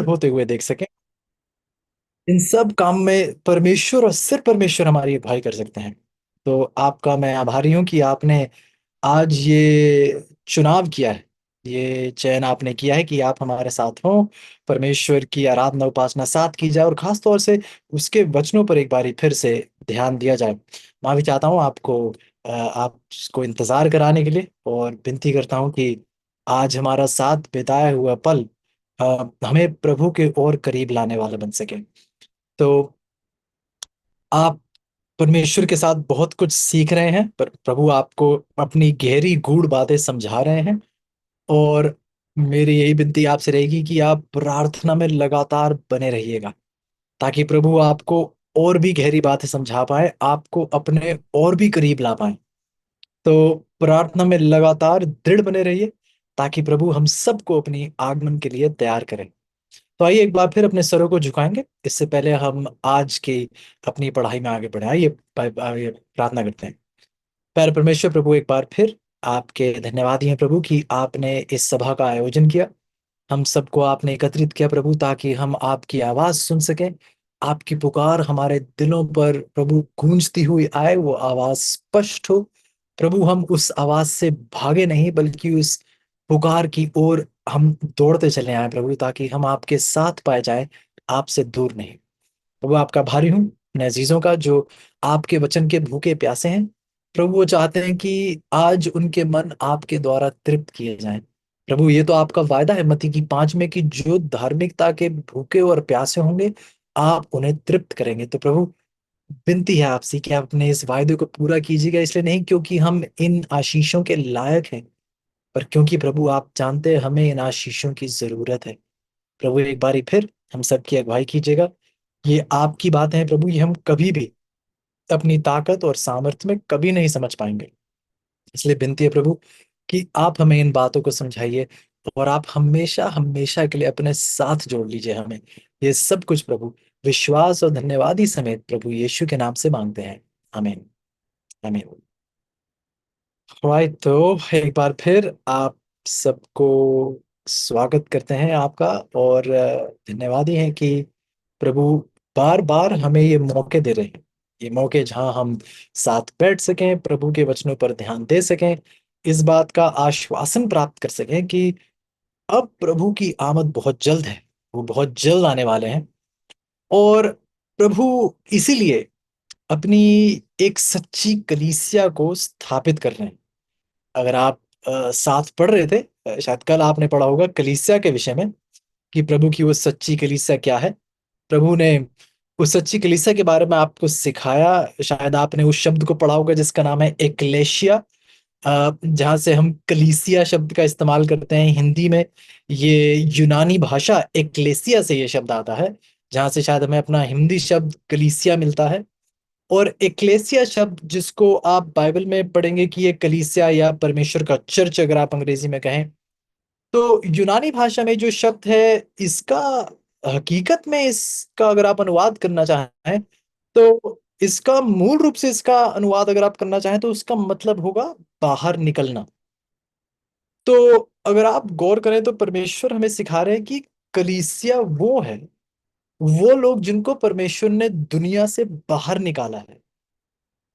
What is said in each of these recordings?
होते हुए देख सकें। इन सब काम में परमेश्वर और सिर्फ परमेश्वर हमारी अगुवाई कर सकते हैं। तो आपका मैं आभारी हूं कि आपने आज ये चुनाव किया है, ये चयन आपने किया है कि आप हमारे साथ हों। परमेश्वर की आराधना उपासना साथ की जाए और खास तौर से उसके वचनों पर एक बारी फिर से ध्यान दिया जाए। मैं भी चाहता हूँ आपको इंतजार कराने के लिए, और विनती करता हूँ कि आज हमारा साथ बिताया हुआ पल हमें प्रभु के और करीब लाने वाला बन सके। तो आप परमेश्वर के साथ बहुत कुछ सीख रहे हैं, पर प्रभु आपको अपनी गहरी गूढ़ बातें समझा रहे हैं। और मेरी यही विनती आपसे रहेगी कि आप प्रार्थना में लगातार बने रहिएगा, ताकि प्रभु आपको और भी गहरी बातें समझा पाए, आपको अपने और भी करीब ला पाए। तो प्रार्थना में लगातार दृढ़ बने रहिए, ताकि प्रभु हम सबको अपनी आगमन के लिए तैयार करें। तो आइए एक बार फिर अपने सरों को झुकाएंगे, इससे पहले हम आज की अपनी पढ़ाई में आगे बढ़े। आइए प्रार्थना करते हैं। प्यारे परमेश्वर प्रभु, एक बार फिर आपके धन्यवाद हैं प्रभु कि आपने इस सभा का आयोजन किया। हम सबको आपने एकत्रित किया प्रभु, ताकि हम आपकी आवाज सुन सकें। आपकी पुकार हमारे दिलों पर प्रभु गूंजती हुई आए, वो आवाज स्पष्ट हो। प्रभु हम उस आवाज से भागे नहीं, बल्कि उस पुकार की ओर हम दौड़ते चले आए प्रभु, ताकि हम आपके साथ पाए जाए, आपसे दूर नहीं। प्रभु आपका भारी हूँ अपने अजीजों का, जो आपके वचन के भूखे प्यासे हैं। प्रभु वो चाहते हैं कि आज उनके मन आपके द्वारा तृप्त किए जाएं। प्रभु ये तो आपका वायदा है मत्ती की 5 में, कि जो धार्मिकता के भूखे और प्यासे होंगे आप उन्हें तृप्त करेंगे। तो प्रभु विनती है आपसे कि आप अपने इस वायदे को पूरा कीजिएगा, इसलिए नहीं क्योंकि हम इन आशीषों के लायक हैं, पर क्योंकि प्रभु आप जानते हैं हमें इन आशीषों की जरूरत है। प्रभु एक बारी फिर हम सबकी अगुवाई कीजिएगा। ये आपकी बातें हैं प्रभु, ये हम कभी भी अपनी ताकत और सामर्थ्य में कभी नहीं समझ पाएंगे। इसलिए विनती है प्रभु कि आप हमें इन बातों को समझाइए, और आप हमेशा हमेशा के लिए अपने साथ जोड़ लीजिए हमें। ये सब कुछ प्रभु विश्वास और धन्यवाद ही समेत प्रभु यीशु के नाम से मांगते हैं। आमीन। आमीन। राइट, तो एक बार फिर आप सबको स्वागत करते हैं आपका, और धन्यवाद ही है कि प्रभु बार बार हमें ये मौके दे रहे हैं। ये मौके जहां हम साथ बैठ सकें, प्रभु के वचनों पर ध्यान दे सकें, इस बात का आश्वासन प्राप्त कर सकें कि अब प्रभु की आमद बहुत जल्द है, वो बहुत जल्द आने वाले हैं। और प्रभु इसीलिए अपनी एक सच्ची कलीसिया को स्थापित कर रहे हैं। अगर आप साथ पढ़ रहे थे, शायद कल आपने पढ़ा होगा कलीसिया के विषय में, कि प्रभु की वो सच्ची कलीसिया क्या है। प्रभु ने उस सच्ची कलीसिया के बारे में आपको सिखाया। शायद आपने उस शब्द को पढ़ा होगा जिसका नाम है एक्लेशिया, जहां से हम कलीसिया शब्द का इस्तेमाल करते हैं हिंदी में। ये यूनानी भाषा एक्लेसिया से ये शब्द आता है, जहां से शायद हमें अपना हिंदी शब्द कलीसिया मिलता है। और एक्लेसिया शब्द जिसको आप बाइबल में पढ़ेंगे कि ये कलीसिया या परमेश्वर का चर्च अगर आप अंग्रेजी में कहें, तो यूनानी भाषा में जो शब्द है, इसका हकीकत में इसका अगर आप अनुवाद करना चाहें, तो इसका मूल रूप से इसका अनुवाद अगर आप करना चाहें तो उसका मतलब होगा बाहर निकलना। तो अगर आप गौर करें तो परमेश्वर हमें सिखा रहे हैं कि कलीसिया वो है, वो लोग जिनको परमेश्वर ने दुनिया से बाहर निकाला है।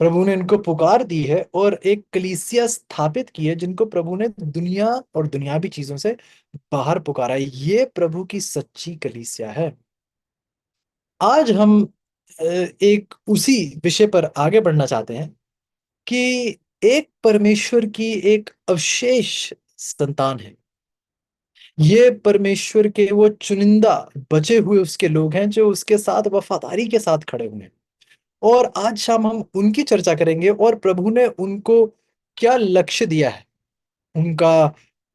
प्रभु ने इनको पुकार दी है और एक कलीसिया स्थापित की है, जिनको प्रभु ने दुनिया और दुनियावी चीजों से बाहर पुकारा है। ये प्रभु की सच्ची कलीसिया है। आज हम एक उसी विषय पर आगे बढ़ना चाहते हैं कि एक परमेश्वर की एक अवशेष संतान है। ये परमेश्वर के वो चुनिंदा बचे हुए उसके लोग हैं, जो उसके साथ वफादारी के साथ खड़े हुए हैं। और आज शाम हम उनकी चर्चा करेंगे, और प्रभु ने उनको क्या लक्ष्य दिया है, उनका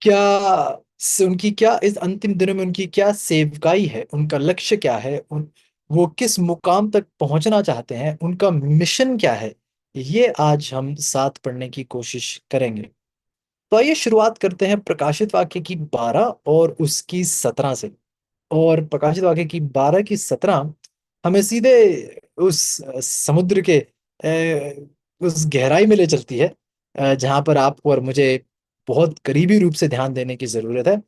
क्या उनकी क्या इस अंतिम दिनों में उनकी क्या सेवकाई है, उनका लक्ष्य क्या है, वो किस मुकाम तक पहुंचना चाहते हैं, उनका मिशन क्या है। ये आज हम साथ पढ़ने की कोशिश करेंगे। तो आइए शुरुआत करते हैं प्रकाशित वाक्य की 12 और उसकी 17 से। और प्रकाशित वाक्य की 12 की 17 हमें सीधे उस समुद्र के उस गहराई में ले चलती है, जहां पर आपको और मुझे बहुत करीबी रूप से ध्यान देने की जरूरत है।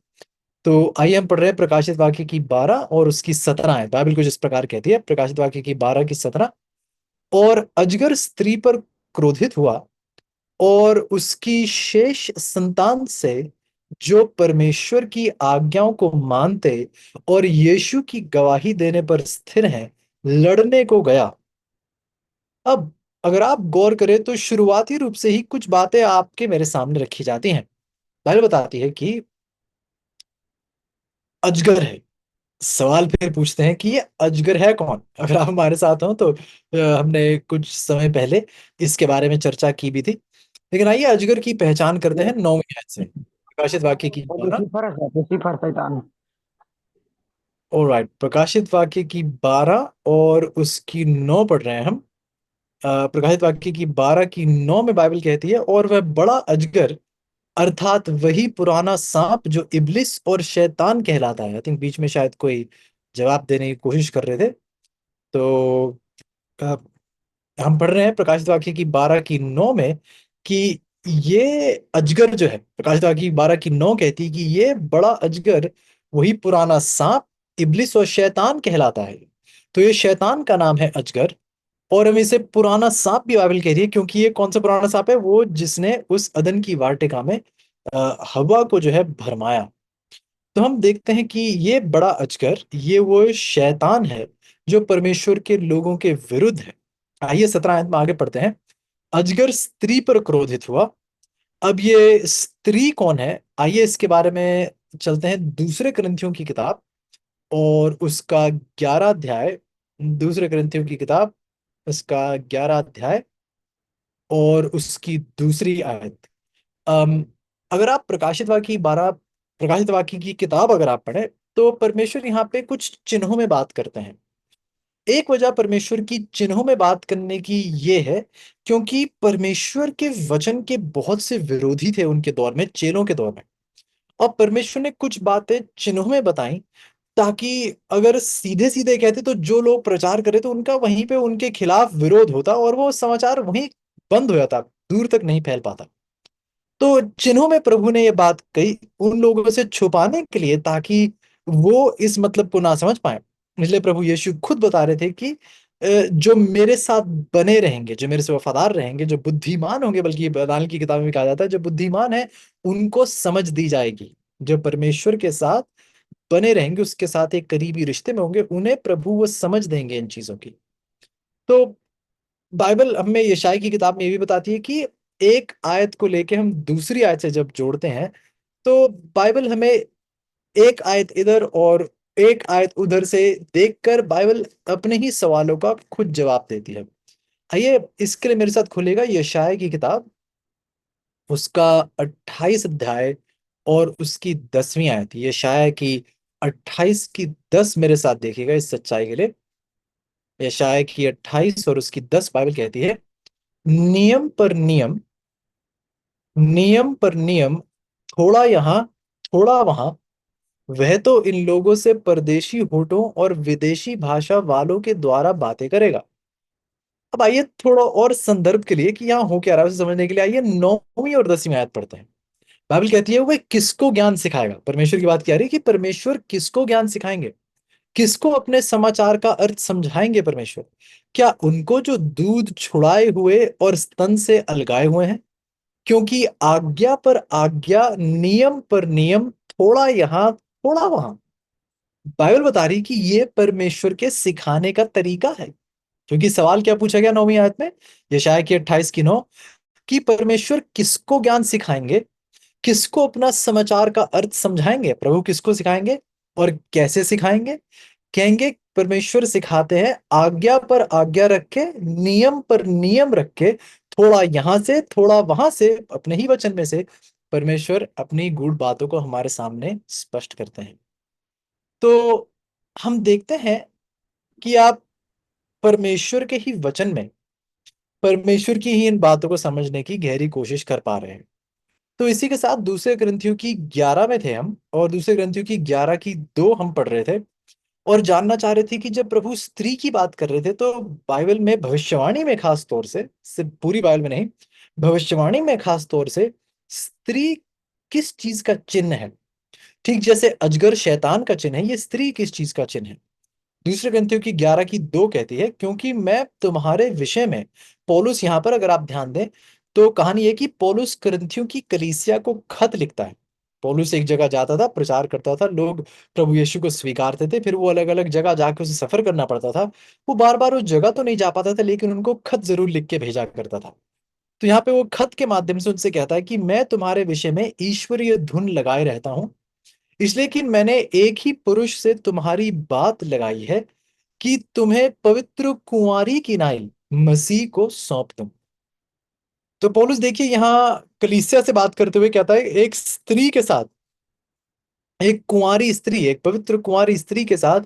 तो आइए हम पढ़ रहे हैं प्रकाशित वाक्य की 12 और उसकी 17 है। बाइबल कुछ इस प्रकार कहती है, प्रकाशित वाक्य की 12 की 17। और अजगर स्त्री पर क्रोधित हुआ और उसकी शेष संतान से, जो परमेश्वर की आज्ञाओं को मानते और यीशु की गवाही देने पर स्थिर हैं, लड़ने को गया। अब अगर आप गौर करें तो शुरुआती रूप से ही कुछ बातें आपके मेरे सामने रखी जाती हैं। बाइबल बताती है कि अजगर है। सवाल फिर पूछते हैं कि ये अजगर है कौन। अगर आप हमारे साथ हो तो हमने कुछ समय पहले इसके बारे में चर्चा की भी थी। लेकिन आइए अजगर की पहचान करते ये हैं 9वीं आयत से, प्रकाशित वाक्य की वो 12। लूसीफर है, लूसीफर शैतान। ऑलराइट, प्रकाशित वाक्य की 12 और उसकी 9 पढ़ रहे हैं हम। प्रकाशित वाक्य की 12 की 9 में बाइबल कहती है, और वह बड़ा अजगर अर्थात वही पुराना सांप जो इब्लिस और शैतान कहलाता है। आई थिंक बीच में शायद कोई जवाब देने की कोशिश कर रहे थे। तो अ, हम पढ़ रहे हैं प्रकाशित वाक्य की 12 की 9 में कि ये अजगर जो है, प्रकाशित वाक्य की 12 की 9 कहती है कि ये बड़ा अजगर वही पुराना सांप इब्लिस और शैतान कहलाता है। तो ये शैतान का नाम है अजगर। और हम इसे पुराना सांप भी बाइबल कह रही है, क्योंकि ये कौन सा पुराना सांप है? वो जिसने उस अदन की वाटिका में हवा को जो है भरमाया। तो हम देखते हैं कि ये बड़ा अजगर, ये वो शैतान है जो परमेश्वर के लोगों के विरुद्ध है। आइए 17 आयत में आगे पढ़ते हैं। अजगर स्त्री पर क्रोधित हुआ। अब ये स्त्री कौन है? आइए इसके बारे में चलते हैं दूसरे ग्रंथियों की किताब और उसका 11 अध्याय। दूसरे ग्रंथियों की किताब, उसका 11 अध्याय और उसकी दूसरी आयत। अम, अगर आप प्रकाशित वाक्य की किताब अगर आप पढ़ें तो परमेश्वर यहाँ पे कुछ चिन्हों में बात करते हैं। एक वजह परमेश्वर की चिन्हों में बात करने की ये है क्योंकि परमेश्वर के वचन के बहुत से विरोधी थे उनके दौर में, चेलों के दौर में। और परमेश्वर ने कुछ बातें चिन्हों में बताई, ताकि अगर सीधे सीधे कहते तो जो लोग प्रचार करे तो उनका वहीं पे उनके खिलाफ विरोध होता और वो समाचार वहीं बंद हो जाता, दूर तक नहीं फैल पाता। तो चिन्हों में प्रभु ने ये बात कही उन लोगों से छुपाने के लिए, ताकि वो इस मतलब को ना समझ पाए। इसलिए प्रभु यीशु खुद बता रहे थे कि जो मेरे साथ बने रहेंगे, जो मेरे से वफादार रहेंगे, जो बुद्धिमान होंगे, बल्कि ये दानियेल की किताब में कहा जाता है जो बुद्धिमान है उनको समझ दी जाएगी। जो परमेश्वर के साथ बने रहेंगे, उसके साथ एक करीबी रिश्ते में होंगे, उन्हें प्रभु वो समझ देंगे इन चीजों की। तो बाइबल हमें यशायाह की किताब में ये भी बताती है कि एक आयत को लेके हम दूसरी आयत से जब जोड़ते हैं तो बाइबल हमें एक आयत इधर और एक आयत उधर से देखकर बाइबल अपने ही सवालों का खुद जवाब देती है। आइए इसके लिए मेरे साथ खुलेगा यशायाह की किताब, उसका 28 अध्याय और उसकी 10वीं आयत। यशायाह की 28 की 10 मेरे साथ देखिएगा इस सच्चाई के लिए। यशायाह की 28 और उसकी 10 बाइबल कहती है, नियम पर नियम, नियम पर नियम, थोड़ा यहाँ थोड़ा वहां, वह तो इन लोगों से परदेशी होठों और विदेशी भाषा वालों के द्वारा बातें करेगा। अब आइए थोड़ा और संदर्भ के लिए कि यहाँ हो क्या रहा है उसे समझने के लिए आइए 9वीं और 10वीं आयत पढ़ते हैं। बाइबल कहती है वह किसको ज्ञान सिखाएगा। परमेश्वर की बात कह रही है कि परमेश्वर किसको ज्ञान सिखाएंगे, किसको अपने समाचार का अर्थ समझाएंगे परमेश्वर। क्या उनको जो दूध छुड़ाए हुए और स्तन से अलगाए हुए हैं? क्योंकि आज्ञा पर आज्ञा, नियम पर नियम, थोड़ा यहाँ थोड़ा वहां। बाइबल बता रही कि ये परमेश्वर के सिखाने का तरीका है। क्योंकि सवाल क्या पूछा गया 9वीं आयत में, यशायाह की 28 की 9, कि परमेश्वर किसको ज्ञान सिखाएंगे, किसको अपना समाचार का अर्थ समझाएंगे। प्रभु किसको सिखाएंगे और कैसे सिखाएंगे? कहेंगे परमेश्वर सिखाते हैं आज्ञा पर आज्ञा रख के, नियम पर नियम रख के, थोड़ा यहां से थोड़ा वहां से, अपने ही वचन में से परमेश्वर अपनी गूढ़ बातों को हमारे सामने स्पष्ट करते हैं। तो हम देखते हैं कि आप परमेश्वर के ही वचन में परमेश्वर की ही इन बातों को समझने की गहरी कोशिश कर पा रहे हैं। तो इसी के साथ दूसरे ग्रंथियों की 11 में थे हम, और दूसरे ग्रंथियों की 11 की 2 हम पढ़ रहे थे और जानना चाह रहे थे कि जब प्रभु स्त्री की बात कर रहे थे तो बाइबल में भविष्यवाणी में खास तौर से, सिर्फ पूरी बाइबल में नहीं, भविष्यवाणी में खास तौर से स्त्री किस चीज का चिन्ह है। ठीक जैसे अजगर शैतान का चिन्ह है, ये स्त्री किस चीज का चिन्ह है? दूसरे ग्रंथियों की 11 की 2 कहती है, क्योंकि मैं तुम्हारे विषय में, पौलुस यहां पर अगर आप ध्यान दें तो कहानी है कि पौलुस करंथियों की कलीसिया को खत लिखता है। पौलुस एक जगह जाता था, प्रचार करता था, लोग प्रभु यीशु को स्वीकारते थे, फिर वो अलग अलग जगह जाके उसे सफर करना पड़ता था। वो बार बार उस जगह तो नहीं जा पाता था, लेकिन उनको खत जरूर लिख के भेजा करता था। तो यहाँ पे वो खत के माध्यम से उनसे कहता है कि मैं तुम्हारे विषय में ईश्वरीय धुन लगाए रहता हूँ, इसलिए कि मैंने एक ही पुरुष से तुम्हारी बात लगाई है कि तुम्हें पवित्र कुंवारी की नाई मसीह को सौंप दूं। तो पौलुस देखिए यहाँ कलीसिया से बात करते हुए कहता है, एक स्त्री के साथ, एक कुंवारी स्त्री, एक पवित्र कुंवारी स्त्री के साथ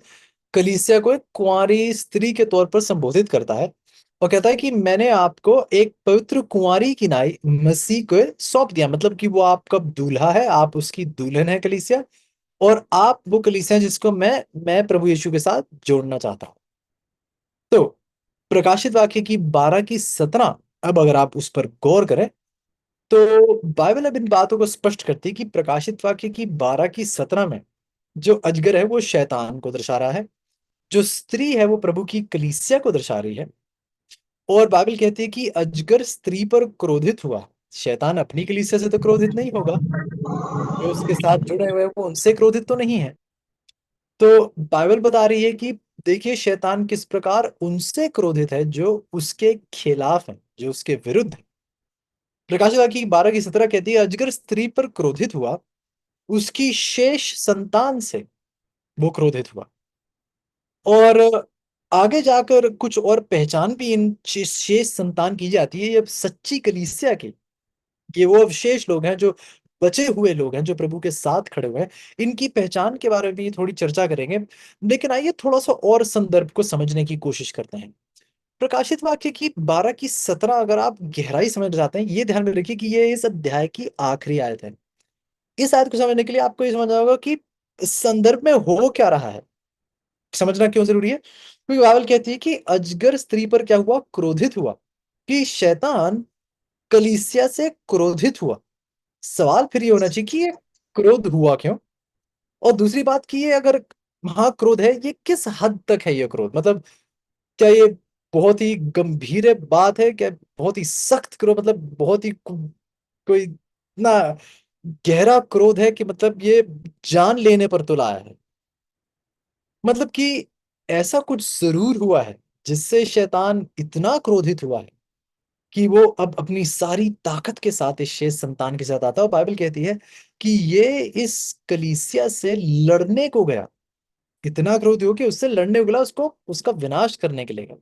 कलीसिया को एक कुंवारी स्त्री के तौर पर संबोधित करता है, और कहता है कि मैंने आपको एक पवित्र कुंवारी की नाई मसीह को सौंप दिया। मतलब कि वो आपका दूल्हा है, आप उसकी दुल्हन है कलीसिया, और आप वो कलीसिया जिसको मैं प्रभु यीशु के साथ जोड़ना चाहता हूं। तो प्रकाशित वाक्य की 12 की 17, अब अगर आप उस पर गौर करें तो बाइबल अब इन बातों को स्पष्ट करती है कि प्रकाशित वाक्य की 12 की 17 में जो अजगर है वो शैतान को दर्शा रहा है, जो स्त्री है वो प्रभु की कलीसिया को दर्शा रही है। और बाइबल कहती है कि अजगर स्त्री पर क्रोधित हुआ। शैतान अपनी कलीसिया से तो क्रोधित नहीं होगा, जो उसके साथ जुड़े हुए हैं वो उनसे क्रोधित तो नहीं है। तो बाइबल बता रही है कि देखिए शैतान किस प्रकार उनसे क्रोधित है जो उसके खिलाफ है, जो उसके विरुद्ध है। प्रकाशित वाक्य की 12 की 17 कहती है, अजगर स्त्री पर क्रोधित हुआ, उसकी शेष संतान से वो क्रोधित हुआ। और आगे जाकर कुछ और पहचान भी इन शेष संतान की जाती है, ये सच्ची कलीसिया की। ये वो अवशेष लोग हैं, जो बचे हुए लोग हैं, जो प्रभु के साथ खड़े हुए हैं। इनकी पहचान के बारे में भी थोड़ी चर्चा करेंगे, लेकिन आइए थोड़ा सा और संदर्भ को समझने की कोशिश करते हैं। प्रकाशित वाक्य की 12 की 17 अगर आप गहराई समझ जाते हैं, ये ध्यान में रखिए कि ये इस अध्याय की आखिरी आयत है। इस आयत को समझने के लिए आपको ये समझना होगा कि इस संदर्भ में हो क्या रहा है। समझना क्यों जरूरी है? क्योंकि बाइबल कहती है कि अजगर स्त्री पर क्या हुआ, क्रोधित हुआ, कि शैतान कलीसिया से क्रोधित हुआ। सवाल फिर ये होना चाहिए कि ये क्रोध हुआ क्यों? और दूसरी बात कि ये अगर महाक्रोध है, ये किस हद तक है ये क्रोध? मतलब क्या ये बहुत ही गंभीर बात है क्या, बहुत ही सख्त क्रोध, मतलब बहुत ही कोई ना गहरा क्रोध है कि मतलब ये जान लेने पर तुला है? मतलब कि ऐसा कुछ जरूर हुआ है जिससे शैतान इतना क्रोधित हुआ है कि वो अब अपनी सारी ताकत के साथ इस शेष संतान के साथ आता है। और बाइबल कहती है कि ये इस कलीसिया से लड़ने को गया, इतना क्रोधी हो कि उससे लड़ने को गया, उसको उसका विनाश करने के लिए गया।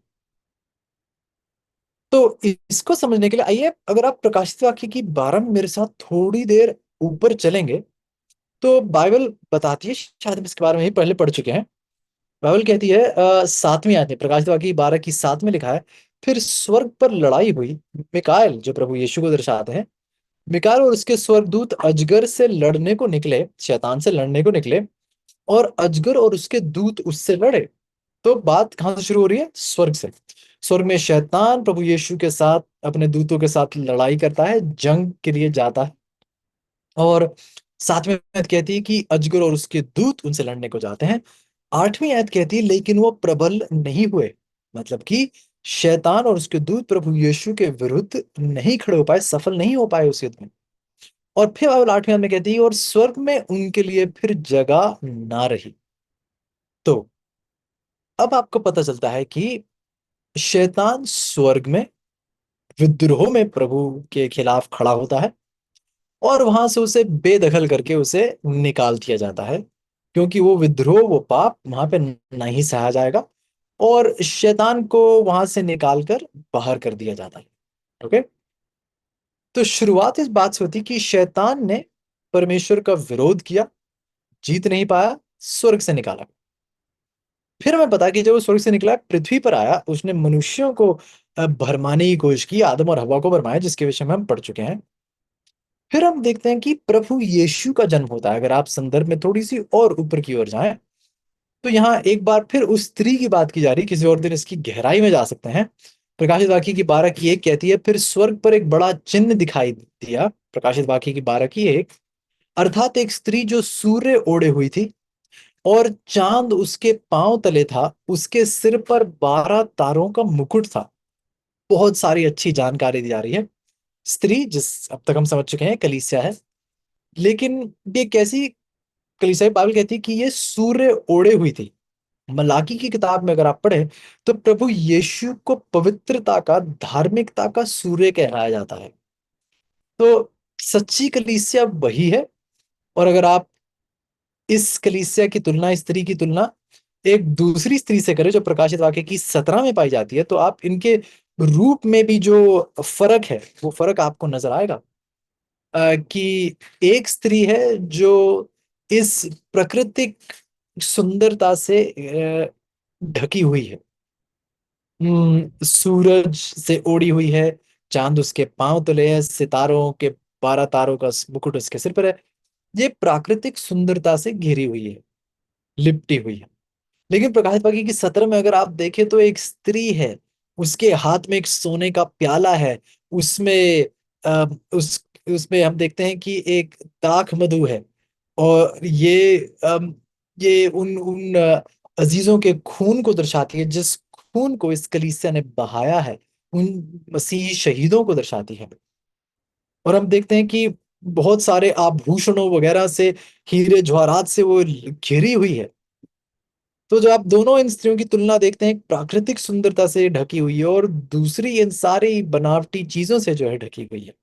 तो इसको समझने के लिए आइए अगर आप प्रकाशित वाक्य की 12 में मेरे साथ थोड़ी देर ऊपर चलेंगे, तो बाइबल बताती है, शायद हम इसके बारे में ही पहले पढ़ चुके हैं। बाइबल कहती है 7वीं आयत में, प्रकाशित वाक्य की 12 की 7 में लिखा है, फिर स्वर्ग पर लड़ाई हुई। मिकाएल जो प्रभु यीशु को दर्शाते हैं, मिकाएल और उसके स्वर्गदूत अजगर से लड़ने को निकले, शैतान से लड़ने को निकले, और अजगर और उसके दूत उससे लड़े। तो बात कहां से शुरू हो रही है? स्वर्ग से। स्वर्ग में शैतान प्रभु यीशु के साथ, अपने दूतों के साथ लड़ाई करता है, जंग के लिए जाता है। और 7वीं आयत कहती है कि अजगर और उसके दूत उनसे लड़ने को जाते हैं। 8वीं आयत कहती है लेकिन वो प्रबल नहीं हुए, मतलब कि शैतान और उसके दूत प्रभु यीशु के विरुद्ध नहीं खड़े हो पाए, सफल नहीं हो पाए उस युद्ध में। और फिर बाइबल 8वीं आयत में कहती है, और स्वर्ग में उनके लिए फिर जगह ना रही। तो अब आपको पता चलता है कि शैतान स्वर्ग में विद्रोह में प्रभु के खिलाफ खड़ा होता है, और वहां से उसे बेदखल करके उसे निकाल दिया जाता है, क्योंकि वो विद्रोह, वो पाप वहां पे नहीं सहा जाएगा, और शैतान को वहां से निकालकर बाहर कर दिया जाता है। ओके। तो शुरुआत इस बात से होती कि शैतान ने परमेश्वर का विरोध किया, जीत नहीं पाया, स्वर्ग से निकाला। फिर हमें पता कि जब वो स्वर्ग से निकला, पृथ्वी पर आया, उसने मनुष्यों को भरमाने की कोशिश की, आदम और हवा को भरमाया, जिसके विषय में हम पढ़ चुके हैं। फिर हम देखते हैं कि प्रभु यीशु का जन्म होता है। अगर आप संदर्भ में थोड़ी सी और ऊपर की ओर जाएं, तो यहाँ एक बार फिर उस स्त्री की बात की जा रही, किसी और दिन इसकी गहराई में जा सकते हैं। प्रकाशित वाक्य की 12 की 1 कहती है, फिर स्वर्ग पर एक बड़ा चिन्ह दिखाई दिया। प्रकाशित वाक्य की 12 की 1, अर्थात एक स्त्री जो सूर्य ओढ़े हुई थी और चांद उसके पांव तले था, उसके सिर पर 12 तारों का मुकुट था। बहुत सारी अच्छी जानकारी दी जा रही है। स्त्री, जिस अब तक हम समझ चुके हैं कलीसिया है, लेकिन ये कैसी कलीसिया है? बाइबल कहती है कि ये सूर्य ओढ़े हुई थी। मलाकी की किताब में अगर आप पढ़ें तो प्रभु यीशु को पवित्रता का, धार्मिकता का सूर्य कहलाया जाता है। तो सच्ची कलीसिया वही है। और अगर आप इस कलीसिया की तुलना, इस स्त्री की तुलना एक दूसरी स्त्री से करें जो प्रकाशित वाक्य की 17 में पाई जाती है, तो आप इनके रूप में भी जो फर्क है वो फर्क आपको नजर आएगा। कि एक स्त्री है जो इस प्राकृतिक सुंदरता से ढकी हुई है। सूरज से ओढ़ी हुई है, चांद उसके पांव तले है, सितारों के 12 तारों का मुकुट उसके सिर पर है। ये प्राकृतिक सुंदरता से घिरी हुई है, लिपटी हुई है। लेकिन प्रकाशित वाक्य की 17 में अगर आप देखें तो एक स्त्री है, उसके हाथ में एक सोने का प्याला है। उसमें उसमें हम देखते हैं कि एक दाख मधु है। और ये उन उन अजीजों के खून को दर्शाती है, जिस खून को इस कलीसिया ने बहाया है। उन मसीही शहीदों को दर्शाती है। और हम देखते हैं कि बहुत सारे आभूषणों वगैरह से, हीरे जवाहरात से वो घिरी हुई है। तो जब आप दोनों इन स्त्रियों की तुलना देखते हैं, एक प्राकृतिक सुंदरता से ढकी हुई है और दूसरी इन सारी बनावटी चीजों से जो है ढकी हुई है।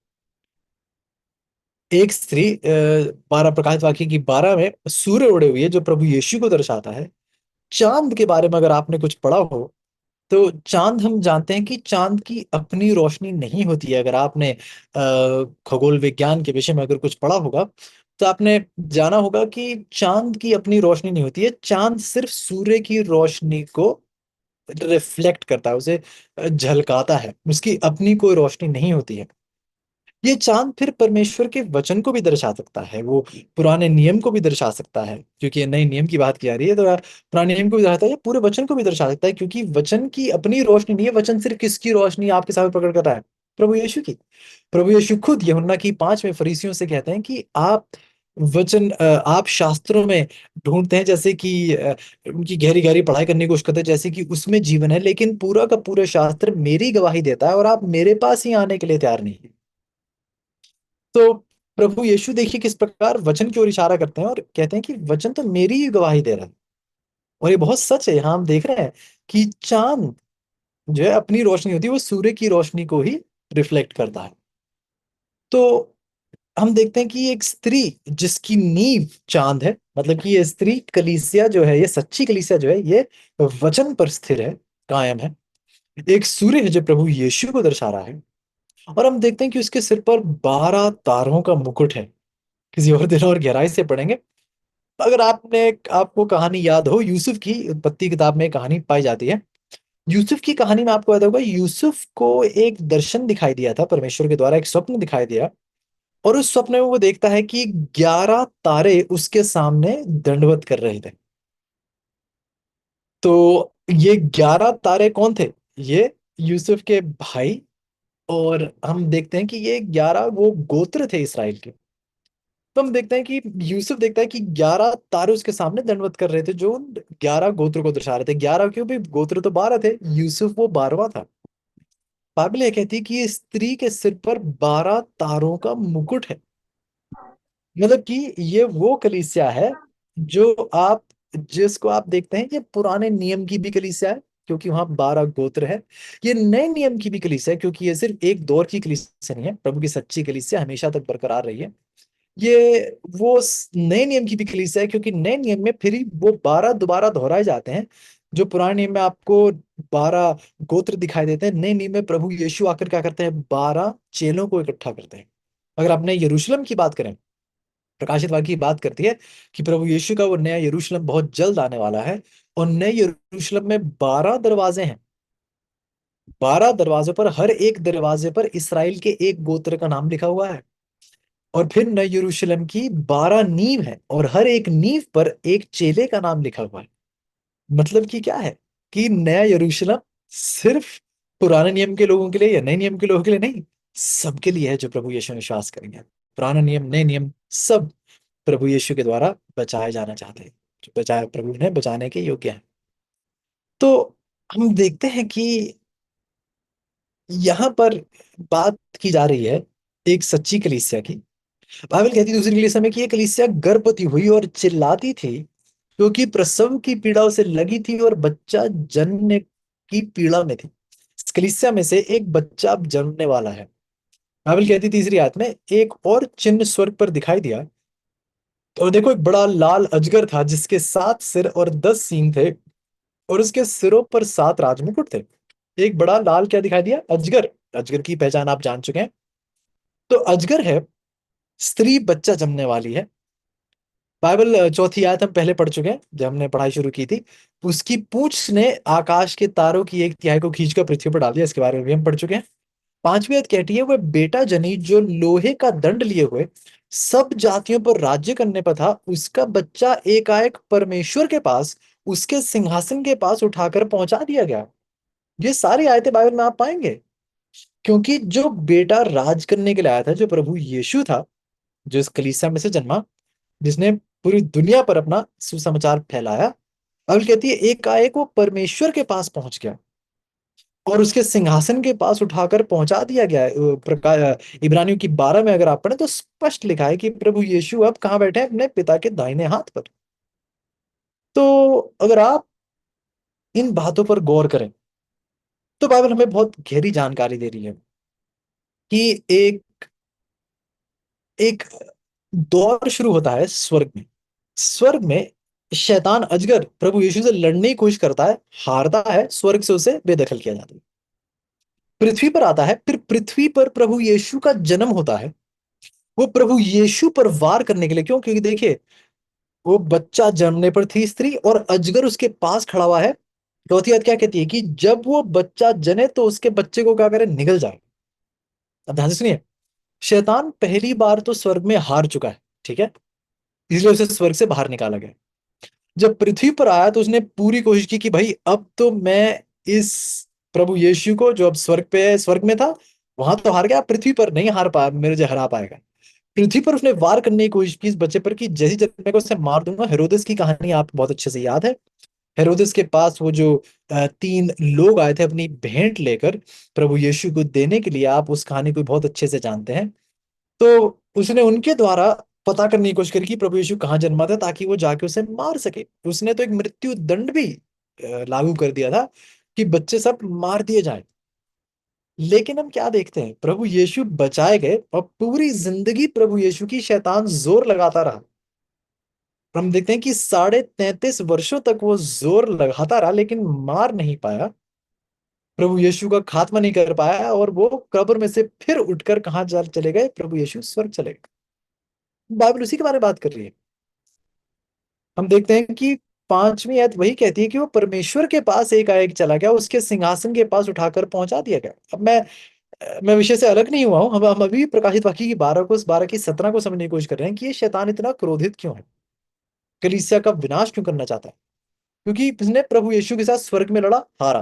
एक स्त्री 12 प्रकाशित वाक्य की 12 में सूर्य ओढ़े हुई है जो प्रभु यीशु को दर्शाता है। चांद के बारे में अगर आपने कुछ पढ़ा हो, तो चांद, हम जानते हैं कि चांद की अपनी रोशनी नहीं होती है। अगर आपने खगोल विज्ञान के विषय में अगर कुछ पढ़ा होगा, तो आपने जाना होगा कि चांद की अपनी रोशनी नहीं होती है। चांद सिर्फ सूर्य की रोशनी को रिफ्लेक्ट करता है, उसे झलकाता है। उसकी अपनी कोई रोशनी नहीं होती है। ये चांद फिर परमेश्वर के वचन को भी दर्शा सकता है, वो पुराने नियम को भी दर्शा सकता है, क्योंकि ये नए नियम की बात की जा रही है। तो पुराने नियम को भी दर्शाता है, पूरे वचन को भी दर्शा सकता है, क्योंकि वचन की अपनी रोशनी नहीं है। वचन सिर्फ किसकी रोशनी आपके सामने प्रकट कर रहा है? प्रभु यीशु की। प्रभु यीशु खुद यूहन्ना की 5 में फरीसियों से कहते हैं कि आप शास्त्रों में ढूंढते हैं, जैसे कि उनकी गहरी गहरी पढ़ाई करने की कोशिश करते हैं, जैसे कि उसमें जीवन है, लेकिन पूरा का पूरा शास्त्र मेरी गवाही देता है और आप मेरे पास ही आने के लिए तैयार नहीं है। तो प्रभु यीशु देखिए किस प्रकार वचन की ओर इशारा करते हैं और कहते हैं कि वचन तो मेरी ही गवाही दे रहा है। और ये बहुत सच है। यहाँ हम देख रहे हैं कि चांद जो है, अपनी रोशनी होती है, वो सूर्य की रोशनी को ही रिफ्लेक्ट करता है। तो हम देखते हैं कि एक स्त्री जिसकी नींव चांद है, मतलब कि ये स्त्री कलीसिया जो है, ये सच्ची कलीसिया जो है, ये वचन पर स्थिर है, कायम है। एक सूर्य है जो प्रभु यीशु को दर्शा रहा है। और हम देखते हैं कि उसके सिर पर 12 तारों का मुकुट है। किसी और दिन और गहराई से पढ़ेंगे। अगर आपको कहानी याद हो, यूसुफ की उत्पत्ति किताब में एक कहानी पाई जाती है। यूसुफ की कहानी में आपको याद होगा, यूसुफ को एक दर्शन दिखाई दिया था परमेश्वर के द्वारा, एक स्वप्न दिखाई दिया। और उस स्वप्न में वो देखता है कि 11 तारे उसके सामने दंडवत कर रहे थे। तो ये 11 तारे कौन थे? ये यूसुफ के भाई। और हम देखते हैं कि ये 11 वो गोत्र थे इसराइल के। तो हम देखते हैं कि यूसुफ देखता है कि 11 तारे उसके सामने दंडवत कर रहे थे, जो 11 गोत्र को दर्शा रहे थे। 11 क्यों भाई? गोत्र तो 12 थे, यूसुफ वो 12वां था। बाइबल ये कहती है कि ये स्त्री के सिर पर 12 तारों का मुकुट है। मतलब कि ये वो कलीसिया है जो आप जिसको आप देखते हैं, ये पुराने नियम की भी कलीसिया है, क्योंकि वहां 12 गोत्र है। ये नए नियम की भी कलीसिया है, क्योंकि ये सिर्फ एक दौर की कलीसिया नहीं है। प्रभु की सच्ची कलीसिया हमेशा तक बरकरार रही है। ये वो नए नियम की भी कलीसिया है, क्योंकि नए नियम में फिर ही वो 12 दोबारा दोहराए जाते हैं। जो पुराने नियम में आपको 12 गोत्र दिखाई देते हैं, नए नियम में प्रभु यीशु आकर क्या करते हैं? 12 चेलों को इकट्ठा करते हैं। अगर आपने यरूशलेम की बात करें, प्रकाशित वाक्य की बात करती है कि प्रभु यीशु का वो नया यरूशलेम बहुत जल्द आने वाला है। और नए यरूशलेम में 12 दरवाजे हैं। 12 दरवाजों पर, हर एक दरवाजे पर इसराइल के एक गोत्र का नाम लिखा हुआ है। और फिर नए यरूशलेम की 12 नींव है, और हर एक नींव पर एक चेले का नाम लिखा हुआ है। मतलब कि क्या है? कि नया यरूशलेम सिर्फ पुराने नियम के लोगों के लिए या नए नियम के लोगों के लिए नहीं, सबके लिए है जो प्रभु यीशु में विश्वास करेंगे। पुराना नियम, नए नियम, सब प्रभु यीशु के द्वारा बचाए जाना चाहते हैं, जो बचाए प्रभु इन्हें बचाने के योग्य है। तो हम देखते हैं कि यहाँ पर बात की जा रही है एक सच्ची कलीसिया की। बाइबल कहती है दूसरी कलीसिया में कि ये कलीसिया गर्भवती हुई और चिल्लाती थी क्योंकि प्रसव की पीड़ा उसे लगी थी और बच्चा जन्मने की पीड़ा में थी। इस कलीसिया में से एक बच्चा अब जन्मने वाला है। बाइबल कहती है तीसरी आयत में, एक और चिन्ह स्वर्ग पर दिखाई दिया, और देखो एक बड़ा लाल अजगर था जिसके 7 सिर और 10 सींग थे, और उसके सिरों पर 7 राजमुकुट थे। एक बड़ा लाल क्या दिखाई दिया? अजगर। अजगर की पहचान आप जान चुके हैं। तो अजगर है, स्त्री बच्चा जमने वाली है। बाइबल चौथी आयत हम पहले पढ़ चुके हैं जब हमने पढ़ाई शुरू की थी। उसकी पूंछ ने आकाश के तारों की 1/3 को खींचकर पृथ्वी पर डाल दिया, इसके बारे में भी हम पढ़ चुके हैं। पांचवी आयत कहती है, वह बेटा जनी जो लोहे का दंड लिए हुए सब जातियों पर राज्य करने पर था, उसका बच्चा एकाएक परमेश्वर के पास उसके सिंहासन के पास उठाकर पहुंचा दिया गया। ये सारी आयतें बाइबल में आप पाएंगे, क्योंकि जो बेटा राज करने के लिए आया था, जो प्रभु यीशु था, जो इस कलीसिया में से जन्मा, जिसने पूरी दुनिया पर अपना सुसमाचार फैलाया, बाइबल कहती है एकाएक वो परमेश्वर के पास पहुंच गया और उसके सिंहासन के पास उठाकर पहुंचा दिया गया है। इब्रानियों की 12 में अगर आप पढ़ें तो स्पष्ट लिखा है कि प्रभु यीशु अब कहाँ बैठे हैं? अपने पिता के दाहिने हाथ पर। तो अगर आप इन बातों पर गौर करें तो बाइबल हमें बहुत गहरी जानकारी दे रही है कि एक एक दौर शुरू होता है स्वर्ग में। स्वर्ग में शैतान अजगर प्रभु यीशु से लड़ने की कोशिश करता है, हारता है, स्वर्ग से उसे बेदखल किया जाता है। पृथ्वी पर आता है, फिर पृथ्वी पर प्रभु यीशु का जन्म होता है। वो प्रभु यीशु पर वार करने के लिए, क्यों? क्योंकि देखिए, वो बच्चा जन्मने पर थी स्त्री और अजगर उसके पास खड़ा हुआ है। चौथी बात क्या कहती है कि जब वो बच्चा जने तो उसके बच्चे को क्या करे? निगल जाए। अब ध्यान से सुनिए, शैतान पहली बार तो स्वर्ग में हार चुका है, ठीक है, इसलिए उसे स्वर्ग से बाहर निकाला गया। जब पृथ्वी पर आया तो उसने पूरी कोशिश की कि भाई अब तो मैं इस प्रभु यीशु को, जो अब स्वर्ग पे है, स्वर्ग में था, वहां तो हार गया, पृथ्वी पर नहीं हार पा मेरे जो हरा पाएगा। पृथ्वी पर उसने वार करने की कोशिश की इस बच्चे पर कि जैसी जन्मे को उसे मार दूंगा। हेरोदेस की कहानी आप बहुत अच्छे से याद है। हेरोदेस के पास वो जो 3 लोग आए थे अपनी भेंट लेकर प्रभु यीशु को देने के लिए, आप उस कहानी को बहुत अच्छे से जानते हैं। तो उसने उनके द्वारा पता करने की कोशिश करी कि प्रभु यीशु कहाँ जन्मा था, ताकि वो जाके उसे मार सके। उसने तो एक मृत्यु दंड भी लागू कर दिया था कि बच्चे सब मार दिए जाएं। लेकिन हम क्या देखते हैं? प्रभु यीशु बचाए गए और पूरी जिंदगी प्रभु यीशु की शैतान जोर लगाता रहा। और हम देखते हैं कि 33.5 वर्षों तक वो जोर लगाता रहा लेकिन मार नहीं पाया, प्रभु यीशु का खात्मा नहीं कर पाया, और वो कब्र में से फिर उठकर कहाँ जा चले गए? प्रभु यीशु स्वर्ग चले गए। बाइबल उसी के बारे में बात कर रही है। हम देखते हैं कि पांचवी आयत वही कहती है कि वो परमेश्वर के पास एकाएक चला गया, उसके सिंहासन के पास उठाकर पहुंचा दिया गया। अब मैं विषय से अलग नहीं हुआ हूं। हम अभी प्रकाशित वाक्य की 12 की 17 को समझने की कोशिश कर रहे हैं कि ये शैतान इतना क्रोधित क्यों है, कलीसिया का विनाश क्यों करना चाहता है। क्योंकि उसने प्रभु यीशु के साथ स्वर्ग में लड़ा, हारा।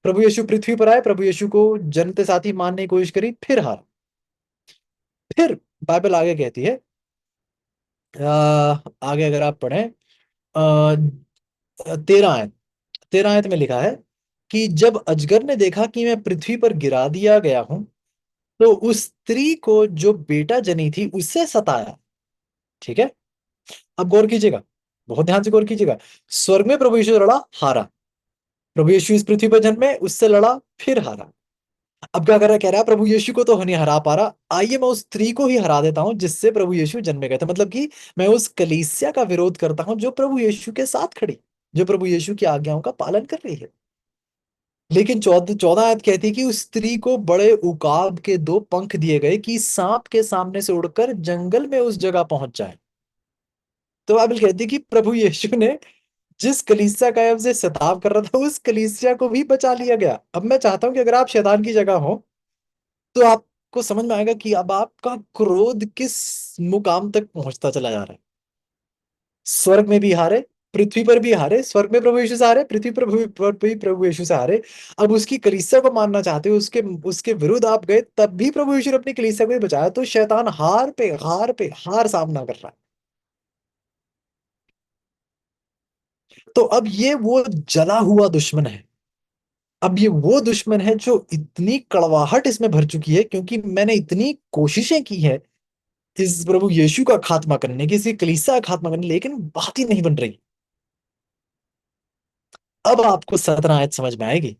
प्रभु यीशु पृथ्वी पर आए, प्रभु यीशु को जनते साथी मानने की कोशिश करी, फिर हारा। फिर बाइबल आगे कहती है, आगे अगर आप पढ़ें, 13 आयत, 13 आयत में लिखा है कि जब अजगर ने देखा कि मैं पृथ्वी पर गिरा दिया गया हूं, तो उस स्त्री को जो बेटा जनी थी उससे सताया। ठीक है, अब गौर कीजिएगा, बहुत ध्यान से गौर कीजिएगा। स्वर्ग में प्रभु यीशु लड़ा, हारा। प्रभु यीशु इस पृथ्वी पर जन्मे, उससे लड़ा, फिर हारा। अब क्या कर रहा है? कह रहा है प्रभु यीशु को तो नहीं हरा पा रहा, आइए मैं उस स्त्री को ही हरा देता हूं जिससे प्रभु यीशु जन्मे गए थे। मतलब कि मैं उस कलीसिया का विरोध करता हूं जो प्रभु यीशु के साथ खड़ी, जो प्रभु यीशु की आज्ञाओं का पालन कर रही है। लेकिन 14 आयत कहती है कि उस स्त्री को बड़े उकाब के 2 पंख दिए गए कि सांप के सामने से उड़कर जंगल में उस जगह पहुंच जाए। तो बाइबल कहती है कि प्रभु यीशु ने जिस कलीसिया का उसे सताव कर रहा था, उस कलीसिया को भी बचा लिया गया। अब मैं चाहता हूं कि अगर आप शैतान की जगह हो तो आपको समझ में आएगा कि अब आपका क्रोध किस मुकाम तक पहुंचता चला जा रहा है। स्वर्ग में भी हारे, पृथ्वी पर भी हारे। स्वर्ग में प्रभु यीशु से हारे, पृथ्वी पर भी प्रभु यीशु से हारे। अब उसकी कलीसिया को मानना चाहते हो, उसके उसके विरुद्ध आप गए, तब भी प्रभु यीशु ने अपनी कलीसिया को ही बचाया। तो शैतान हार पे हार पे हार सामना कर रहा है। तो अब ये वो जला हुआ दुश्मन है। अब ये वो दुश्मन है जो इतनी कड़वाहट इसमें भर चुकी है, क्योंकि मैंने इतनी कोशिशें की है इस प्रभु यीशु का खात्मा करने की, इसी कलीसिया का खात्मा करने, लेकिन बात ही नहीं बन रही। अब आपको 17 आयत समझ में आएगी।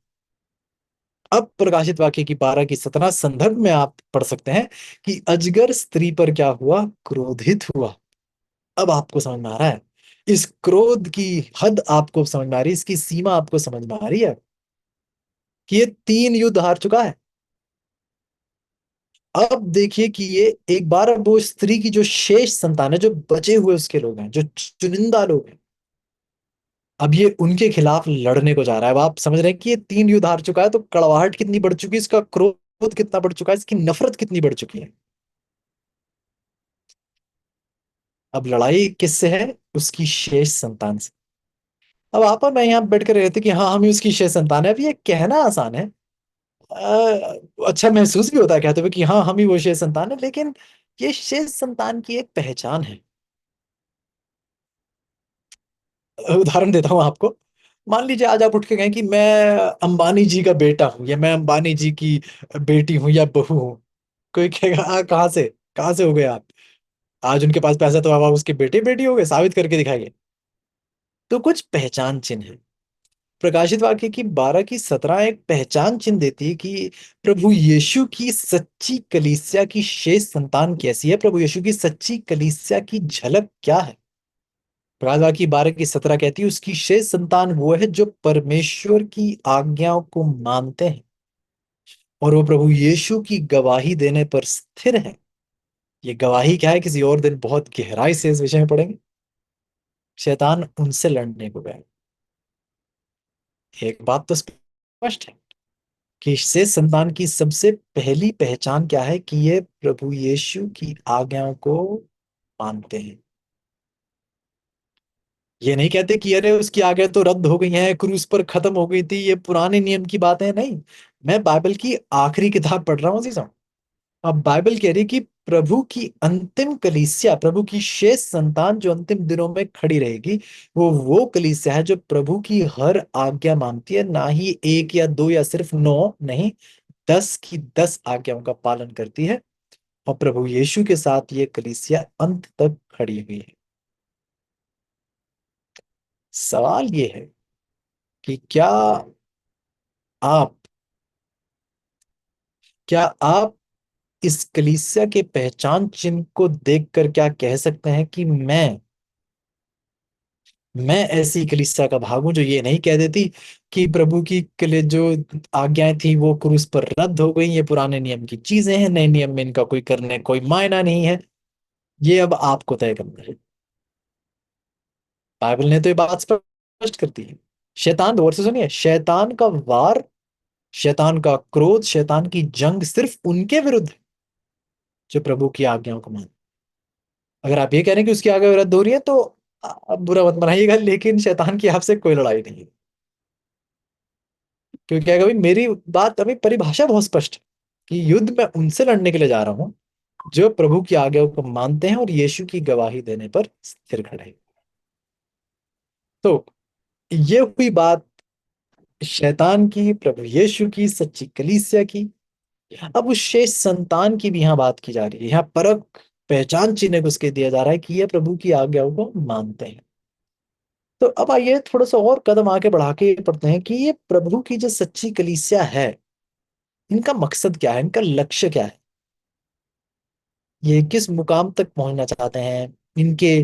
अब प्रकाशित वाक्य की 12 की 17 संदर्भ में आप पढ़ सकते हैं कि अजगर स्त्री पर क्या हुआ, क्रोधित हुआ। अब आपको समझ में आ रहा है, इस क्रोध की हद आपको समझ में आ रही है, इसकी सीमा आपको समझ में आ रही है कि ये 3 युद्ध हार चुका है। अब देखिए कि ये एक बार अब वो स्त्री की जो शेष संतान है, जो बचे हुए उसके लोग हैं, जो चुनिंदा लोग हैं, अब ये उनके खिलाफ लड़ने को जा रहा है। अब आप समझ रहे हैं कि ये 3 युद्ध हार चुका है, तो कड़वाहट कितनी बढ़ चुकी है, इसका क्रोध कितना बढ़ चुका है, इसकी नफरत कितनी बढ़ चुकी है। अब लड़ाई किससे है, उसकी शेष संतान से। अब आप और मैं यहाँ बैठ कर रहे थे कि हाँ हम ही उसकी शेष संतान है, अब ये कहना आसान है। अच्छा महसूस भी होता है कहते हुए कि हाँ हम ही वो शेष संतान है, लेकिन ये शेष संतान की एक पहचान है। उदाहरण देता हूँ आपको। मान लीजिए आज आप उठ के कहें कि मैं अंबानी जी का बेटा हूँ, या मैं अंबानी जी की बेटी हूँ या बहू हूँ। कोई कहेगा कहाँ से हो गए आप? आज उनके पास पैसा तो अब आप उसके बेटे बेटी हो गए, साबित करके दिखाइए। तो कुछ पहचान चिन्ह है। प्रकाशित वाक्य की 12 की 17 एक पहचान चिन्ह देती है कि प्रभु यीशु की सच्ची कलीसिया की शेष संतान कैसी है, प्रभु यीशु की सच्ची कलीसिया की झलक क्या है। प्रकाशित वाक्य की 12 की 17 कहती है उसकी शेष संतान वो है जो परमेश्वर की आज्ञाओं को मानते हैं और वो प्रभु यीशु की गवाही देने पर स्थिर है। ये गवाही क्या है, किसी और दिन बहुत गहराई से इस विषय में पढ़ेंगे। शैतान उनसे लड़ने को गया। एक बात तो स्पष्ट है कि इससे संतान की सबसे पहली पहचान क्या है कि ये प्रभु यीशु की आज्ञाओं को मानते हैं। ये नहीं कहते कि अरे उसकी आज्ञा तो रद्द हो गई हैं, क्रूस पर खत्म हो गई थी, ये पुराने नियम की बातें नहीं। मैं बाइबल की आखिरी किताब पढ़ रहा हूँ जी। अब बाइबल कह रही है कि प्रभु की अंतिम कलीसिया, प्रभु की शेष संतान जो अंतिम दिनों में खड़ी रहेगी, वो कलीसिया है जो प्रभु की हर आज्ञा मानती है, ना ही एक या दो या सिर्फ 9 नहीं, 10 की 10 आज्ञाओं का पालन करती है। और प्रभु यीशु के साथ ये कलीसिया अंत तक खड़ी हुई है। सवाल ये है कि आप क्या आप इस कलीसिया के पहचान चिन्ह को देखकर क्या कह सकते हैं कि मैं ऐसी कलीसिया का भाग हूं जो ये नहीं कह देती कि प्रभु की के जो आज्ञाएं थी वो क्रूस पर रद्द हो गई, ये पुराने नियम की चीजें हैं, नए नियम में इनका कोई करने कोई मायना नहीं है। ये अब आपको तय करना है। बाइबल ने तो ये बात स्पष्ट कर दी है। शैतान, गौर से सुनिए, शैतान का वार, शैतान का क्रोध, शैतान की जंग सिर्फ उनके विरुद्ध है जो प्रभु की आज्ञाओं को मान। अगर आप ये कह रहे हैं कि उसकी आज्ञा रद्द हो रही है, तो आप बुरा मत मनाइएगा, लेकिन शैतान की आपसे कोई लड़ाई नहीं है। क्योंकि क्या, कभी मेरी बात, अभी परिभाषा बहुत स्पष्ट है कि युद्ध में उनसे लड़ने के लिए जा रहा हूं जो प्रभु की आज्ञाओं को मानते हैं और यीशु की गवाही देने पर स्थिर खड़े हैं। तो ये हुई बात शैतान की, प्रभु यीशु की सच्ची कलीसिया की। अब उस शेष संतान की भी यहाँ बात की जा रही है। यहाँ परख, पहचान चिन्ह उसके दिया जा रहा है कि ये प्रभु की आज्ञाओं को मानते हैं। तो अब आइए थोड़ा सा और कदम आगे बढ़ा के पढ़ते हैं कि ये प्रभु की जो सच्ची कलीसिया है, इनका मकसद क्या है, इनका लक्ष्य क्या है, ये किस मुकाम तक पहुंचना चाहते हैं, इनके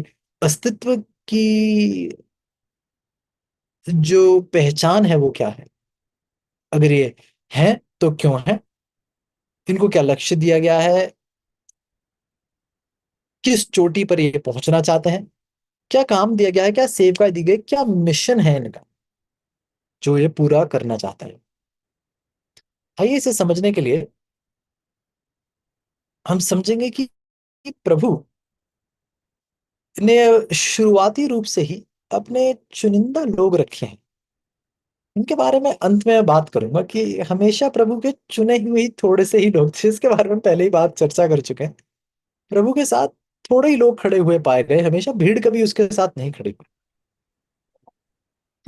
अस्तित्व की जो पहचान है वो क्या है, अगर ये है तो क्यों है, इनको क्या लक्ष्य दिया गया है, किस चोटी पर ये पहुंचना चाहते हैं, क्या काम दिया गया है, क्या सेवकाई दी गई, क्या मिशन है इनका जो ये पूरा करना चाहता है। आइए इसे समझने के लिए हम समझेंगे कि प्रभु ने शुरुआती रूप से ही अपने चुनिंदा लोग रखे हैं। इनके बारे में अंत में बात करूंगा कि हमेशा प्रभु के चुने हुए ही थोड़े से ही लोग थे, इसके बारे में पहले ही बात चर्चा कर चुके हैं। प्रभु के साथ थोड़े ही लोग खड़े हुए पाए गए, हमेशा भीड़ कभी उसके साथ नहीं खड़ी हुई।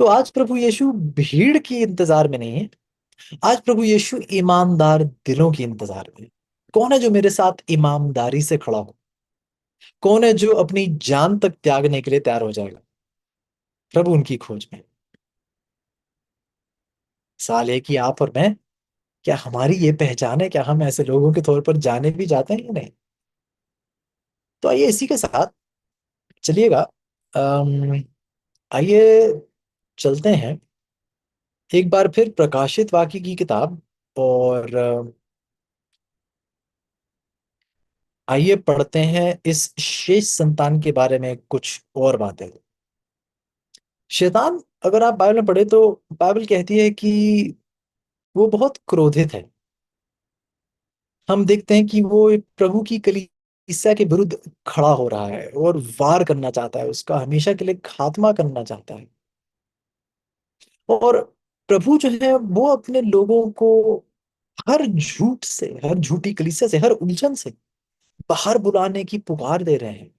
तो आज प्रभु यीशु भीड़ की इंतजार में नहीं है। आज प्रभु यीशु ईमानदार दिलों की इंतजार में है। कौन है जो मेरे साथ ईमानदारी से खड़ा हो? कौन है जो अपनी जान तक त्यागने के लिए तैयार हो जाएगा? प्रभु उनकी खोज में है। सवाल है कि आप और मैं, क्या हमारी ये पहचान है? क्या हम ऐसे लोगों के तौर पर जाने भी जाते हैं या नहीं? तो आइए इसी के साथ चलिएगा। अम, आइए चलते हैं एक बार फिर प्रकाशित वाक्य की किताब, और आइए पढ़ते हैं इस शेष संतान के बारे में कुछ और बातें। शैतान, अगर आप बाइबल में पढ़े तो बाइबल कहती है कि वो बहुत क्रोधित है। हम देखते हैं कि वो एक प्रभु की कलीसिया के विरुद्ध खड़ा हो रहा है और वार करना चाहता है, उसका हमेशा के लिए खात्मा करना चाहता है। और प्रभु जो है वो अपने लोगों को हर झूठ से, हर झूठी कलीसिया से, हर उलझन से बाहर बुलाने की पुकार दे रहे हैं।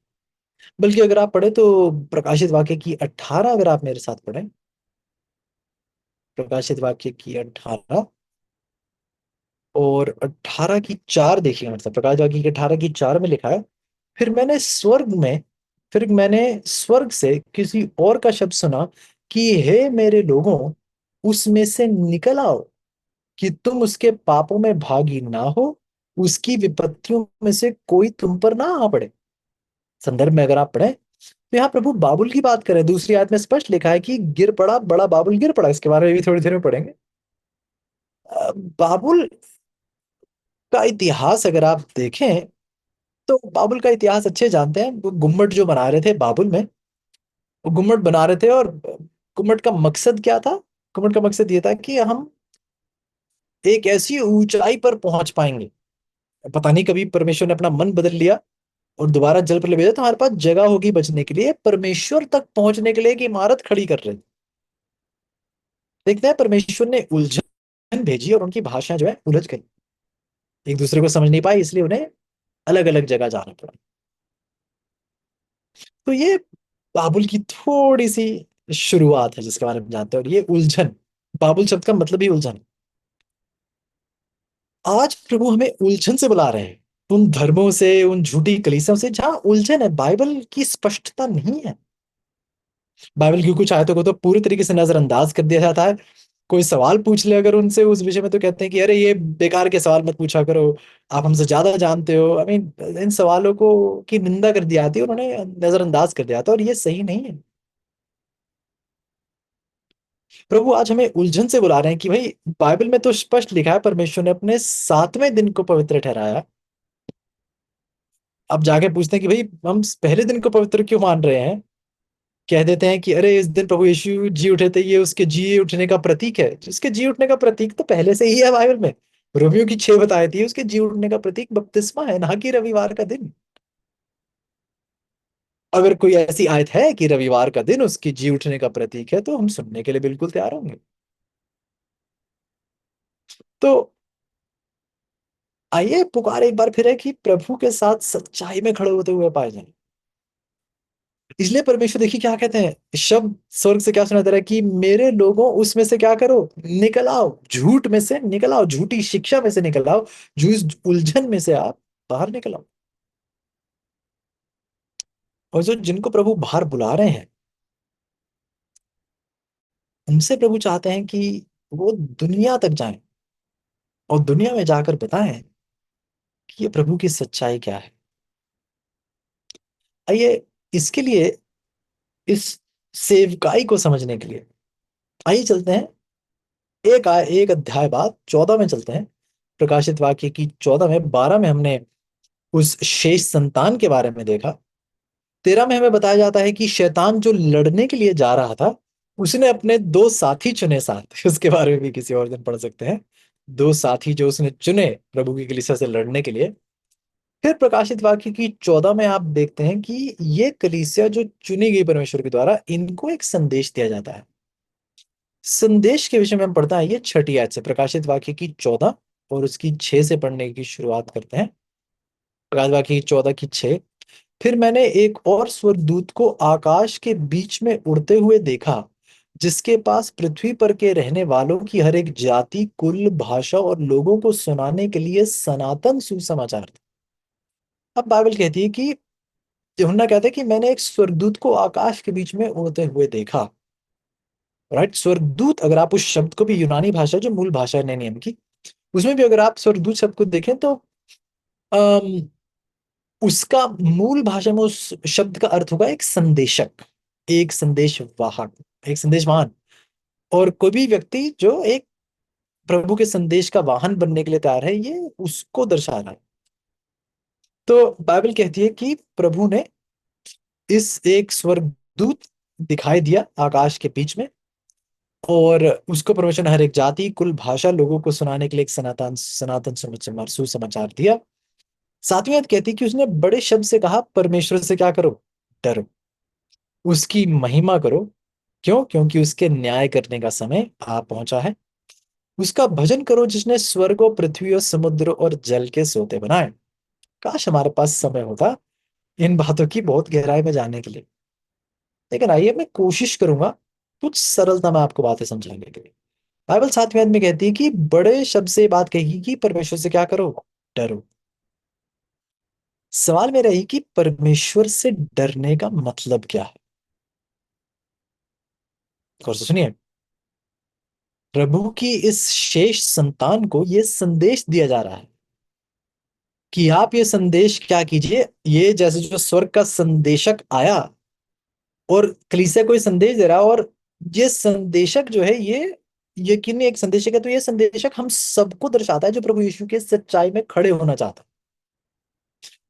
बल्कि अगर आप पढ़े तो प्रकाशित वाक्य की 18, अगर आप मेरे साथ पढ़ें, प्रकाशित वाक्य की 18 और 18 की 4 देखिए। मतलब प्रकाशित वाक्य की 18 की 4 में लिखा है, फिर मैंने स्वर्ग में फिर मैंने स्वर्ग से किसी और का शब्द सुना कि हे मेरे लोगों, उसमें से निकल आओ कि तुम उसके पापों में भागी ना हो, उसकी विपत्तियों में से कोई तुम पर ना आ पड़े। संदर्भ में अगर आप पढ़े तो यहाँ प्रभु बाबुल की बात करें। दूसरी आयत में स्पष्ट लिखा है कि गिर पड़ा, बड़ा बाबुल गिर पड़ा। इसके बारे में भी थोड़ी देर में पढ़ेंगे। बाबुल का इतिहास अगर आप देखें तो बाबुल का इतिहास अच्छे जानते हैं। वो गुम्मट जो बना रहे थे बाबुल में, वो गुम्मट बना रहे थे, और गुम्मट का मकसद क्या था? गुम्मट का मकसद ये था कि हम एक ऐसी ऊंचाई पर पहुंच पाएंगे। पता नहीं कभी परमेश्वर ने अपना मन बदल लिया और दोबारा जल प्रलय भेजा तो हमारे पास जगह होगी बचने के लिए। परमेश्वर तक पहुंचने के लिए एक इमारत खड़ी कर रहे हैं। देखते हैं परमेश्वर ने उलझन भेजी और उनकी भाषा जो है उलझ गई, एक दूसरे को समझ नहीं पाई, इसलिए उन्हें अलग अलग जगह जाना पड़ा। तो ये बाबुल की थोड़ी सी शुरुआत है जिसके बारे में जानते हैं। और ये उलझन, बाबुल शब्द का मतलब ही उलझन। आज प्रभु हमें उलझन से बुला रहे हैं, उन धर्मों से, उन झूठी कलीसियों से जहां उलझन है, बाइबल की स्पष्टता नहीं है। बाइबल की कुछ आयतों को तो पूरी तरीके से नजरअंदाज कर दिया जाता है। कोई सवाल पूछ ले अगर उनसे उस विषय में तो कहते हैं कि अरे ये बेकार के सवाल मत पूछा करो, आप हमसे ज्यादा जानते हो। आई मीन इन सवालों को की निंदा कर दी जाती है, उन्होंने नजरअंदाज कर दिया जाता है, और ये सही नहीं है। प्रभु आज हमें उलझन से बुला रहे हैं कि भाई बाइबल में तो स्पष्ट लिखा है परमेश्वर ने अपने 7वें दिन को पवित्र ठहराया। अब जाके पूछते हैं कि भाई हम पहले दिन को पवित्र क्यों मान रहे हैं? कह देते हैं कि अरे इस दिन प्रभु यीशु जी उठे थे, ये उसके जी उठने का प्रतीक है। उसके जी उठने का प्रतीक तो पहले से ही है बाइबल में। रोमियो की 6 बताई थी, उसके जी उठने का प्रतीक बपतिस्मा है, ना कि रविवार का दिन। अगर कोई ऐसी आयत है कि रविवार का दिन उसकी जी उठने का प्रतीक है तो हम सुनने के लिए बिल्कुल तैयार होंगे। तो आइए पुकार एक बार फिर है कि प्रभु के साथ सच्चाई में खड़े होते हुए पाए जाएं। इसलिए परमेश्वर देखिए क्या कहते हैं, शब्द स्वर्ग से क्या सुनाता है कि मेरे लोगों, उसमें से क्या करो, निकल आओ, झूठ में से निकल आओ, झूठी शिक्षा में से निकल आओ, जो इस उलझन में से आप बाहर निकल आओ। और जो जिनको प्रभु बाहर बुला रहे हैं, उनसे प्रभु चाहते हैं कि वो दुनिया तक जाएं और दुनिया में जाकर बताएं कि ये प्रभु की सच्चाई क्या है। आइए इसके लिए, इस सेवकाई को समझने के लिए आइए चलते हैं एक अध्याय बाद 14 में चलते हैं। प्रकाशित वाक्य की 14 में, 12 में हमने उस शेष संतान के बारे में देखा। 13 में हमें बताया जाता है कि शैतान जो लड़ने के लिए जा रहा था, उसने अपने 2 साथी चुने साथ। उसके बारे में भी किसी और दिन पढ़ सकते हैं। 2 साथी जो उसने चुने प्रभु की कलीसिया से लड़ने के लिए। फिर प्रकाशित वाक्य की 14 में आप देखते हैं कि ये कलीसिया जो चुनी गई परमेश्वर के द्वारा, इनको एक संदेश दिया जाता है। संदेश के विषय में हम पढ़ते हैं, ये 6ठी आयत से, प्रकाशित वाक्य की 14 और उसकी 6 से पढ़ने की शुरुआत करते हैं। प्रकाशित वाक्य की 14 की 6। फिर मैंने एक और स्वर्गदूत को आकाश के बीच में उड़ते हुए देखा, जिसके पास पृथ्वी पर के रहने वालों की हर एक जाति, कुल, भाषा और लोगों को सुनाने के लिए सनातन सुसमाचार था। अब बाइबल कहती है कि यूहन्ना कहता है कि मैंने एक स्वर्गदूत को आकाश के बीच में उड़ते हुए देखा। राइट, स्वर्गदूत, अगर आप उस शब्द को भी, यूनानी भाषा जो मूल भाषा है नए नियम की, उसमें भी अगर आप स्वर्गदूत शब्द को देखें तो अम, उसका मूल भाषा में उस शब्द का अर्थ होगा एक संदेशक, एक संदेश वाहक, एक संदेश वाहन। और कोई भी व्यक्ति जो एक प्रभु के संदेश का वाहन बनने के लिए तैयार है, ये उसको दर्शा रहा है। तो बाइबल कहती है कि प्रभु ने इस एक स्वर्गदूत दिखाई दिया आकाश के बीच में, और उसको परमेश्वर ने हर एक जाति, कुल, भाषा, लोगों को सुनाने के लिए एक सनातन सनातन सुसमाचार सुसमाचार दिया। सातवीं आयत कहती है कि उसने बड़े शब्द से कहा, परमेश्वर से क्या करो, डरो, उसकी महिमा करो। क्यों? क्योंकि उसके न्याय करने का समय आ पहुंचा है। उसका भजन करो जिसने स्वर्ग और पृथ्वी और समुद्र और जल के सोते बनाए। काश हमारे पास समय होता इन बातों की बहुत गहराई में जानने के लिए, लेकिन आइए मैं कोशिश करूंगा कुछ सरलता में आपको बातें समझाने के लिए। बाइबल 7वें अध्याय में कहती है कि बड़े शब्द से बात कही कि परमेश्वर से क्या करो, डरो। सवाल मेरा है कि परमेश्वर से डरने का मतलब क्या है? गौर से सुनिए, प्रभु की इस शेष संतान को यह संदेश दिया जा रहा है कि आप ये संदेश क्या कीजिए, ये जैसे जो स्वर्ग का संदेशक आया और कलीसिया को ये संदेश दे रहा है, और ये संदेशक जो है ये यकीन एक संदेशक है, तो ये संदेशक हम सबको दर्शाता है जो प्रभु यीशु के सच्चाई में खड़े होना चाहता है।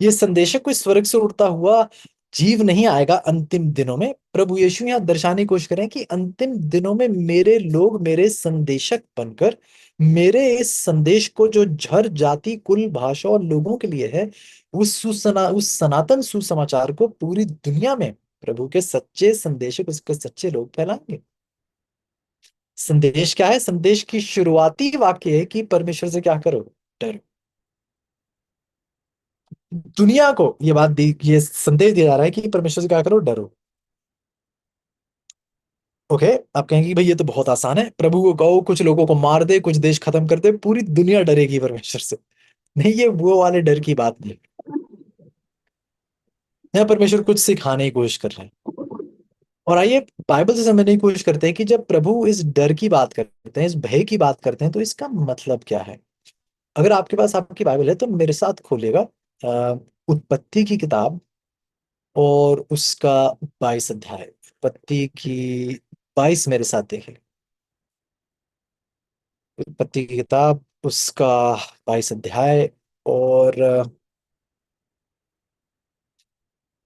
ये संदेशक कोई स्वर्ग से उड़ता हुआ जीव नहीं आएगा अंतिम दिनों में। प्रभु यीशु यहाँ दर्शाने की कोशिश करें कि अंतिम दिनों में मेरे लोग मेरे संदेशक बनकर मेरे इस संदेश को, जो हर जाति, कुल, भाषा और लोगों के लिए है, उस सनातन सुसमाचार को पूरी दुनिया में प्रभु के सच्चे संदेशक, उसके सच्चे लोग फैलाएंगे। संदेश क्या है? संदेश की शुरुआती वाक्य है कि परमेश्वर से क्या करो, डरो। दुनिया को ये ये संदेश दिया जा रहा है कि परमेश्वर से क्या करो, डरो। ओके, आप कहेंगे कि भाई ये तो बहुत आसान है, प्रभु को कहो कुछ लोगों को मार दे, कुछ देश खत्म कर दे, पूरी दुनिया डरेगी परमेश्वर से। नहीं, ये वो वाले डर की बात नहीं। यहाँ परमेश्वर कुछ सिखाने की कोशिश कर रहे हैं। और आइए बाइबल से समझने की कोशिश करते हैं कि जब प्रभु इस डर की बात करते हैं, इस भय की बात करते हैं, तो इसका मतलब क्या है। अगर आपके पास आपकी बाइबल है तो मेरे साथ खोलेगा उत्पत्ति की किताब, और उसका 22 अध्याय। उत्पत्ति की 22 मेरे साथ देखें। उत्पत्ति की किताब, उसका 22 अध्याय। और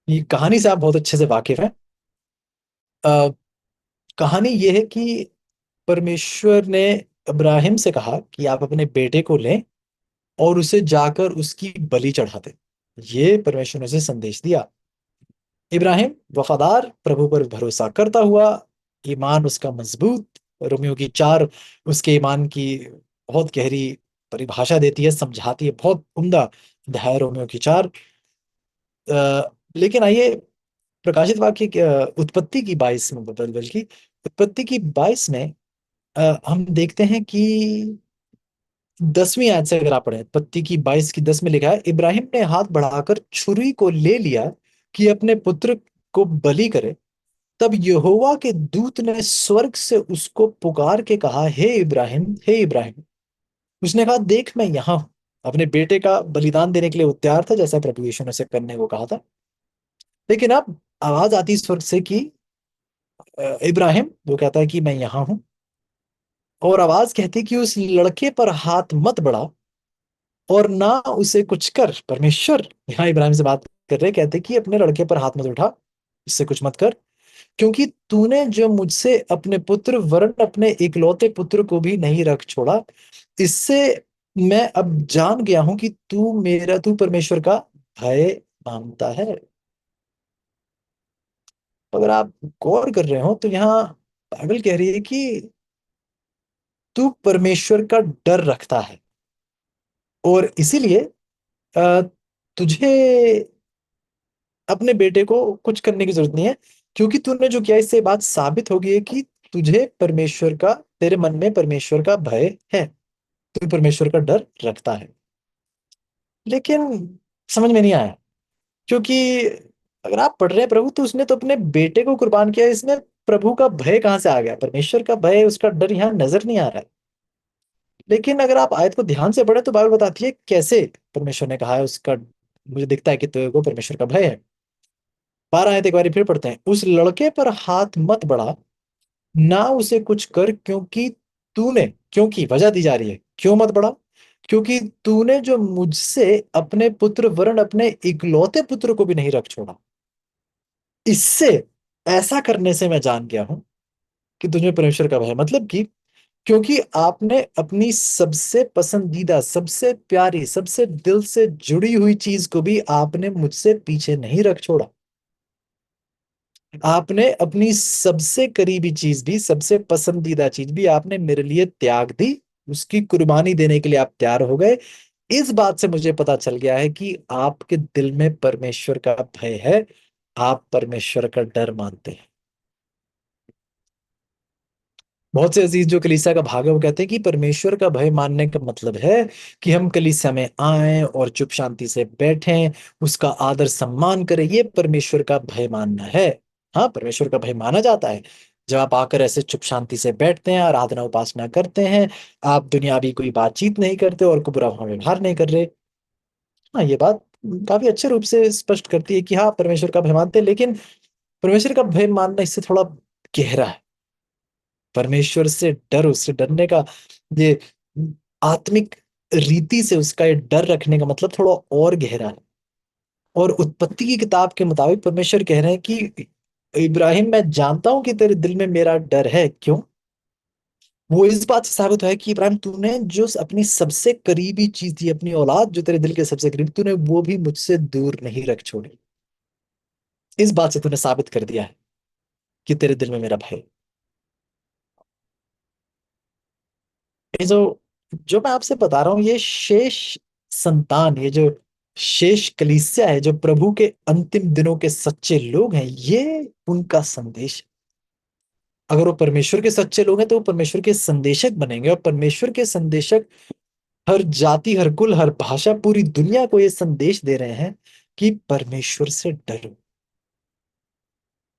ये कहानी से आप बहुत अच्छे से वाकिफ हैं। अ, कहानी ये है कि परमेश्वर ने इब्राहिम से कहा कि आप अपने बेटे को लें और उसे जाकर उसकी बलि चढ़ा दें। ये परमेश्वर ने उसे संदेश दिया। इब्राहिम वफादार, प्रभु पर भरोसा करता हुआ, ईमान उसका मजबूत। रोमियो की 4 उसके ईमान की बहुत गहरी परिभाषा देती है, समझाती है, बहुत उम्दा अध्याय रोमियो की 4। लेकिन आइए प्रकाशित वाक्य उत्पत्ति की 22 में, बल्कि उत्पत्ति की 22 में हम देखते हैं कि 10वीं आयत से अगर आप पढ़ें, उत्पत्ति की 22 की 10 में लिखा है, इब्राहिम ने हाथ बढ़ाकर छुरी को ले लिया कि अपने पुत्र को बलि करे। तब यहोवा के दूत ने स्वर्ग से उसको पुकार के कहा, हे इब्राहिम, हे इब्राहिम। उसने कहा, देख मैं यहाँ हूं। अपने बेटे का बलिदान देने के लिए वो तैयार था, जैसा प्रभु यीशु ने उसे करने को कहा था। लेकिन अब आवाज आती स्वर्ग से कि इब्राहिम, वो कहता है कि मैं यहाँ हूं। और आवाज कहती कि उस लड़के पर हाथ मत बढ़ा और ना उसे कुछ कर। परमेश्वर यहाँ इब्राहिम से बात कर रहे, कहते कि अपने लड़के पर हाथ मत उठा, इससे कुछ मत कर, क्योंकि तूने जो मुझसे अपने पुत्र, वरन अपने इकलौते पुत्र को भी नहीं रख छोड़ा, इससे मैं अब जान गया हूं कि तू परमेश्वर का भय मानता है। अगर आप गौर कर रहे हो तो यहाँ बाइबल कह रही है कि तू परमेश्वर का डर रखता है, और इसीलिए अ, तुझे अपने बेटे को कुछ करने की जरूरत नहीं है, क्योंकि तूने जो किया इससे बात साबित हो गई है कि तुझे परमेश्वर का, तेरे मन में परमेश्वर का भय है, तू परमेश्वर का डर रखता है। लेकिन समझ में नहीं आया, क्योंकि अगर आप पढ़ रहे हैं प्रभु, तो उसने तो अपने बेटे को कुर्बान किया, इसमें प्रभु का भय कहाँ से आ गया? परमेश्वर का भय, उसका डर यहाँ नजर नहीं आ रहा है। लेकिन अगर आप आयत को ध्यान से पढ़े तो बाइबल बताती है कैसे परमेश्वर ने कहा है उसका, मुझे दिखता है कि तेरे को परमेश्वर का भय है। 12 आयत एक बार फिर पढ़ते हैं। उस लड़के पर हाथ मत बढ़ा, ना उसे कुछ कर, क्योंकि तूने, क्योंकि वजह दी जा रही है, क्यों मत बढ़ा? क्योंकि तूने जो मुझसे अपने पुत्र वरन अपने इकलौते पुत्र को भी नहीं रख छोड़ा। इससे, ऐसा करने से मैं जान गया हूं कि तुझे परमेश्वर का भय है। मतलब कि क्योंकि आपने अपनी सबसे पसंदीदा, सबसे प्यारी, सबसे दिल से जुड़ी हुई चीज को भी आपने मुझसे पीछे नहीं रख छोड़ा। आपने अपनी सबसे करीबी चीज भी, सबसे पसंदीदा चीज भी आपने मेरे लिए त्याग दी। उसकी कुर्बानी देने के लिए आप तैयार हो गए। इस बात से मुझे पता चल गया है कि आपके दिल में परमेश्वर का भय है, आप परमेश्वर का डर मानते हैं। बहुत से अजीज जो कलीसिया का भाग है, वो कहते हैं कि परमेश्वर का भय मानने का मतलब है कि हम कलीसिया में आए और चुप शांति से बैठें, उसका आदर सम्मान करें। ये परमेश्वर का भय मानना है। हाँ, परमेश्वर का भय माना जाता है जब आप आकर ऐसे चुप शांति से बैठते हैं, आराधना उपासना करते हैं, आप दुनियावी कोई बातचीत नहीं करते और को बुरा व्यवहार नहीं कर रहे। हाँ, ये बात काफी अच्छे रूप से स्पष्ट करती है कि हाँ, परमेश्वर का भय मानते हैं। लेकिन परमेश्वर का भय मानना इससे थोड़ा गहरा है। परमेश्वर से डर, उससे डरने का, ये आत्मिक रीति से उसका ये डर रखने का मतलब थोड़ा और गहरा है। और उत्पत्ति की किताब के मुताबिक परमेश्वर कह रहे हैं कि इब्राहिम, मैं जानता हूं कि तेरे दिल में मेरा डर है। क्यों? वो इस बात से साबित हुआ है कि इब्राहिम, तूने जो अपनी सबसे करीबी चीज थी, अपनी औलाद जो तेरे दिल के सबसे करीब, तूने वो भी मुझसे दूर नहीं रख छोड़ी। इस बात से तूने साबित कर दिया है कि तेरे दिल में मेरा भय है। ये जो मैं आपसे बता रहा हूँ, ये शेष संतान, ये जो शेष कलीसिया है, जो प्रभु के अंतिम दिनों के सच्चे लोग हैं, ये उनका संदेश है। अगर वो परमेश्वर के सच्चे लोग हैं तो वो परमेश्वर के संदेशक बनेंगे, और परमेश्वर के संदेशक हर जाति, हर कुल, हर भाषा, पूरी दुनिया को ये संदेश दे रहे हैं कि परमेश्वर से डरो।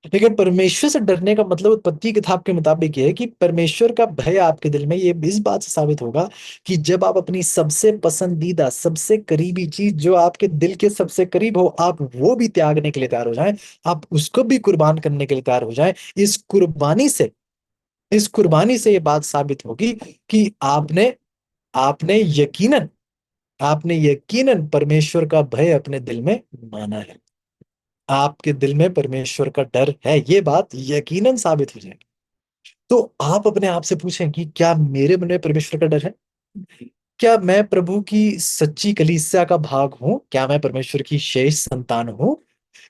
लेकिन परमेश्वर से डरने का मतलब उत्पत्ति किताब के मुताबिक ये है कि परमेश्वर का भय आपके दिल में ये इस बात से साबित होगा कि जब आप अपनी सबसे पसंदीदा, सबसे करीबी चीज जो आपके दिल के सबसे करीब हो, आप वो भी त्यागने के लिए तैयार हो जाएं, आप उसको भी कुर्बान करने के लिए तैयार हो जाएं। इस कुर्बानी से ये बात साबित होगी कि आपने आपने यकीनन आपने यकीनन परमेश्वर का भय अपने दिल में माना है। आपके दिल में परमेश्वर का डर है, ये बात यकीनन साबित हो जाएगी। तो आप अपने आप से पूछें कि क्या मेरे मन में परमेश्वर का डर है? क्या मैं प्रभु की सच्ची कलीसिया का भाग हूं? क्या मैं परमेश्वर की शेष संतान हूं?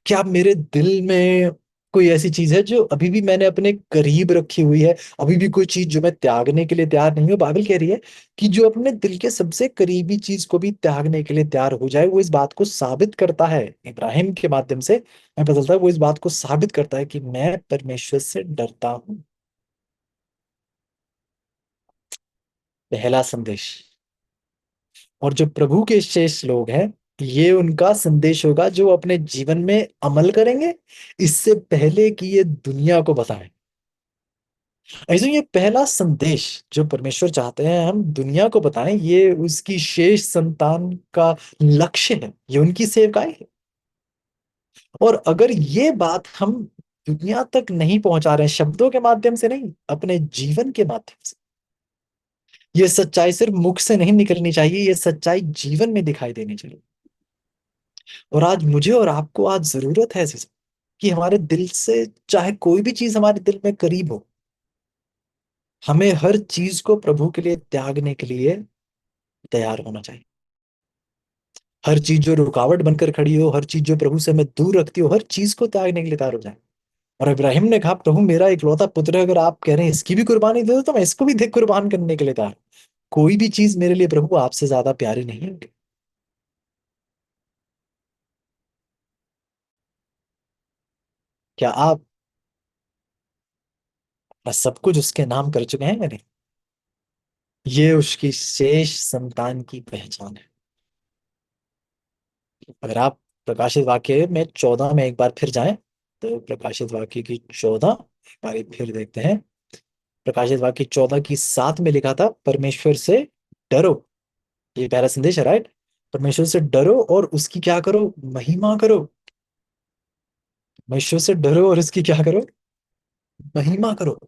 क्या मेरे दिल में कोई ऐसी चीज है जो अभी भी मैंने अपने करीब रखी हुई है? अभी भी कोई चीज जो मैं त्यागने के लिए तैयार नहीं हूं? बाइबल कह रही है कि जो अपने दिल के सबसे करीबी चीज को भी त्यागने के लिए तैयार हो जाए, वो इस बात को साबित करता है, इब्राहिम के माध्यम से मैं पता चलता है, वो इस बात को साबित करता है कि मैं परमेश्वर से डरता हूं। पहला संदेश। और जो प्रभु के शेष लोग हैं, ये उनका संदेश होगा जो अपने जीवन में अमल करेंगे, इससे पहले कि ये दुनिया को बताएं। ऐसे ये पहला संदेश जो परमेश्वर चाहते हैं हम दुनिया को बताएं, ये उसकी शेष संतान का लक्ष्य है, ये उनकी सेवकाई है। और अगर ये बात हम दुनिया तक नहीं पहुंचा रहे हैं, शब्दों के माध्यम से नहीं, अपने जीवन के माध्यम से, ये सच्चाई सिर्फ मुख से नहीं निकलनी चाहिए, ये सच्चाई जीवन में दिखाई देनी चाहिए। और आज मुझे और आपको आज जरूरत है ऐसी, कि हमारे दिल से, चाहे कोई भी चीज हमारे दिल में करीब हो, हमें हर चीज को प्रभु के लिए त्यागने के लिए तैयार होना चाहिए। हर चीज जो रुकावट बनकर खड़ी हो, हर चीज जो प्रभु से हमें दूर रखती हो, हर चीज को त्यागने के लिए तैयार हो जाए। और इब्राहिम ने कहा, प्रभु मेरा इकलौता पुत्र है, अगर आप कह रहे हैं इसकी भी कुर्बानी दे दो, तो मैं इसको भी देख कुर्बान करने के लिए तैयार हूं। कोई भी चीज मेरे लिए प्रभु आपसे ज्यादा प्यारी नहीं है। क्या आप और सब कुछ उसके नाम कर चुके हैं मैंने। ये उसकी शेष संतान की पहचान है। अगर आप प्रकाशित वाक्य में 14 में एक बार फिर जाएं, तो प्रकाशित वाक्य की 14 एक बार फिर देखते हैं। प्रकाशित वाक्य 14 की 7 में लिखा था, परमेश्वर से डरो। ये पहला संदेश है, राइट? परमेश्वर से डरो और उसकी क्या करो? महिमा करो। परमेश्वर से डरो और उसकी क्या करो? महिमा करो।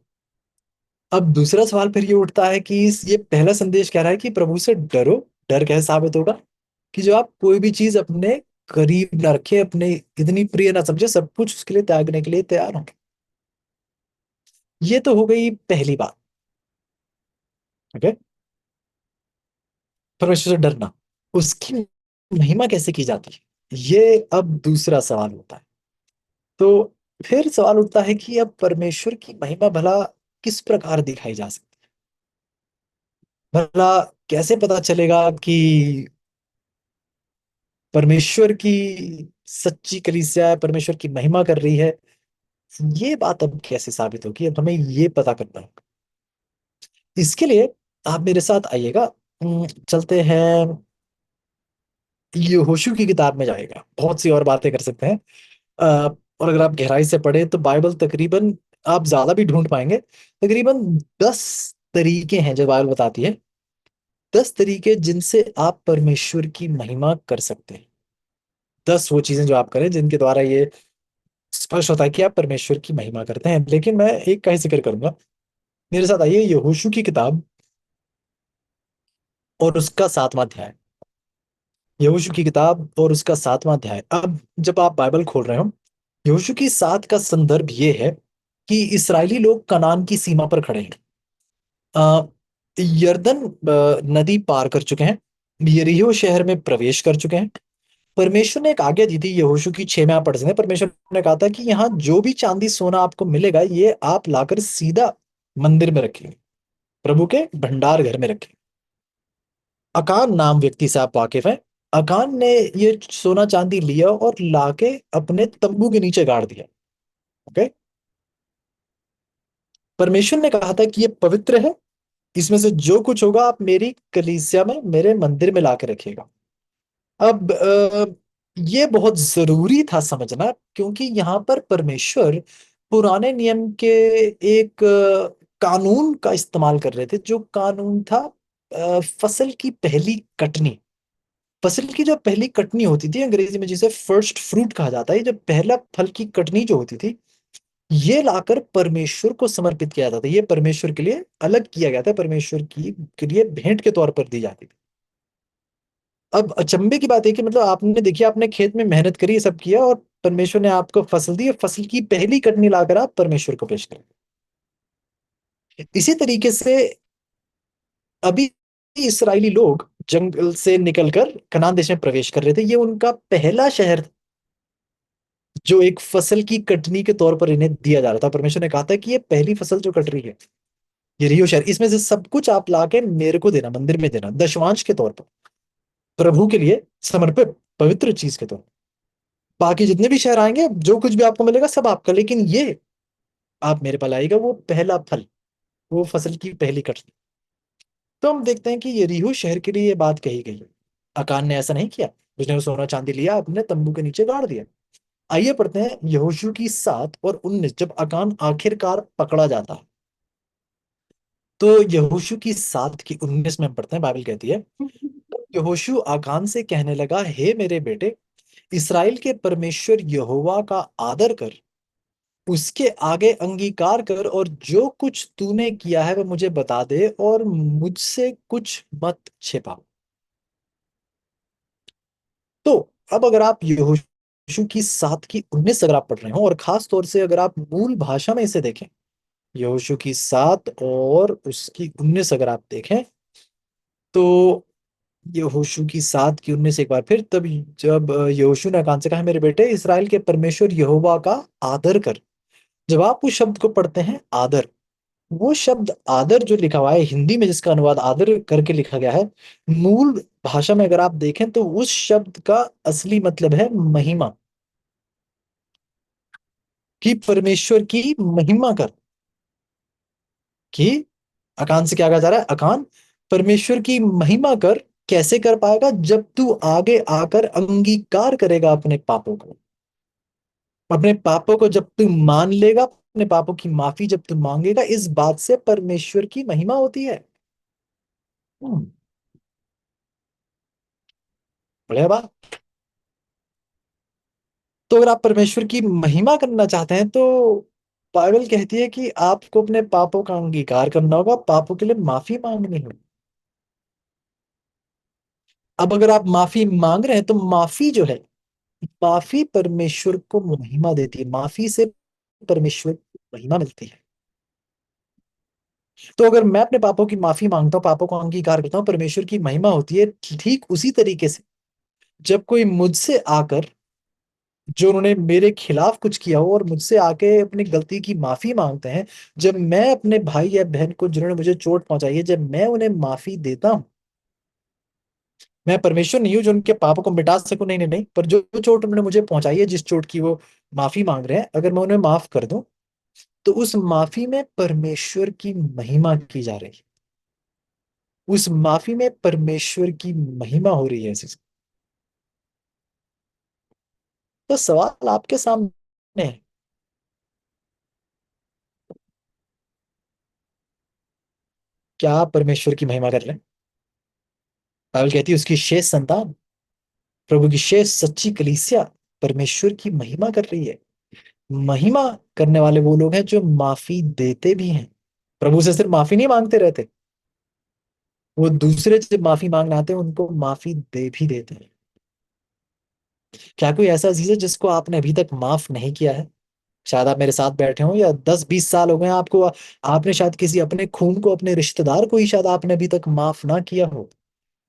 अब दूसरा सवाल फिर ये उठता है कि ये पहला संदेश कह रहा है कि प्रभु से डरो। डर कैसे साबित होगा? कि जो आप कोई भी चीज अपने करीब ना रखे, अपने इतनी प्रिय ना समझे, सब कुछ उसके लिए त्यागने के लिए तैयार हो। ये तो हो गई पहली बात। ओके। परमेश्वर से डरना, उसकी महिमा कैसे की जाती है, ये अब दूसरा सवाल होता है। तो फिर सवाल उठता है कि अब परमेश्वर की महिमा भला किस प्रकार दिखाई जा सकती है? भला कैसे पता चलेगा कि परमेश्वर की सच्ची कलीसिया परमेश्वर की महिमा कर रही है? ये बात अब कैसे साबित होगी? अब हमें ये पता करना होगा। इसके लिए आप मेरे साथ आइएगा। चलते हैं, यहोशू की किताब में जाएगा। बहुत सी और बातें कर सकते हैं। और अगर आप गहराई से पढ़े तो बाइबल तकरीबन, आप ज्यादा भी ढूंढ पाएंगे, तकरीबन 10 तरीके हैं जो बाइबल बताती है। 10 तरीके जिनसे आप परमेश्वर की महिमा कर सकते हैं। 10 वो चीजें जो आप करें जिनके द्वारा ये स्पष्ट होता है कि आप परमेश्वर की महिमा करते हैं। लेकिन मैं एक का ही जिक्र करूंगा। मेरे साथ आइए, यहोशू की किताब और उसका 7वां अध्याय। यहोशू की किताब और उसका 7वां अध्याय। अब जब आप बाइबल खोल रहे हो, यहोशू की 7 का संदर्भ ये है कि इसराइली लोग कनान की सीमा पर खड़े हैं। अ, यरदन नदी पार कर चुके हैं, यरीहो शहर में प्रवेश कर चुके हैं। परमेश्वर ने एक आज्ञा दी थी, यहोशू की 6 में आप पढ़ सकते हैं। परमेश्वर ने कहा था कि यहाँ जो भी चांदी सोना आपको मिलेगा, ये आप लाकर सीधा मंदिर में रखेंगे, प्रभु के भंडार घर में रखेंगे। अकान नाम व्यक्ति से आप वाकिफ हैं। अकान ने ये सोना चांदी लिया और लाके अपने तंबू के नीचे गाड़ दिया। ओके। परमेश्वर ने कहा था कि ये पवित्र है, इसमें से जो कुछ होगा आप मेरी कलीसिया में, मेरे मंदिर में लाके रखिएगा। अब ये बहुत जरूरी था समझना, क्योंकि यहाँ पर परमेश्वर पुराने नियम के एक कानून का इस्तेमाल कर रहे थे। जो कानून था फसल की पहली कटनी। फसल की जो पहली कटनी होती थी, अंग्रेजी में जिसे फर्स्ट फ्रूट कहा जाता है, ये जो पहला फल की कटनी जो होती थी, ये लाकर परमेश्वर को समर्पित किया जाता था। ये परमेश्वर के लिए अलग किया गया था, परमेश्वर की के लिए भेंट के तौर पर दी जाती थी। अब अचंभे की बात है कि मतलब आपने देखिए, आपने खेत में मेहनत करी, सब किया, और परमेश्वर ने आपको फसल दी, और फसल की पहली कटनी लाकर आप परमेश्वर को पेश करें। इसी तरीके से अभी इसराइली लोग जंगल से निकलकर कनान देश में प्रवेश कर रहे थे। ये उनका पहला शहर था जो एक फसल की कटनी के तौर पर इन्हें दिया जा रहा था। परमेश्वर ने कहा था कि ये पहली फसल जो कट रही है, ये रियो शहर, इसमें से सब कुछ आप लाके मेरे को देना, मंदिर में देना, दशमांश के तौर पर, प्रभु के लिए समर्पित पवित्र चीज के तौर पर। बाकी जितने भी शहर आएंगे, जो कुछ भी आपको मिलेगा सब आपका, लेकिन ये आप मेरे पास लाएगा, वो पहला फल, वो फसल की पहली कटनी। तो हम देखते हैं कि यरीहो शहर के लिए ये बात कही गई है। अकान ने ऐसा नहीं किया, उसने वो सोना चांदी लिया, अपने तंबू के नीचे गाड़ दिया। आइए पढ़ते हैं यहोशू की 7 और 19। जब अकान आखिरकार पकड़ा जाता है, तो यहोशू की 7 की 19 में हम पढ़ते हैं, बाइबल कहती है, यहोशू आकान से कहने लगा, हे मेरे बेटे, इसराइल के परमेश्वर यहोवा का आदर कर, उसके आगे अंगीकार कर, और जो कुछ तूने किया है वह मुझे बता दे, और मुझसे कुछ मत छिपा। तो अब अगर आप यहोशू की 7 की 19 अगर आप पढ़ रहे हो, और खास तौर से अगर आप मूल भाषा में इसे देखें, यहोशू की 7 और उसकी 19 अगर आप देखें, तो यहोशू की 7 की 19 एक बार फिर, तब जब यहोशू ने अकान से कहा, मेरे बेटे, इसराइल के परमेश्वर यहोवा का आदर कर। जब आप उस शब्द को पढ़ते हैं आदर, वो शब्द आदर जो लिखा हुआ है हिंदी में, जिसका अनुवाद आदर करके लिखा गया है, मूल भाषा में अगर आप देखें तो उस शब्द का असली मतलब है महिमा। कि परमेश्वर की महिमा कर। कि अकान से क्या कहा जा रहा है? अकान, परमेश्वर की महिमा कर। कैसे कर पाएगा? जब तू आगे आकर अंगीकार करेगा अपने पापों को। अपने पापों को जब तू मान लेगा, अपने पापों की माफी जब तू मांगेगा, इस बात से परमेश्वर की महिमा होती है। हम्म, बढ़िया बात। तो अगर आप परमेश्वर की महिमा करना चाहते हैं तो बाइबल कहती है कि आपको अपने पापों का अंगीकार करना होगा, पापों के लिए माफी मांगनी होगी। अब अगर आप माफी मांग रहे हैं तो माफी जो है, माफी परमेश्वर को महिमा देती है, माफी से परमेश्वर को महिमा मिलती है। तो अगर मैं अपने पापों की माफी मांगता हूँ, पापों को अंगीकार करता हूँ, परमेश्वर की महिमा होती है। ठीक उसी तरीके से जब कोई मुझसे आकर, जो उन्होंने मेरे खिलाफ कुछ किया हो और मुझसे आके अपनी गलती की माफी मांगते हैं, जब मैं अपने भाई या बहन को जिन्होंने मुझे चोट पहुंचाई है, जब मैं उन्हें माफी देता हूँ, मैं परमेश्वर नहीं हूं जो उनके पापों को मिटा सकूं, नहीं नहीं नहीं, पर जो चोट उन्होंने मुझे पहुंचाई है, जिस चोट की वो माफी मांग रहे हैं, अगर मैं उन्हें माफ कर दूं, तो उस माफी में परमेश्वर की महिमा की जा रही है। उस माफी में परमेश्वर की महिमा हो रही है ऐसे। तो सवाल आपके सामने है, क्या आप परमेश्वर की महिमा कर रहे हैं? बाइबल कहती है उसकी शेष संतान, प्रभु की शेष सच्ची कलीसिया परमेश्वर की महिमा कर रही है। महिमा करने वाले वो लोग हैं जो माफी देते भी हैं। प्रभु से सिर्फ माफी नहीं मांगते रहते, वो दूसरे जब माफी मांगने आते हैं उनको माफी दे भी देते हैं। क्या कोई ऐसा अजीज है जिसको आपने अभी तक माफ नहीं किया है? शायद आप मेरे साथ बैठे हो या 10-20 साल हो गए हैं आपको, आपने शायद किसी अपने खून को, अपने रिश्तेदार को ही शायद आपने अभी तक माफ ना किया हो।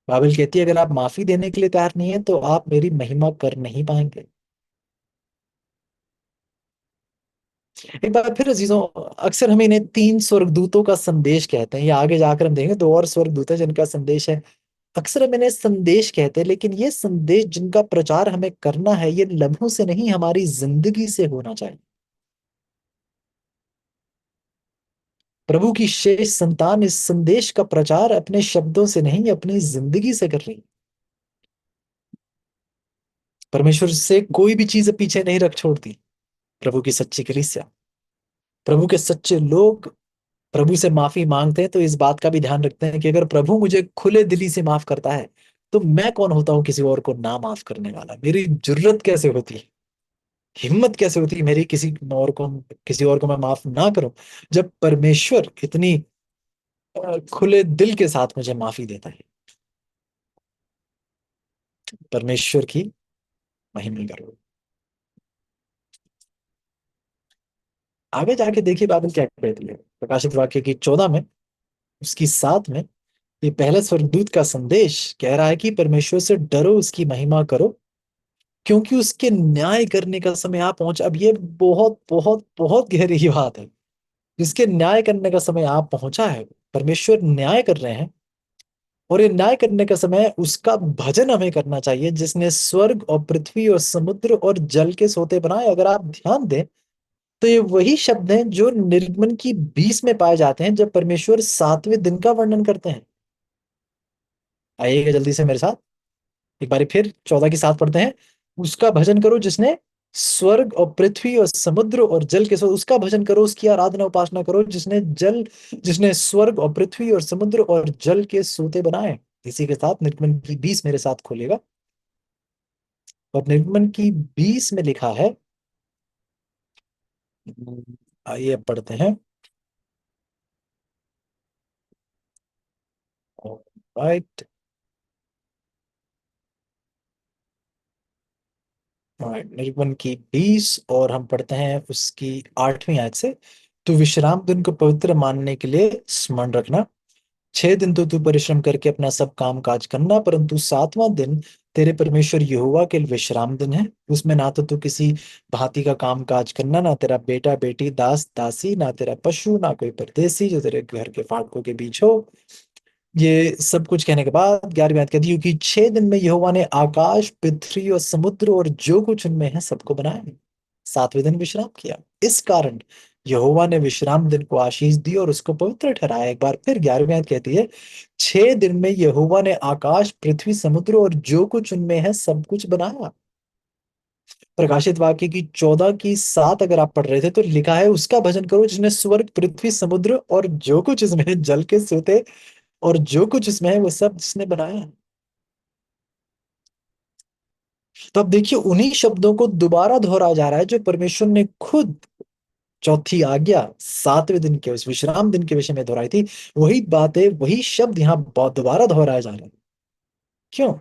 बाइबल कहती है अगर आप माफी देने के लिए तैयार नहीं है तो आप मेरी महिमा कर नहीं पाएंगे। एक बार फिर अजीजों, अक्सर हम इन्हें तीन स्वर्गदूतों का संदेश कहते हैं, या आगे जाकर हम देखेंगे दो और स्वर्गदूत हैं जिनका संदेश है। अक्सर हम इन्हें संदेश कहते हैं, लेकिन ये संदेश जिनका प्रचार हमें करना है, ये लम्हों से नहीं, हमारी जिंदगी से होना चाहिए। प्रभु की शेष संतान इस संदेश का प्रचार अपने शब्दों से नहीं, अपनी जिंदगी से कर रही है। परमेश्वर से कोई भी चीज पीछे नहीं रख छोड़ती। प्रभु की सच्ची कलीसिया, प्रभु के सच्चे लोग प्रभु से माफी मांगते हैं तो इस बात का भी ध्यान रखते हैं कि अगर प्रभु मुझे खुले दिली से माफ करता है, तो मैं कौन होता हूं किसी और को ना माफ करने वाला? मेरी जुर्रत कैसे होती है, हिम्मत कैसे होती है मेरी किसी और को मैं माफ ना करूं, जब परमेश्वर इतनी खुले दिल के साथ मुझे माफी देता है। परमेश्वर की महिमा करो। आगे जाके देखिए बाइबल क्या कहती है, प्रकाशित वाक्य की 14 में, उसकी 7 में। ये पहले स्वर्गदूत का संदेश कह रहा है कि परमेश्वर से डरो, उसकी महिमा करो, क्योंकि उसके न्याय करने का समय आ पहुंचा। अब ये बहुत बहुत बहुत गहरी बात है। जिसके न्याय करने का समय आ पहुंचा है, परमेश्वर न्याय कर रहे हैं, और ये न्याय करने का समय है, उसका भजन हमें करना चाहिए, जिसने स्वर्ग और पृथ्वी और समुद्र और जल के सोते बनाए। अगर आप ध्यान दें तो ये वही शब्द हैं जो निर्गमन की 20 में पाए जाते हैं, जब परमेश्वर 7वें दिन का वर्णन करते हैं। आइएगा जल्दी से मेरे साथ, एक बार फिर 14 की 7 पढ़ते हैं। उसका भजन करो जिसने स्वर्ग और पृथ्वी और समुद्र और जल के सो, उसका भजन करो, उसकी आराधना उपासना करो, जिसने स्वर्ग और पृथ्वी और समुद्र और जल के सोते बनाए। इसी के साथ निर्गमन की 20 मेरे साथ खोलेगा, और निर्गमन की 20 में लिखा है। आइए अब पढ़ते हैं। राइट, निर्गमन की 20 और हम पढ़ते हैं उसकी 8वीं आयत से। तू विश्राम दिन को पवित्र मानने के लिए स्मरण रखना। 6 दिन तो तू परिश्रम करके अपना सब काम काज करना, परंतु 7वां दिन तेरे परमेश्वर यहोवा के विश्राम दिन है। उसमें ना तो तू किसी भांति का काम काज करना, ना तेरा बेटा बेटी, दास दासी, ना तेरा पशु, ना कोई परदेसी जो तेरे घर के फाटकों के बीच हो। ये सब कुछ कहने के बाद 11वीं आयत कहती है, क्योंकि 6 दिन में यहोवा ने आकाश, पृथ्वी और समुद्र और जो कुछ उनमें है सबको बनाया, 7वें दिन विश्राम किया। इस कारण यहोवा ने विश्राम दिन को आशीष दी और उसको पवित्र ठहराया। एक बार फिर 11वीं आयत कहती है, 6 दिन में यहोवा ने आकाश, पृथ्वी, समुद्र और जो कुछ उनमें है सब कुछ बनाया। प्रकाशित वाक्य की 14 की 7 अगर आप पढ़ रहे थे तो लिखा है, उसका भजन करो जिसने स्वर्ग, पृथ्वी, समुद्र और जो कुछ इसमें है, जल के सोते और जो कुछ इसमें है वो सब जिसने बनाया है। तो अब देखिए, उन्हीं शब्दों को दोबारा दोहराया जा रहा है जो परमेश्वर ने खुद चौथी आज्ञा 7वें दिन के उस विश्राम दिन के विषय में दोहराई थी। वही बातें, वही शब्द यहाँ दोबारा दोहराए जा रहे हैं। क्यों?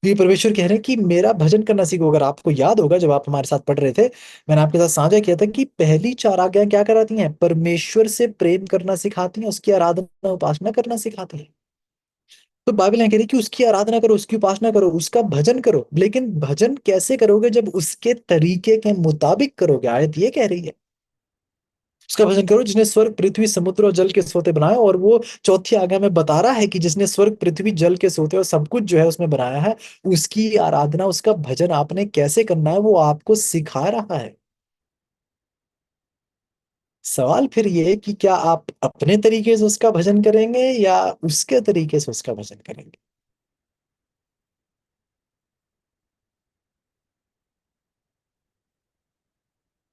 ये परमेश्वर कह रहे हैं कि मेरा भजन करना सीखो। अगर आपको याद होगा, जब आप हमारे साथ पढ़ रहे थे, मैंने आपके साथ साझा किया था कि पहली 4 आज्ञाएं क्या कराती हैं? परमेश्वर से प्रेम करना सिखाती हैं, उसकी आराधना उपासना करना सिखाती हैं। तो बाइबल यहाँ कह रही है कि उसकी आराधना करो, उसकी उपासना करो, उसका भजन करो। लेकिन भजन कैसे करोगे? जब उसके तरीके के मुताबिक करोगे। आयत ये कह रही है, उसका भजन करो जिसने स्वर्ग, पृथ्वी, समुद्र और जल के सोते बनाए। और वो चौथी आज्ञा में बता रहा है कि जिसने स्वर्ग, पृथ्वी, जल के सोते और सब कुछ जो है उसमें बनाया है, उसकी आराधना, उसका भजन आपने कैसे करना है वो आपको सिखा रहा है। सवाल फिर ये है कि क्या आप अपने तरीके से उसका भजन करेंगे या उसके तरीके से उसका भजन करेंगे?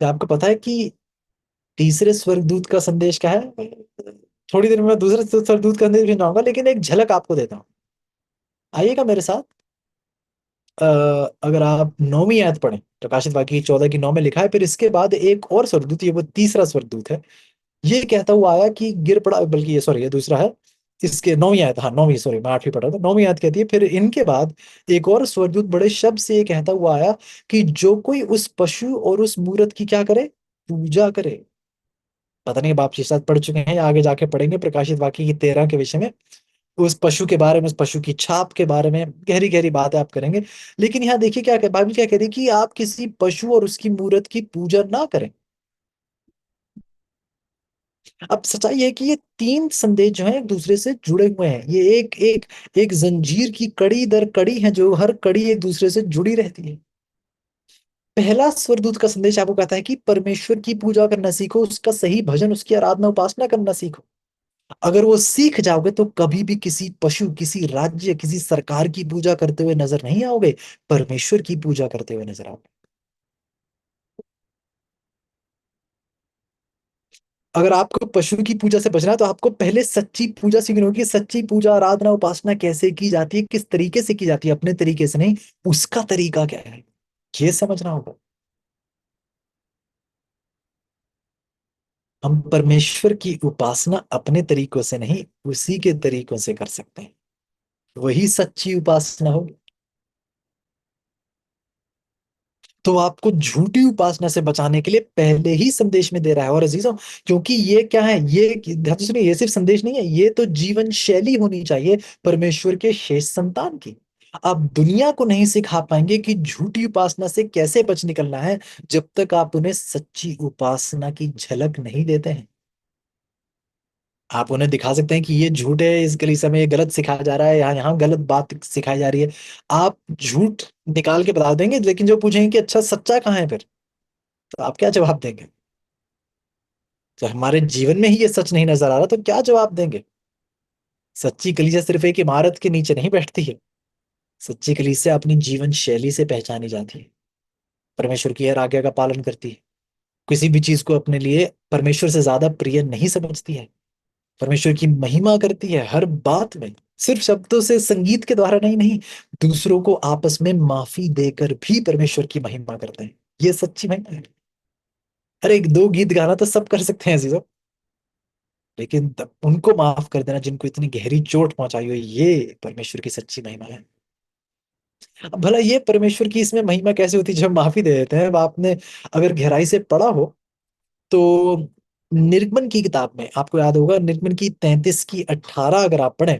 क्या आपको पता है कि तीसरे स्वर्गदूत का संदेश क्या है? थोड़ी देर में मैं दूसरे स्वर्गदूत का संदेश भी जाऊंगा, लेकिन एक झलक आपको देता हूँ। आइएगा मेरे साथ। अ, अगर आप 9वीं आयत पढ़ें, प्रकाशित वाक्य की 14 की 9 में लिखा है, फिर इसके बाद एक और स्वर्गदूत, ये वो तीसरा स्वर्गदूत है, ये कहता हुआ आया कि गिर पड़ा, बल्कि ये सॉरी, ये दूसरा है। इसके 9वीं आयत, हाँ 9वीं, सॉरी मैं 8वीं पढ़ रहा था। 9वीं आयत कहती है, फिर इनके बाद एक और स्वर्गदूत बड़े शब्द से ये कहता हुआ आया कि जो कोई उस पशु और उस मूरत की क्या करे? पूजा करे। पता नहीं अब आप साथ पढ़ चुके हैं या आगे जाके पढ़ेंगे प्रकाशित वाक्य की 13 के विषय में, उस पशु के बारे में, उस पशु की छाप के बारे में गहरी गहरी बातें आप करेंगे। लेकिन यहाँ देखिए क्या बाइबल क्या कह रही है कि आप किसी पशु और उसकी मूरत की पूजा ना करें। अब सच्चाई है कि ये तीन संदेश जो हैं एक दूसरे से जुड़े हुए हैं। ये एक एक एक जंजीर की कड़ी दर कड़ी है, जो हर कड़ी एक दूसरे से जुड़ी रहती है। पहला स्वर्गदूत का संदेश आपको कहता है कि परमेश्वर की पूजा करना सीखो, उसका सही भजन, उसकी आराधना उपासना करना सीखो। अगर वो सीख जाओगे तो कभी भी किसी पशु, किसी राज्य, किसी सरकार की पूजा करते हुए नजर नहीं आओगे, परमेश्वर की पूजा करते हुए नजर आओगे। अगर आपको पशु की पूजा से बचना है तो आपको पहले सच्ची पूजा सीखनी होगी। सच्ची पूजा, आराधना, उपासना कैसे की जाती है, किस तरीके से की जाती है, अपने तरीके से नहीं, उसका तरीका क्या है, ये समझना होगा। हम परमेश्वर की उपासना अपने तरीकों से नहीं, उसी के तरीकों से कर सकते हैं। वही सच्ची उपासना होगी। तो आपको झूठी उपासना से बचाने के लिए पहले ही संदेश में दे रहा है। और अजीजों, क्योंकि ये क्या है, ये ध्यान से सुनिए, ये सिर्फ संदेश नहीं है, ये तो जीवन शैली होनी चाहिए परमेश्वर के शेष संतान की। आप दुनिया को नहीं सिखा पाएंगे कि झूठी उपासना से कैसे बच निकलना है, जब तक आप उन्हें सच्ची उपासना की झलक नहीं देते हैं। आप उन्हें दिखा सकते हैं कि ये झूठ है, इस कलीसिया में ये गलत सिखाया जा रहा है, यहाँ यहाँ गलत बात सिखाई जा रही है। आप झूठ निकाल के बता देंगे, लेकिन जो पूछेंगे कि अच्छा सच्चा कहाँ है फिर, तो आप क्या जवाब देंगे? तो हमारे जीवन में ही ये सच नहीं नजर आ रहा तो क्या जवाब देंगे? सच्ची कलीसिया सिर्फ एक इमारत के नीचे नहीं बैठती है। सच्ची कलीसिया अपनी जीवन शैली से पहचानी जाती है। परमेश्वर की हर आज्ञा का पालन करती है। किसी भी चीज को अपने लिए परमेश्वर से ज्यादा प्रिय नहीं समझती है। परमेश्वर की महिमा करती है हर बात में, सिर्फ शब्दों से, संगीत के द्वारा नहीं, नहीं, दूसरों को आपस में माफी देकर भी परमेश्वर की महिमा करते हैं। ये सच्ची महिमा है। अरे एक दो गीत गाना तो सब कर सकते हैं जीजो, लेकिन तब उनको माफ कर देना जिनको इतनी गहरी चोट पहुंचाई हो, ये परमेश्वर की सच्ची महिमा है। अब भला ये परमेश्वर की इसमें महिमा कैसे होती है जब माफी दे देते हैं? अब आपने अगर गहराई से पढ़ा हो तो निर्गमन की किताब में आपको याद होगा, निर्गमन की 33 की 18 अगर आप पढ़ें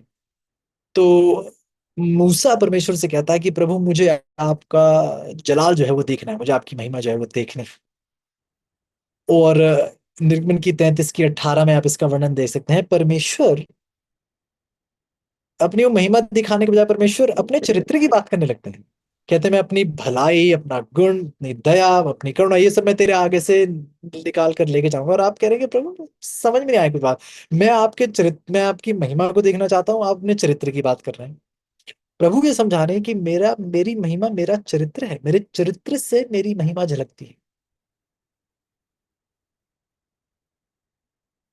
तो मूसा परमेश्वर से कहता है कि प्रभु मुझे आपका जलाल जो है वो देखना है, मुझे आपकी महिमा जो है वो देखना है। और निर्गमन की 33 की 18 में आप इसका वर्णन देख सकते हैं। परमेश्वर अपनी वो महिमा दिखाने के बजाय परमेश्वर अपने चरित्र की बात करने लगते हैं। कहते मैं अपनी भलाई, अपना गुण, अपनी दया, अपनी करुणा, ये सब मैं तेरे आगे से निकाल कर लेके जाऊंगा। और आप कह रहे हैं कि प्रभु समझ में नहीं आया कुछ बात। मैं आपकी महिमा को देखना चाहता हूँ, आप अपने चरित्र की बात कर रहे हैं। प्रभु ये समझा रहे हैं कि मेरी महिमा मेरा चरित्र है, मेरे चरित्र से मेरी महिमा झलकती है।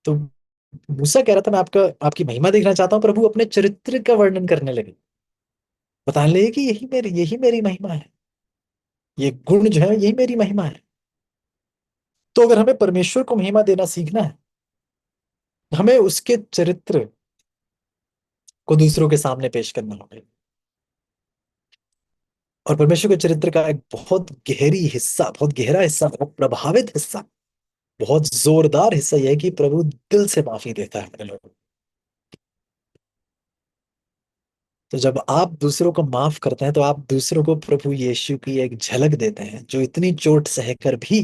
तो मूसा कह रहा था मैं आपकी महिमा देखना चाहता हूँ, प्रभु अपने चरित्र का वर्णन करने लगे, बताने लगे कि यही मेरी महिमा है, ये गुण जो है यही मेरी महिमा है। तो अगर हमें परमेश्वर को महिमा देना सीखना है, हमें उसके चरित्र को दूसरों के सामने पेश करना होगा। और परमेश्वर के चरित्र का एक बहुत गहरी हिस्सा, बहुत गहरा हिस्सा, बहुत प्रभावित हिस्सा, बहुत जोरदार हिस्सा यह है कि प्रभु दिल से माफी देता है अपने लोगों को। तो जब आप दूसरों को माफ करते हैं तो आप दूसरों को प्रभु यीशु की एक झलक देते हैं, जो इतनी चोट सहकर भी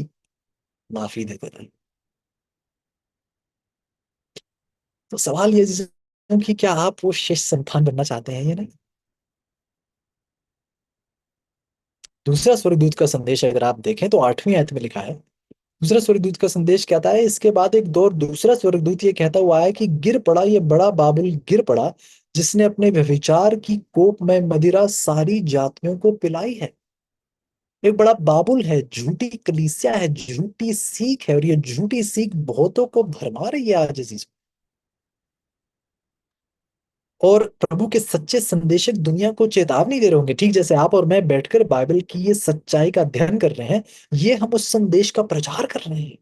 माफी देते थे। तो सवाल ये कि क्या आप वो शेष संतान बनना चाहते हैं या नहीं। दूसरा स्वर्गदूत का संदेश अगर आप देखें तो 8वीं आयत में लिखा है, दूसरा स्वर्गदूत का संदेश कहता है, इसके बाद एक दो दूसरा स्वर्गदूत ये कहता हुआ है कि गिर पड़ा ये बड़ा बाबुल, गिर पड़ा, जिसने अपने व्यभिचार की कोप में मदिरा सारी जातियों को पिलाई है। एक बड़ा बाबुल है, झूठी कलीसिया है, झूठी सीख है, और ये झूठी सीख बहुतों को भरमा रही है आज इस। और प्रभु के सच्चे संदेशक दुनिया को चेतावनी दे रहे होंगे, ठीक जैसे आप और मैं बैठकर बाइबल की ये सच्चाई का अध्ययन कर रहे हैं, ये हम उस संदेश का प्रचार कर रहे हैं।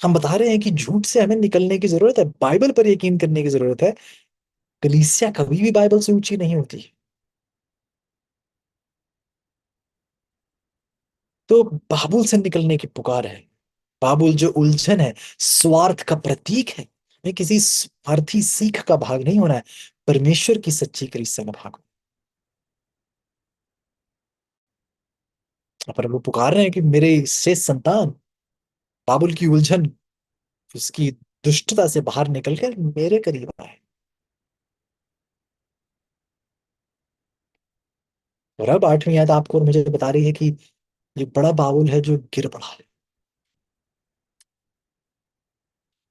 हम बता रहे हैं कि झूठ से हमें निकलने की जरूरत है, बाइबल पर यकीन करने की जरूरत है। कलीसिया कभी भी बाइबल से ऊंची नहीं होती। तो बाबुल से निकलने की पुकार है। बाबुल जो उलझन है, स्वार्थ का प्रतीक है। हमें किसी स्वार्थी सीख का भाग नहीं होना है, परमेश्वर की सच्ची कलीसिया का भाग। पर वो पुकार रहे हैं कि मेरे से संतान बाबुल की उलझन, उसकी दुष्टता से बाहर निकलकर मेरे करीब आए। और अब 8वीं आयत आपको और मुझे बता रही है कि ये बड़ा बाबुल है जो गिर पड़ा है।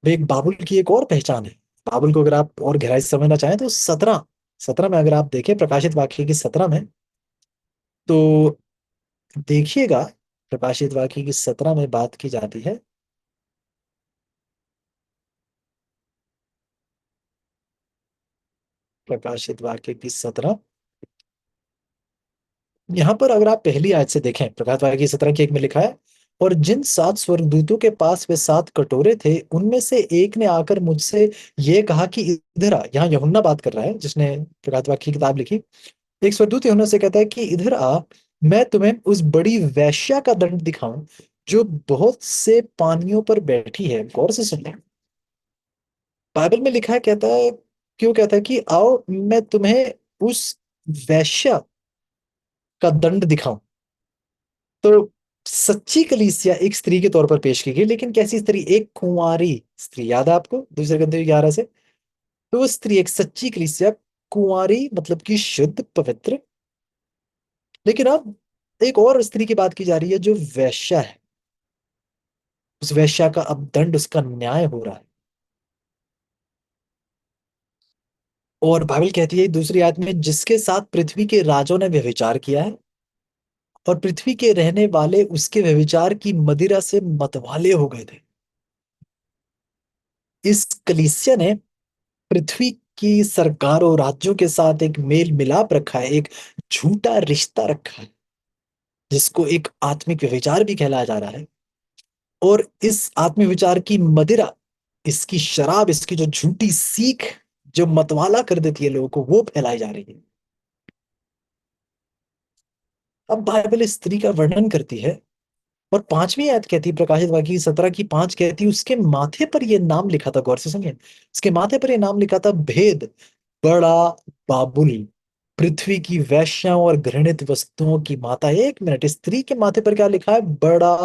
वे एक बाबुल की एक और पहचान है। बाबुल को अगर आप और गहराई से समझना चाहें तो 17 में अगर आप देखें, प्रकाशित वाक्य की 17 में, तो देखिएगा, प्रकाशित वाक्य की 17 में बात की जाती है। प्रकाशित वाक्य की 17, यहाँ पर अगर आप पहली आयत से देखें, प्रकाशित वाक्य की 17 की 1 में लिखा है, और जिन 7 स्वर्गदूतों के पास वे 7 कटोरे थे, उनमें से एक ने आकर मुझसे ये कहा कि इधर आ। यहाँ यूहन्ना बात कर रहा है जिसने प्रकाशित वाक्य की किताब लिखी। एक स्वर्गदूत यूहन्ना से कहता है कि इधर आ, मैं तुम्हें उस बड़ी वेश्या का दंड दिखाऊं, जो बहुत से पानियों पर बैठी है। गौर से सुनना, बाइबल में लिखा है, कहता है, क्यों कहता है कि आओ मैं तुम्हें उस वेश्या का दंड दिखाऊं। तो सच्ची कलीसिया एक स्त्री के तौर पर पेश की गई, लेकिन कैसी स्त्री, एक कुंवारी स्त्री। याद है आपको दूसरे ग्रंथ 11 से। तो वो स्त्री, एक सच्ची कलीसिया, कुंवारी मतलब कि शुद्ध पवित्र। लेकिन अब एक और स्त्री की बात की जा रही है जो वैश्या है। उस वैश्या का अब दंड, उसका न्याय हो रहा है। और बाइबल कहती है दूसरी आयत में, जिसके साथ पृथ्वी के राजों ने व्यभिचार किया है, और पृथ्वी के रहने वाले उसके व्यभिचार की मदिरा से मतवाले हो गए थे। इस कलीसिया ने पृथ्वी की सरकारों, राज्यों के साथ एक मेल मिलाप रखा है, एक झूठा रिश्ता रखा है, जिसको एक आत्मिक व्यभिचार भी कहलाया जा रहा है। और इस आत्मिक विचार की मदिरा, इसकी शराब, इसकी जो झूठी सीख जो मतवाला कर देती है लोगों को, वो फैलाई जा रही है। अब बाइबल इस स्त्री का वर्णन करती है, और 5वीं आयत कहती है, प्रकाशित वाक्य 17 की 5 कहती है, उसके माथे पर यह नाम लिखा था। गौर से सुनिए, उसके माथे पर यह नाम लिखा था, भेद, बड़ा बाबुल, पृथ्वी की वैश्याओं और घृणित वस्तुओं की माता। 1 मिनट, इस स्त्री के माथे पर क्या लिखा है, बड़ा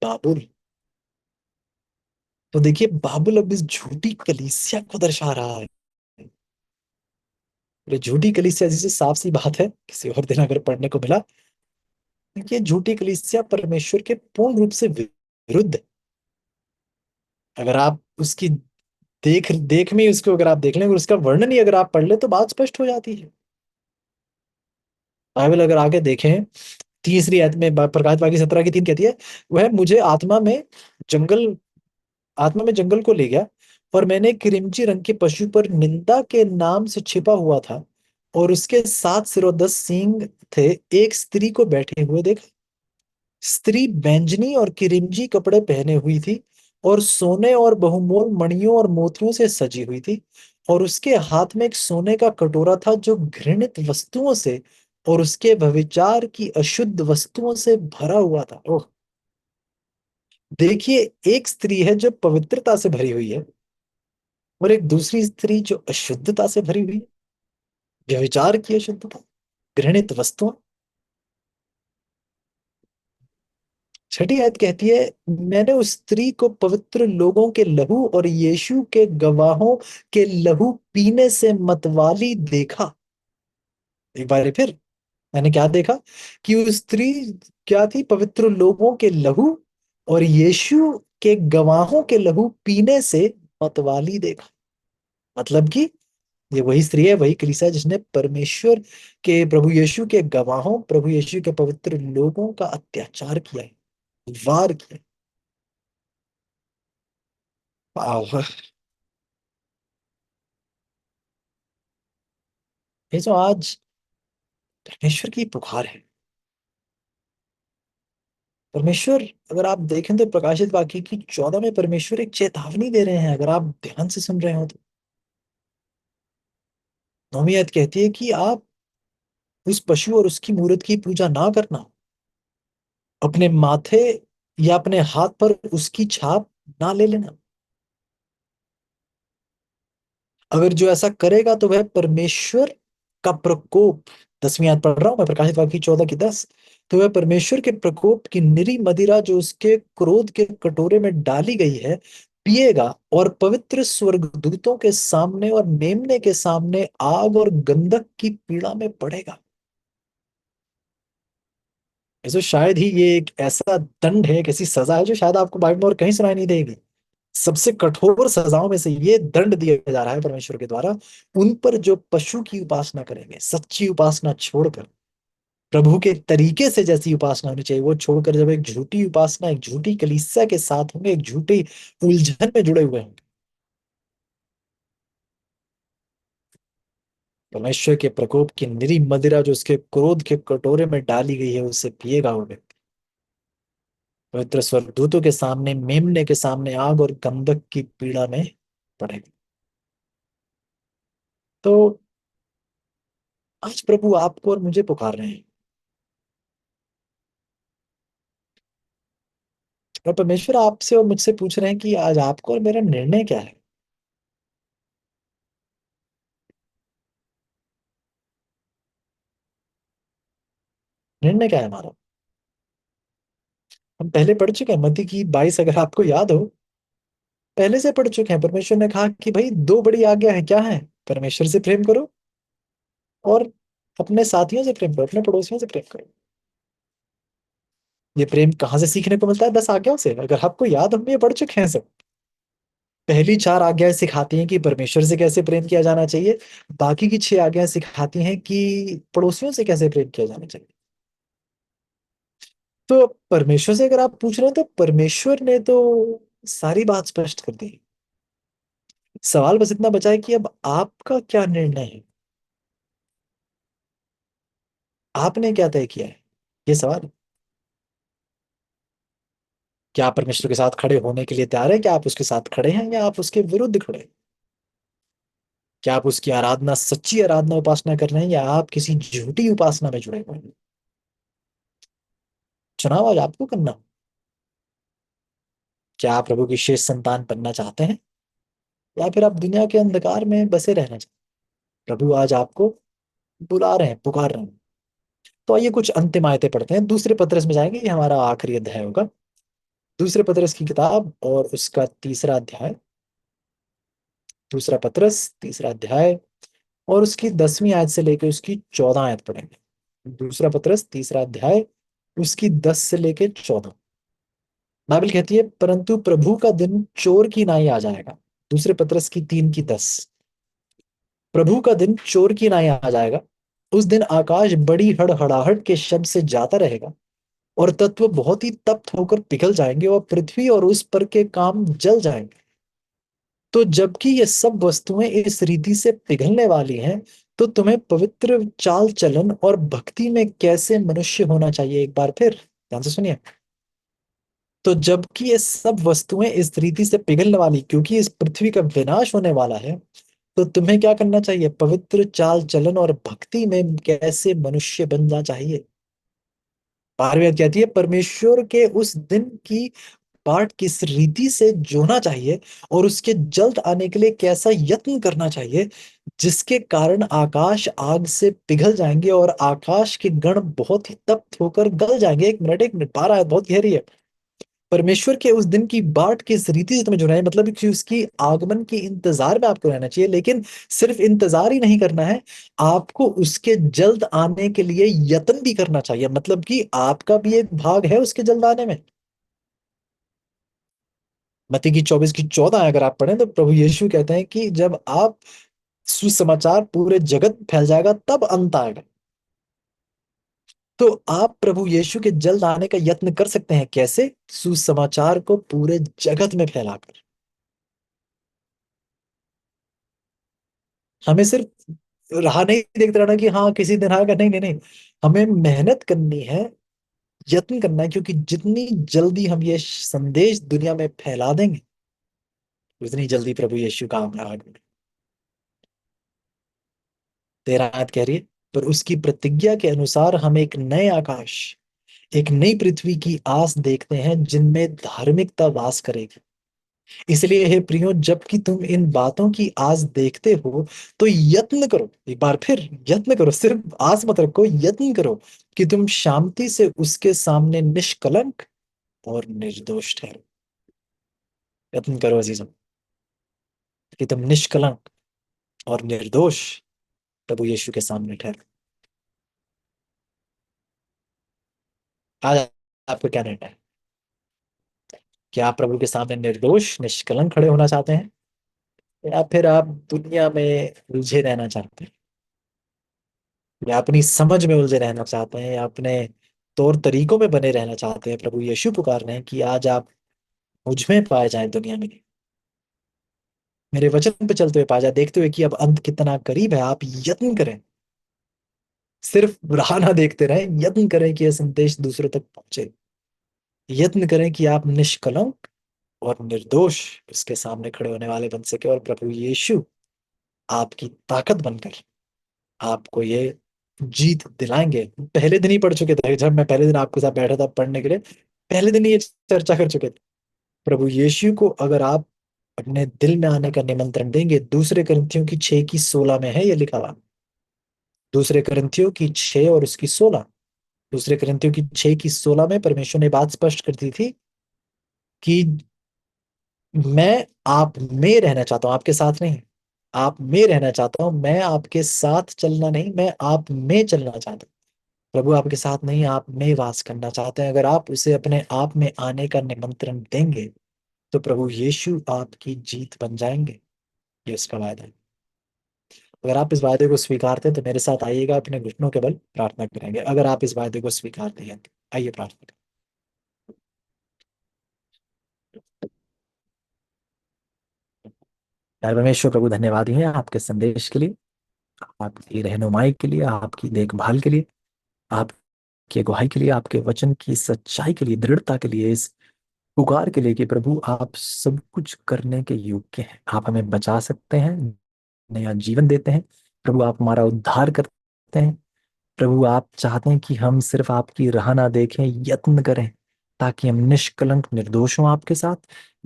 बाबुल। तो देखिए, बाबुल अब इस झूठी कलीसिया को दर्शा रहा है। ये झूठी कलीसिया, जिसे साफ सी बात है, किसी और दिन अगर पढ़ने को मिला ये झूठी कलीसिया परमेश्वर के पूर्ण रूप से विरुद्ध है। अगर आप उसकी देख देख में ही उसको अगर आप देख लें, अगर उसका वर्णन ही अगर आप पढ़ ले तो बात स्पष्ट हो जाती है। बाइबल अगर आगे देखें, तीसरी आयत में प्रकाशित वाक्य 17 की 3 कहती है, वह मुझे जंगल आत्मा में जंगल को ले गया, और मैंने किरिमची रंग के पशु पर निंदा के नाम से छिपा हुआ था, और उसके 7 सिर और 10 सींग थे, एक स्त्री को बैठे हुए देखा। स्त्री बैंजनी और किरिमजी कपड़े पहने हुई थी, और सोने और बहुमोल मणियों और मोतियों से सजी हुई थी, और उसके हाथ में एक सोने का कटोरा था जो घृणित वस्तुओं से और उसके व्यभिचार की अशुद्ध वस्तुओं से भरा हुआ था। ओह, देखिए, एक स्त्री है जो पवित्रता से भरी हुई है, और एक दूसरी स्त्री जो अशुद्धता से भरी हुई है, व्यभिचार की अशुद्धता, घृणित वस्तुओं। छठी आयत कहती है, मैंने उस स्त्री को पवित्र लोगों के लहू और यीशु के गवाहों के लहू पीने से मतवाली देखा। एक बार फिर, मैंने क्या देखा? कि वो स्त्री क्या थी? पवित्र लोगों के लहू और यीशु के गवाहों के लहू पीने से मतवाली देखा। मतलब कि ये वही स्त्री है, वही कलीसिया जिसने परमेश्वर के, प्रभु यीशु के गवाहों, प्रभु यीशु के पवित्र लोगों का अत्याचार किया है, वार किया है। वाह! ये जो आज परमेश्वर की पुकार है, परमेश्वर, अगर आप देखें तो प्रकाशित वाक्य की 14 में परमेश्वर एक चेतावनी दे रहे हैं, अगर आप ध्यान से सुन रहे हो तो। 9वीं आयत कहती है कि आप उस पशु और उसकी मूर्त की पूजा ना करना, अपने माथे या अपने हाथ पर उसकी छाप ना ले लेना। अगर जो ऐसा करेगा तो वह परमेश्वर का प्रकोप, 10वीं आयत पढ़ रहा हूं मैं, प्रकाशित वाक्य 14 की 10, तो वह परमेश्वर के प्रकोप की निरी मदिरा जो उसके क्रोध के कटोरे में डाली गई है पिएगा, और पवित्र स्वर्गदूतों के सामने और मेमने के सामने आग और गंधक की पीड़ा में पड़ेगा। ऐसे शायद ही ये एक ऐसा दंड है, एक ऐसी सजा है जो शायद आपको बाइबल में और कहीं सुनाई नहीं देगी। सबसे कठोर सजाओं में से ये दंड दिया जा रहा है परमेश्वर के द्वारा उन पर जो पशु की उपासना करेंगे, सच्ची उपासना छोड़कर, प्रभु के तरीके से जैसी उपासना होनी चाहिए वो छोड़कर, जब एक झूठी उपासना, एक झूठी कलीसिया के साथ होंगे, एक झूठी उलझन में जुड़े हुए होंगे, परमेश्वर के प्रकोप की निरी मदिरा जो उसके क्रोध के कटोरे में डाली गई है उसे पिएगा वो व्यक्ति। पवित्र स्वर्गदूतों के सामने, मेमने के सामने आग और गंधक की पीड़ा में पड़ेगा। तो आज प्रभु आपको और मुझे पुकार रहे हैं, और परमेश्वर आपसे और मुझसे पूछ रहे हैं कि आज आपको और मेरा निर्णय क्या है। निर्णय क्या है हमारा? हम पहले पढ़ चुके हैं, मत्ती की 22, अगर आपको याद हो, पहले से पढ़ चुके हैं। परमेश्वर ने कहा कि भाई, दो बड़ी आज्ञा है, क्या है? परमेश्वर से प्रेम करो, और अपने साथियों से प्रेम करो, अपने पड़ोसियों से प्रेम करो। ये प्रेम कहाँ से सीखने को मिलता है? 10 आज्ञाओं से, अगर आपको याद, हम ये पढ़ चुके हैं सब। पहली 4 आज्ञाएं सिखाती हैं कि परमेश्वर से कैसे प्रेम किया जाना चाहिए, बाकी की 6 आज्ञाएं सिखाती हैं कि पड़ोसियों से कैसे प्रेम किया जाना चाहिए। तो परमेश्वर से अगर आप पूछ रहे हो तो परमेश्वर ने तो सारी बात स्पष्ट कर दी। सवाल बस इतना बचा है कि अब आपका क्या निर्णय है, आपने क्या तय किया है, ये सवाल है। क्या आप परमेश्वर के साथ खड़े होने के लिए तैयार हैं? क्या आप उसके साथ खड़े हैं या आप उसके विरुद्ध खड़े हैं? क्या आप उसकी आराधना, सच्ची आराधना, उपासना कर रहे हैं, या आप किसी झूठी उपासना में जुड़े हुए हैं? चुनाव आज आपको करना। क्या आप प्रभु की शेष संतान बनना चाहते हैं, या फिर आप दुनिया के अंधकार में बसे रहना चाहते हैं? प्रभु आज आपको बुला रहे हैं, पुकार रहे हैं। तो आइए कुछ अंतिम आयतें पढ़ते हैं, दूसरे पत्रस में जाएंगे, ये हमारा आखिरी अध्याय होगा। दूसरे पत्रस की किताब और उसका 3रा अध्याय, दूसरा पत्रस 3रा अध्याय, और उसकी 10वीं आयत से लेकर उसकी 14 आयत पढ़ेंगे। दूसरा पत्रस 3रा अध्याय उसकी 10 से लेके 14। बाइबल कहती है, परंतु प्रभु का दिन चोर की नाई आ जाएगा। दूसरे पत्रस की 3 की 10। प्रभु का दिन चोर की नाई आ जाएगा। उस दिन आकाश बड़ी हड़हड़ाहट के शब्द से जाता रहेगा, और तत्व बहुत ही तप्त होकर पिघल जाएंगे, और पृथ्वी और उस पर के काम जल जाएंगे। तो जबकि ये सब वस्तुएं इस रीति से पिघलने वाली हैं, तो तुम्हें पवित्र चाल चलन और भक्ति में कैसे मनुष्य होना चाहिए। एक बार फिर ध्यान से सुनिए। तो जबकि ये सब वस्तुएं इस रीति से पिघलने वाली, क्योंकि इस पृथ्वी का विनाश होने वाला है, तो तुम्हें क्या करना चाहिए? पवित्र चाल चलन और भक्ति में कैसे मनुष्य बनना चाहिए। 12वीं आयत कहती है, परमेश्वर के उस दिन की बाट किस रीति से जोना चाहिए, और उसके जल्द आने के लिए कैसा यत्न करना चाहिए, जिसके कारण आकाश आग से पिघल जाएंगे और आकाश के गण बहुत ही तप्त होकर गल जाएंगे। 1 मिनट 1 मिनट, 12 आयत बहुत गहरी है। परमेश्वर के उस दिन की बाट किस रीति से तुम्हें जुड़ा है, मतलब कि उसकी आगमन के इंतजार में आपको रहना चाहिए। लेकिन सिर्फ इंतजार ही नहीं करना है, आपको उसके जल्द आने के लिए यत्न भी करना चाहिए। मतलब कि आपका भी एक भाग है उसके जल्द आने में। मत्ती की 24 की 14 अगर आप पढ़ें, तो प्रभु यीशु कहते हैं कि जब आप सुसमाचार पूरे जगत में फैल जाएगा, तब अंत आएगा। तो आप प्रभु यीशु के जल्द आने का यत्न कर सकते हैं। कैसे? सुसमाचार को पूरे जगत में फैलाकर। हमें सिर्फ राह नहीं देखते रहना कि हाँ किसी दिन आएगा। नहीं नहीं नहीं, हमें मेहनत करनी है, यत्न करना है, क्योंकि जितनी जल्दी हम ये संदेश दुनिया में फैला देंगे, उतनी जल्दी प्रभु यीशु का आगमन। 13 आयत कह रही है, पर उसकी प्रतिज्ञा के अनुसार हम एक नए आकाश, एक नई पृथ्वी की आस देखते हैं, जिनमें धार्मिकता वास करेगी। इसलिए हे प्रियो, जबकि तुम इन बातों की आस देखते हो, तो यत्न करो। एक बार फिर यत्न करो, सिर्फ आस मत रखो, यत्न करो कि तुम शांति से उसके सामने निष्कलंक और निर्दोष ठहरो। यत्न करो अजीजों, कि तुम निष्कलंक और निर्दोष प्रभु यीशु के सामने ठहरो। आज आपको क्या निर्णय है? क्या आप प्रभु के सामने निर्दोष निष्कलंक खड़े होना चाहते हैं, या फिर आप दुनिया में उलझे रहना चाहते हैं, या अपनी समझ में उलझे रहना चाहते हैं, या अपने तौर तरीकों में बने रहना चाहते हैं? प्रभु यीशु पुकार रहे हैं कि आज आप मुझ में पाए जाएं दुनिया में, मेरे वचन पे चलते हुए पाए जाए, देखते हुए कि अब अंत कितना करीब है। आप यत्न करें, सिर्फ राह ना देखते रहें, यत्न करें कि यह संदेश दूसरों तक पहुंचे। यत्न करें कि आप निष्कलंक और निर्दोष उसके सामने खड़े होने वाले बन सके, और प्रभु यीशु आपकी ताकत बनकर आपको ये जीत दिलाएंगे। पहले दिन ही पढ़ चुके थे, जब मैं पहले दिन आपके साथ बैठा था पढ़ने के लिए, पहले दिन ही ये चर्चा कर चुके थे। प्रभु यीशु को अगर आप अपने दिल में आने का निमंत्रण देंगे, दूसरे करंथियों की 6 की 16 में है ये लिखा हुआ। दूसरे करंथियों की 6 और उसकी 16। दूसरे करंथियों की 6 की 16 में परमेश्वर ने बात स्पष्ट कर दी थी कि मैं आप में रहना चाहता हूं, आपके साथ नहीं। आप में रहना चाहता हूं, मैं आपके साथ चलना नहीं, मैं आप में चलना चाहता हूं। प्रभु आपके साथ नहीं, आप में वास करना चाहते हैं। अगर आप उसे अपने आप में आने का निमंत्रण देंगे, तो प्रभु यीशु आपकी जीत बन जाएंगे। ये उसका वायदा है। अगर आप इस वायदे को स्वीकारते हैं, तो मेरे साथ आइएगा, अपने घुटनों के बल प्रार्थना करेंगे। अगर आप इस वायदे को स्वीकारते हैं, तो आइए प्रार्थना करें। यार परमेश्वर प्रभु, धन्यवाद है आपके संदेश के लिए, आपकी रहनुमाई के लिए, आपकी देखभाल के लिए, आपकी अगुवाई के लिए, आपके वचन की सच्चाई के लिए, दृढ़ता के लिए, इस पुकार के लिए कि प्रभु आप सब कुछ करने के योग्य हैं। आप हमें बचा सकते हैं, नया जीवन देते हैं। प्रभु आप हमारा उद्धार करते हैं। प्रभु आप चाहते हैं कि हम सिर्फ आपकी राह ना देखें, यत्न करें ताकि हम निष्कलंक निर्दोष हों आपके साथ।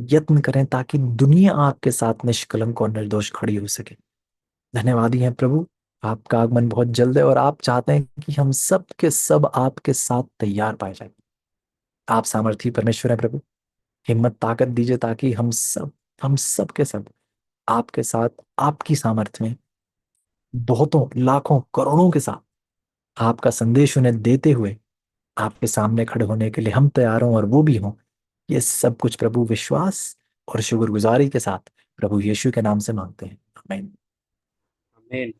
यत्न करें ताकि दुनिया आपके साथ निष्कलंक और निर्दोष खड़ी हो सके। धन्यवादी हैं प्रभु, आपका आगमन बहुत जल्द है, और आप चाहते हैं कि हम सब के सब आपके साथ तैयार पाए जाए। आप सामर्थी परमेश्वर हैं प्रभु, हिम्मत ताकत दीजिए ताकि हम सब के सब आपके साथ, आपकी सामर्थ्य में, बहुतों लाखों करोड़ों के साथ आपका संदेश उन्हें देते हुए आपके सामने खड़े होने के लिए हम तैयार हों और वो भी हों। ये सब कुछ प्रभु विश्वास और शुक्रगुजारी के साथ प्रभु यीशु के नाम से मांगते हैं। आमीन। आमीन।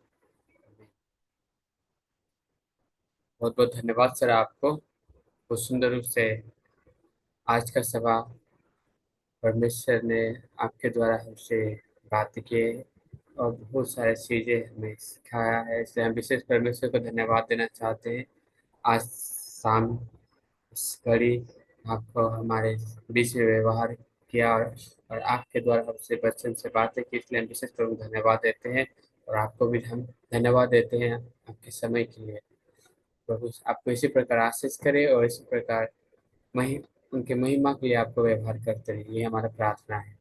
बहुत बहुत धन्यवाद सर आपको, बहुत सुंदर रूप से आज का सभा परमेश्वर ने आपके द्वारा हमसे बात की और बहुत सारी चीजें हमें सिखाया है, इसलिए हम विशेष परमेश्वर को धन्यवाद देना चाहते हैं। आज शाम इस घड़ी आपको हमारे बीच में व्यवहार किया और आपके द्वारा हमसे वचन से बातें की, इसलिए हम विशेष प्रभु को धन्यवाद देते हैं। और आपको भी हम धन्यवाद देते हैं आपके समय के लिए। प्रभु आपको इसी प्रकार आशीष करे और इसी प्रकार मही उनके महिमा के लिए आपको व्यवहार करते रहे, ये हमारा प्रार्थना है।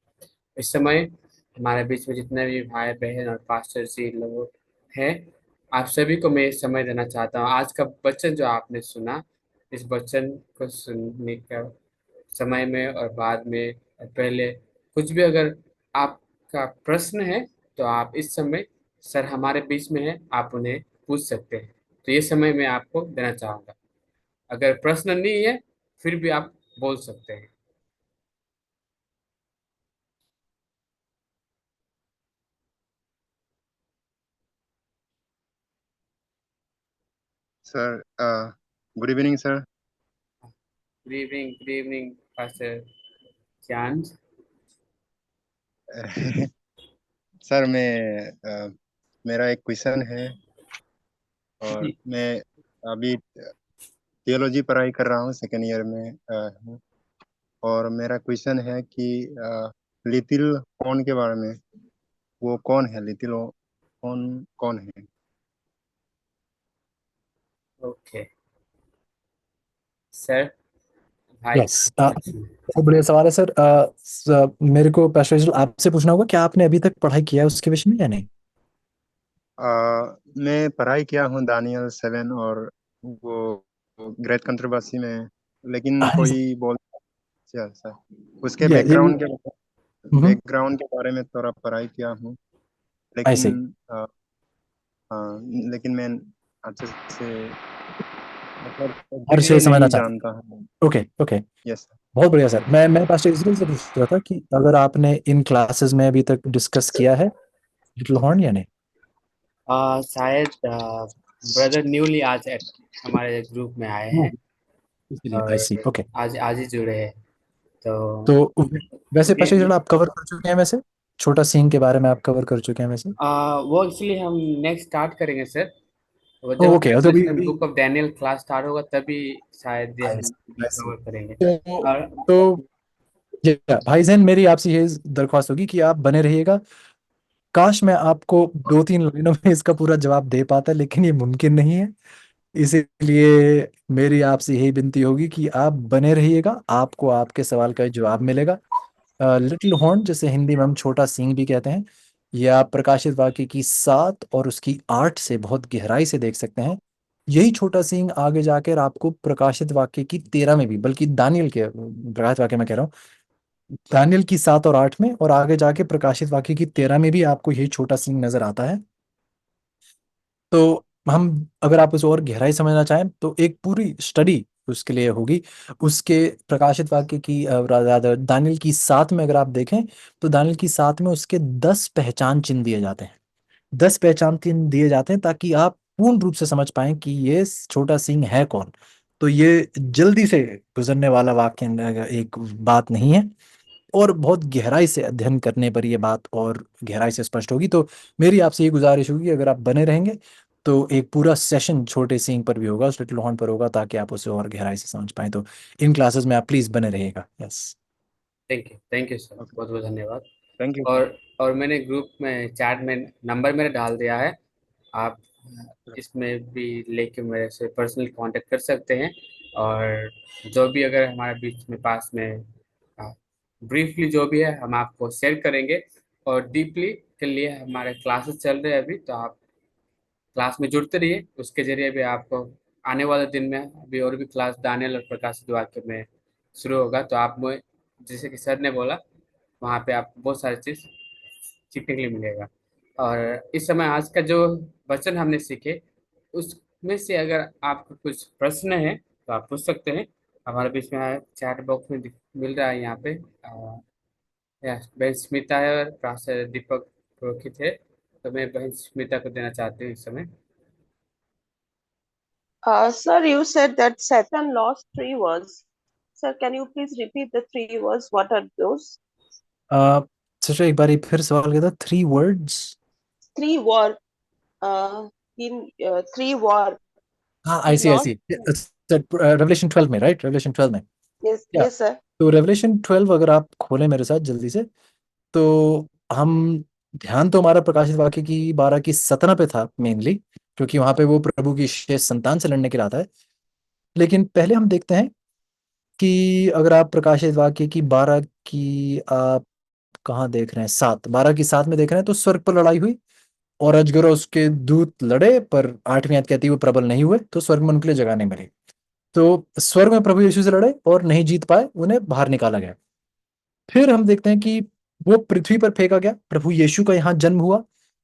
इस समय हमारे बीच में जितने भी भाई बहन और पास्टर जी लोग हैं, आप सभी को मैं समय देना चाहता हूँ। आज का वचन जो आपने सुना, इस वचन को सुनने का समय में और बाद में और पहले कुछ भी अगर आपका प्रश्न है तो आप इस समय सर हमारे बीच में है, आप उन्हें पूछ सकते हैं। तो ये समय मैं आपको देना चाहूंगा। अगर प्रश्न नहीं है फिर भी आप बोल सकते हैं। Sir, good evening sir. Good evening pastor चांद। सर मेरा एक क्वेश्चन है और जी। मैं अभी थियोलॉजी पढ़ाई कर रहा हूँ, सेकेंड ईयर में हूँ। और मेरा क्वेश्चन है कि लिटिल हॉर्न के बारे में, वो कौन है? लिटिल हॉर्न कौन है? ओके सर, भाई यस, कुछ। बहुत बढ़िया सवाल है सर। मेरे को पैस्टोरल आपसे पूछना होगा, क्या आपने अभी तक पढ़ाई किया है उसके विषय में या नहीं? मैं पढ़ाई किया हूँ दानियल 7 और वो ग्रेट कंट्रोवर्सी में, लेकिन हाँ, कोई बोल। अच्छा सर, उसके ये बैकग्राउंड के बारे में थोड़ा पढ़ाई किया हूँ, आई लेकिन सी। अ, हाँ, लेकिन मैं अच्छे से मतलब हर एग्जैक्टली शेर समझना नहीं चाहते जानता हूँ। हैं। Okay okay. Yes sir. बहुत बढ़िया सर। मैं पास्टर इजराइल से पूछ रहा था कि अगर आपने इन क्लासेस में अभी तक डिस्कस किया है लिटिल हॉर्न या नहीं? शायद ब्रदर न्यूली आज हमारे ग्रुप में आए हाँ, हैं इसलिए आई सी। और ओके। आज आज ही जुड़े हैं। तो तो वैसे मे, पास्टर इजराइल आप कवर कर चुके हैं वैसे, छोटा सीन के बारे में आप कवर कर चुके हैं वैसे? वो एक्चुअली हम नेक्स्ट स्टार्ट करेंगे सर। वो जब ओके, तो अभी हमारे book of Daniel class start होगा तभी शायद ये आई हम सी आई सी। कवर करेंगे। तो और तो भाईजान, मेरी आपसे ये दरख्वास्त होगी कि आप बने रहिएगा। काश मैं आपको 2-3 लाइनों में इसका पूरा जवाब दे पाता, लेकिन ये मुमकिन नहीं है। इसीलिए मेरी आपसे यही विनती होगी कि आप बने रहिएगा, आपको आपके सवाल का जवाब मिलेगा। लिटिल हॉर्न, जिसे हिंदी में हम छोटा सींग भी कहते हैं, यह आप प्रकाशित वाक्य की 7 और उसकी 8 से बहुत गहराई से देख सकते हैं। यही छोटा सींग आगे जाकर आपको प्रकाशित वाक्य की 13 में भी, बल्कि दानियल के प्रकाशित वाक्य में कह रहा हूँ, दानियल की 7 और 8 में, और आगे जाके प्रकाशित वाक्य की 13 में भी आपको यही छोटा सींग नजर आता है। तो हम, अगर आप उसे और गहराई समझना चाहें तो एक पूरी स्टडी उसके लिए होगी। उसके प्रकाशित वाक्य की दानियल की 7 में अगर आप देखें, तो दानियल की 7 में उसके 10 पहचान चिन्ह दिए जाते हैं। 10 पहचान चिन्ह दिए जाते हैं ताकि आप पूर्ण रूप से समझ पाएं कि ये छोटा सिंह है कौन। तो ये जल्दी से गुजरने वाला वाक्य एक बात नहीं है, और बहुत गहराई से अध्ययन करने पर यह बात और गहराई से स्पष्ट होगी। तो मेरी आपसे ये गुजारिश होगी, अगर आप बने रहेंगे तो एक पूरा सेशन छोटे सींग पर भी होगा, उस लिटिल हॉर्न पर होगा, ताकि आप उसे और गहराई से समझ पाएं। तो इन क्लासेस में आप प्लीज बने रहिएगा। Yes. Thank you sir, okay, बहुत बहुत धन्यवाद। Thank you sir. और मैंने ग्रुप में चैट में नंबर मेरा डाल दिया है। आप इसमें भी लेके मेरे से पर्सनली कांटेक्ट कर सकते हैं। और जो भी अगर हमारे बीच में पास में ब्रीफली जो भी है हम आपको शेयर करेंगे। और डीपली के लिए हमारे क्लासेस चल रहे हैं अभी, तो आप क्लास में जुड़ते रहिए। उसके जरिए भी आपको आने वाले दिन में अभी और भी क्लास दानियल और प्रकाशित वाक्य में शुरू होगा, तो आप में जैसे कि सर ने बोला वहाँ पे आपको बहुत सारी चीज़ सीखने के लिए मिलेगा। और इस समय आज का जो वचन हमने सीखे उसमें से अगर आपको कुछ प्रश्न है तो आप पूछ सकते हैं। हमारे बीच में चैट बॉक्स में मिल रहा है यहाँ पे। बहन स्मिता है और प्राचार्य दीपक पुरोहित है। तो मैं बहन स्मिता को देना चाहती हूँ इस समय। Sir, you said that Satan lost three words. Sir, can you please repeat the three words? What are those? सोचो एक बार फिर सवाल किया था, 3 words। Three war. In three war. हाँ, He I lost. See Revelation 12 में, राइट? रेवलेशन 12 में Yes, क्या? yes, sir. तो रेवलेशन 12 अगर आप खोलें मेरे साथ जल्दी से, तो हम ध्यान तो हमारा प्रकाशित वाक्य की 12 की 17 पे था मेनली, क्योंकि वहां पे वो प्रभु की शेष संतान से लड़ने के लिए आता है। लेकिन पहले हम देखते हैं कि अगर आप प्रकाशित वाक्य की 12 की आप कहाँ देख रहे हैं, 7, 12 की 7 में देख रहे हैं, तो स्वर्ग पर लड़ाई हुई और अजगर और उसके दूत लड़े, पर 8वीं आयत कहती है वो प्रबल नहीं हुए, तो स्वर्ग में उनके लिए जगह नहीं मिली। तो स्वर्ग में प्रभु यीशु से लड़े और नहीं जीत पाए, उन्हें बाहर निकाला गया। फिर हम देखते हैं कि वो पृथ्वी पर फेंका गया, प्रभु यीशु का यहाँ जन्म हुआ,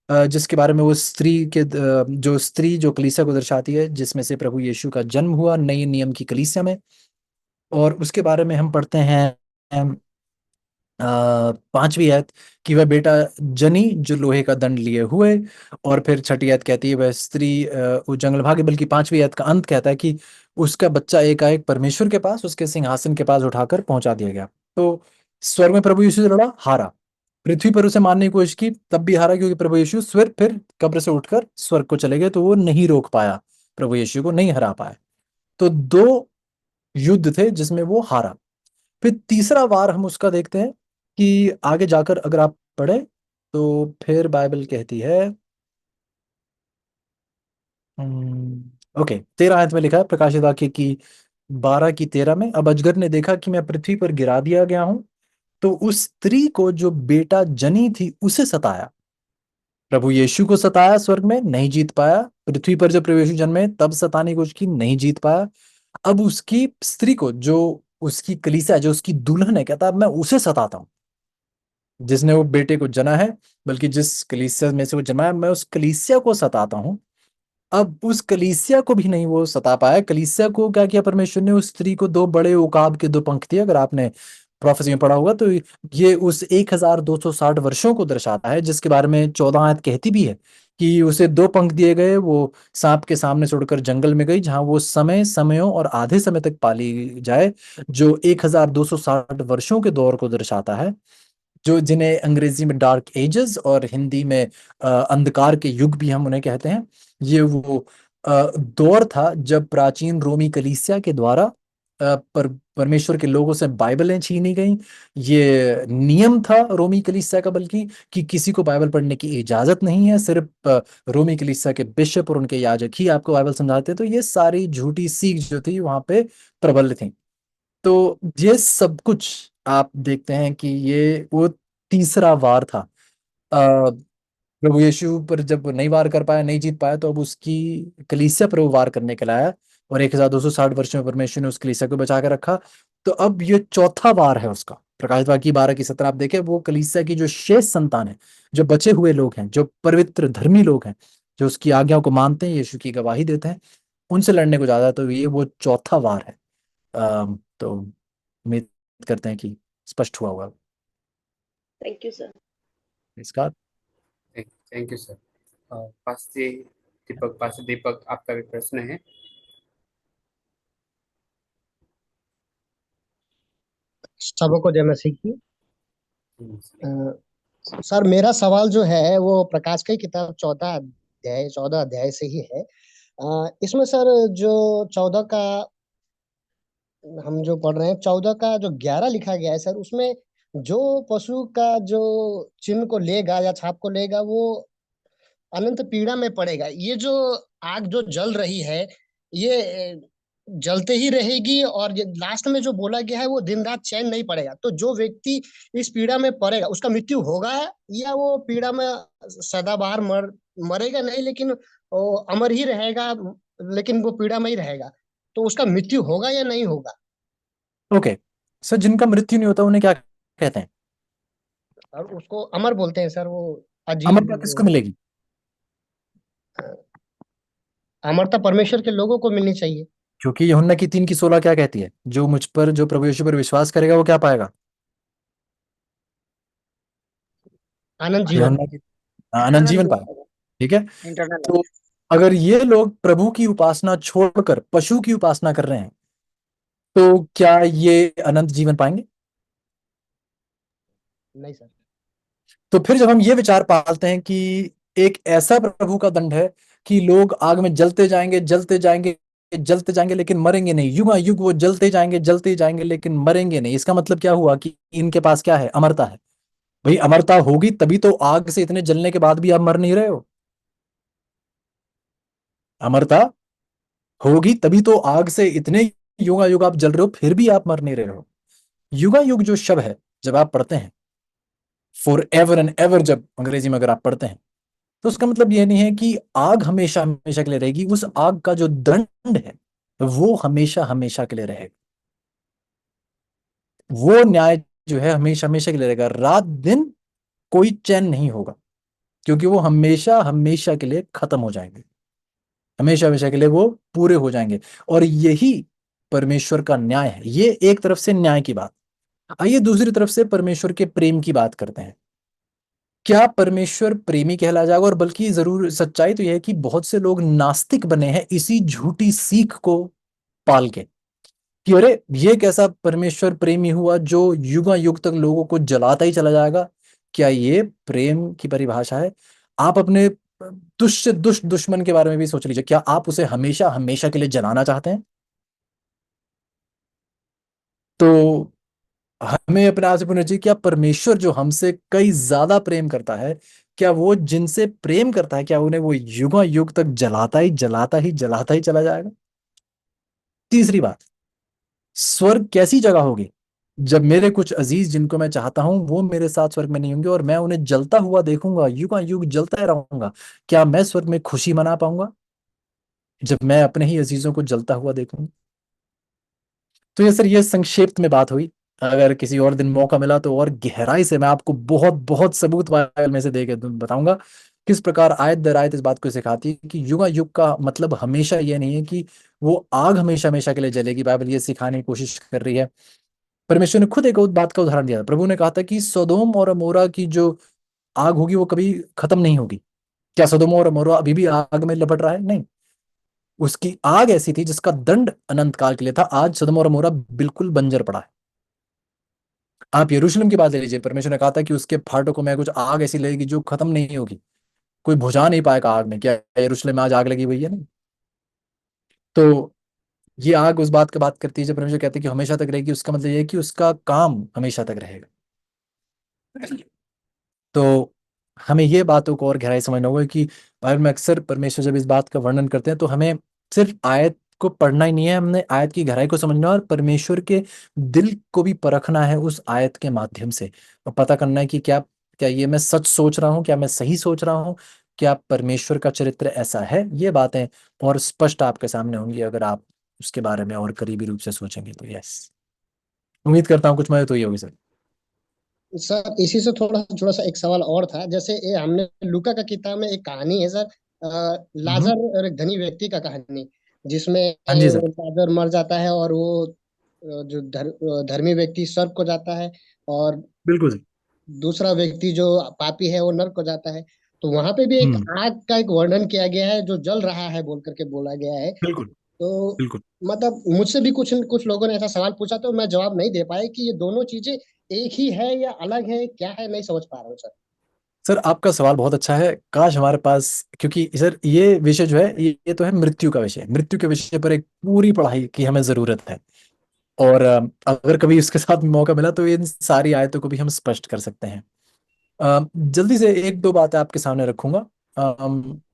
जिसके बारे में वो जो स्त्री जो कलीसिया को दर्शाती है, जिसमें से प्रभु यीशु का जन्म हुआ नए नियम की कलीसिया में। और उसके बारे में हम पढ़ते हैं 5वीं आयत कि वह बेटा जनी जो लोहे का दंड लिए हुए। और फिर 6ठी आयत कहती है वह स्त्री वो जंगल भागे, बल्कि 5वीं आयत का अंत कहता है कि उसका बच्चा एकाएक परमेश्वर के पास उसके सिंहासन के पास उठाकर पहुंचा दिया गया। तो स्वर्ग में प्रभु यीशु से लड़ा, हारा। पृथ्वी पर उसे मारने की कोशिश की, तब भी हारा, क्योंकि प्रभु यीशु फिर कब्र से उठकर स्वर्ग को चले गए, तो वो नहीं रोक पाया, प्रभु यीशु को नहीं हरा पाया। तो 2 युद्ध थे जिसमें वो हारा। फिर तीसरा वार हम उसका देखते हैं कि आगे जाकर अगर आप पढ़े तो फिर बाइबल कहती है, ओके, 13 आयत में लिखा है प्रकाशित वाक्य की 12 की 13 में, अब अजगर ने देखा कि मैं पृथ्वी पर गिरा दिया गया हूं, तो उस स्त्री को जो बेटा जनी थी उसे सताया। प्रभु यीशु को सताया, स्वर्ग में नहीं जीत पाया। पृथ्वी पर जब प्रभु यीशु जन्मे तब सताने की कोशिश की, नहीं जीत पाया। अब उसकी स्त्री को, जो उसकी कलीसिया, जो उसकी दुल्हन है, कहता अब मैं उसे सताता हूँ जिसने वो बेटे को जना है, बल्कि जिस कलीसिया में से वो जन्मा है, मैं उस कलीसिया को सताता हूँ। अब उस कलीसिया को भी नहीं वो सता पाया। कलीसिया को क्या किया परमेश्वर ने, उस स्त्री को 2 बड़े उकाब के 2 पंख दिए। अगर आपने प्रोफेसी में पढ़ा होगा तो ये उस 1260 वर्षों को दर्शाता है, जिसके बारे में 14 आयत कहती भी है कि उसे 2 पंख दिए गए, वो सांप के सामने से उड़कर जंगल में गई, जहां वो समयों और आधे समय तक पाली जाए, जो 1260 वर्षों के दौर को दर्शाता है, जो जिन्हें अंग्रेजी में डार्क एजेस और हिंदी में अंधकार के युग भी हम उन्हें कहते हैं। ये वो दौर था जब प्राचीन रोमी कलीसिया के द्वारा परमेश्वर के लोगों से बाइबलें छीनी गई। ये नियम था रोमी कलीसिया का, बल्कि कि किसी को बाइबल पढ़ने की इजाजत नहीं है, सिर्फ रोमी कलीसिया के बिशप और उनके याजक ही आपको बाइबल समझाते हैं। तो ये सारी झूठी सीख जो थी वहां पे प्रबल थी। तो ये सब कुछ आप देखते हैं कि ये वो तीसरा वार था। प्रभु यीशु पर जब नहीं वार कर पाया, नहीं जीत पाया, तो अब उसकी कलीसिया पर वो वार करने के लिए आया, और 1260 वर्षों में परमेश्वर ने उस कलीसिया को बचा के रखा। तो अब ये चौथा वार है उसका। प्रकाशित वाक्य 12 की 17 आप देखें, वो कलीसिया की जो शेष संतान है, जो बचे हुए लोग हैं, जो पवित्र धर्मी लोग हैं, जो उसकी आज्ञाओं को मानते हैं, यीशु की गवाही देते हैं, उनसे लड़ने को ज्यादा। तो ये वो चौथा वार है। तो उम्मीद करते हैं कि स्पष्ट हुआ होगा Thank you, sir. इसका। Thank you sir. पास दीपक आपका भी प्रश्न है। सबको जय मसीह की। सर मेरा सवाल जो है वो प्रकाश की किताब 14 अध्याय से ही है। इसमें सर जो 14 का हम जो पढ़ रहे हैं, 14 का जो 11 लिखा गया है सर, उसमें जो पशु का जो चिन्ह को लेगा या छाप को लेगा वो अनंत पीड़ा में पड़ेगा। ये जो आग जो जल रही है ये जलते ही रहेगी, और ये लास्ट में जो बोला गया है वो दिन रात चैन नहीं पड़ेगा। तो जो व्यक्ति इस पीड़ा में पड़ेगा उसका मृत्यु होगा, या वो पीड़ा में सदाबहार मरेगा नहीं, लेकिन वो अमर ही रहेगा, लेकिन वो पीड़ा में ही रहेगा। तो उसका मृत्यु होगा या नहीं होगा? ओके सर, जिनका मृत्यु नहीं होता उन्हें क्या कहते हैं? और उसको अमर बोलते हैं सर। वो अमरता अजीब किसको मिलेगी? अमरता परमेश्वर के लोगों को मिलनी चाहिए। क्योंकि यूहन्ना की 3:16 क्या कहती है? जो मुझ पर, जो प्रभु यीशु पर विश्वास करेगा वो क्या पाएगा? आनंद जीवन। यूहन्ना की, आनंद आनंद जीवन जीवन पाएगा। होगा, ठीक है। इंटरनल तो लाइफ। अगर ये लोग प्रभु की उपासना छोड़कर पशु की उपासना कर रहे हैं, तो क्या ये अनंत जीवन पाएंगे? नहीं सर। तो फिर जब हम ये विचार पालते हैं कि एक ऐसा प्रभु का दंड है कि लोग आग में जलते जाएंगे, जलते जाएंगे, जलते जाएंगे, लेकिन मरेंगे नहीं, युग वो जलते जाएंगे लेकिन मरेंगे नहीं, इसका मतलब क्या हुआ? कि इनके पास क्या है? अमरता है। भाई अमरता होगी तभी तो आग से इतने जलने के बाद भी आप मर नहीं रहे हो। अमरता होगी तभी तो आग से इतने युग आप जल रहे हो फिर भी आप मर नहीं रहे हो। युग जो शब्द है, जब आप पढ़ते हैं फॉर एवर एंड एवर, जब अंग्रेजी में अगर आप पढ़ते हैं, तो उसका मतलब यह नहीं है कि आग हमेशा हमेशा के लिए रहेगी। उस आग का जो दंड है वो हमेशा हमेशा के लिए रहेगा। वो न्याय जो है हमेशा हमेशा के लिए रहेगा। रात दिन कोई चैन नहीं होगा, क्योंकि वो हमेशा हमेशा के लिए खत्म हो जाएंगे। हमेशा हमेशा के लिए वो पूरे हो जाएंगे। और यही परमेश्वर का न्याय है। ये एक तरफ से न्याय की बात। आइए दूसरी तरफ से परमेश्वर के प्रेम की बात करते हैं। क्या परमेश्वर प्रेमी कहला जाएगा? और बल्कि जरूर सच्चाई तो यह है कि बहुत से लोग नास्तिक बने हैं इसी झूठी सीख को पाल के, कि अरे ये कैसा परमेश्वर प्रेमी हुआ जो युग तक लोगों को जलाता ही चला जाएगा। क्या ये प्रेम की परिभाषा है? आप अपने दुष्ट से दुष्ट दुश्मन के बारे में भी सोच लीजिए। क्या आप उसे हमेशा हमेशा के लिए जलाना चाहते हैं? तो हमें अपने आप से पूछना चाहिए, क्या परमेश्वर जो हमसे कई ज्यादा प्रेम करता है, क्या वो जिनसे प्रेम करता है, क्या उन्हें वो युग तक जलाता ही चला जाएगा? तीसरी बात, स्वर्ग कैसी जगह होगी जब मेरे कुछ अजीज जिनको मैं चाहता हूं वो मेरे साथ स्वर्ग में नहीं होंगे और मैं उन्हें जलता हुआ देखूंगा, युग जलता रहूंगा। क्या मैं स्वर्ग में खुशी मना पाऊंगा जब मैं अपने ही अजीजों को जलता हुआ देखूंगा? तो ये सर, ये संक्षिप्त में बात हुई। अगर किसी और दिन मौका मिला तो और गहराई से मैं आपको बहुत बहुत सबूत बाइबल में से दे के बताऊंगा किस प्रकार आयत दर आयत इस बात को सिखाती है कि युग का मतलब हमेशा ये नहीं है कि वो आग हमेशा हमेशा के लिए जलेगी। बाइबल ये सिखाने की कोशिश कर रही है। परमेश्वर ने खुद एक और बात का उदाहरण दिया था। प्रभु ने कहा था कि सदोम और अमोरा की जो आग होगी वो कभी खत्म नहीं होगी। क्या सदोम और अमोरा अभी भी आग में लपट रहा है? नहीं। उसकी आग ऐसी थी जिसका दंड अनंत काल के लिए था। आज सदोम और अमोरा बिल्कुल बंजर पड़ा है। आप यरूशलेम की बात ले लीजिए। परमेश्वर ने कहा था कि उसके फाटकों में कुछ आग ऐसी लगेगी जो खत्म नहीं होगी, कोई बुझा नहीं पाएगा आग में। क्या यरूशलेम में आज आग लगी हुई है? नहीं। तो ये आग उस बात का बात करती है जब परमेश्वर कहते हैं कि हमेशा तक रहेगी, उसका मतलब ये है कि उसका काम हमेशा तक रहेगा। तो हमें ये बातों को और गहराई समझना होगा कि बाइबल में अक्सर परमेश्वर जब इस बात का वर्णन करते हैं तो हमें सिर्फ आयत को पढ़ना ही नहीं है, हमने आयत की गहराई को समझना है और परमेश्वर के दिल को भी परखना है उस आयत के माध्यम से, और पता करना है कि क्या क्या ये मैं सच सोच रहा हूँ, क्या मैं सही सोच रहा हूँ, क्या परमेश्वर का चरित्र ऐसा है। ये बातें और स्पष्ट आपके सामने होंगी अगर आप उसके बारे में और करीबी रूप से सोचेंगे। तो यस, उम्मीद करता हूँ कुछ मदद हुई होगी सर। सर इसी से थोड़ा जुड़ा सा एक सवाल और था। जैसे ये हमने लूका का किताब में एक कहानी है सर, हम्म। लाजर और एक धनी व्यक्ति का कहानी, जिसमें हाँ जी वो सर। लाजर मर जाता है और वो जो धर्मी व्यक्ति स्वर्ग को जाता है, और बिल्कुल सर। दूसरा व्यक्ति जो पापी है वो नर्क को जाता है। तो वहां पे भी एक हम्म। आग का एक वर्णन किया गया है जो जल रहा है बोल करके बोला गया है। बिल्कुल। तो बिल्कुल मतलब मुझसे भी कुछ कुछ लोगों ने ऐसा सवाल पूछा तो मैं जवाब नहीं दे पाया कि ये दोनों चीजें एक ही है या अलग है, क्या है, नहीं समझ पा रहा हूँ सर। सर, आपका सवाल बहुत अच्छा है। काश हमारे पास, क्योंकि सर ये विषय जो है ये तो है मृत्यु का विषय। मृत्यु के विषय पर एक पूरी पढ़ाई की हमें जरूरत है। और अगर कभी उसके साथ मौका मिला तो इन सारी आयतों को भी हम स्पष्ट कर सकते हैं। जल्दी से एक दो बातें आपके सामने रखूंगा।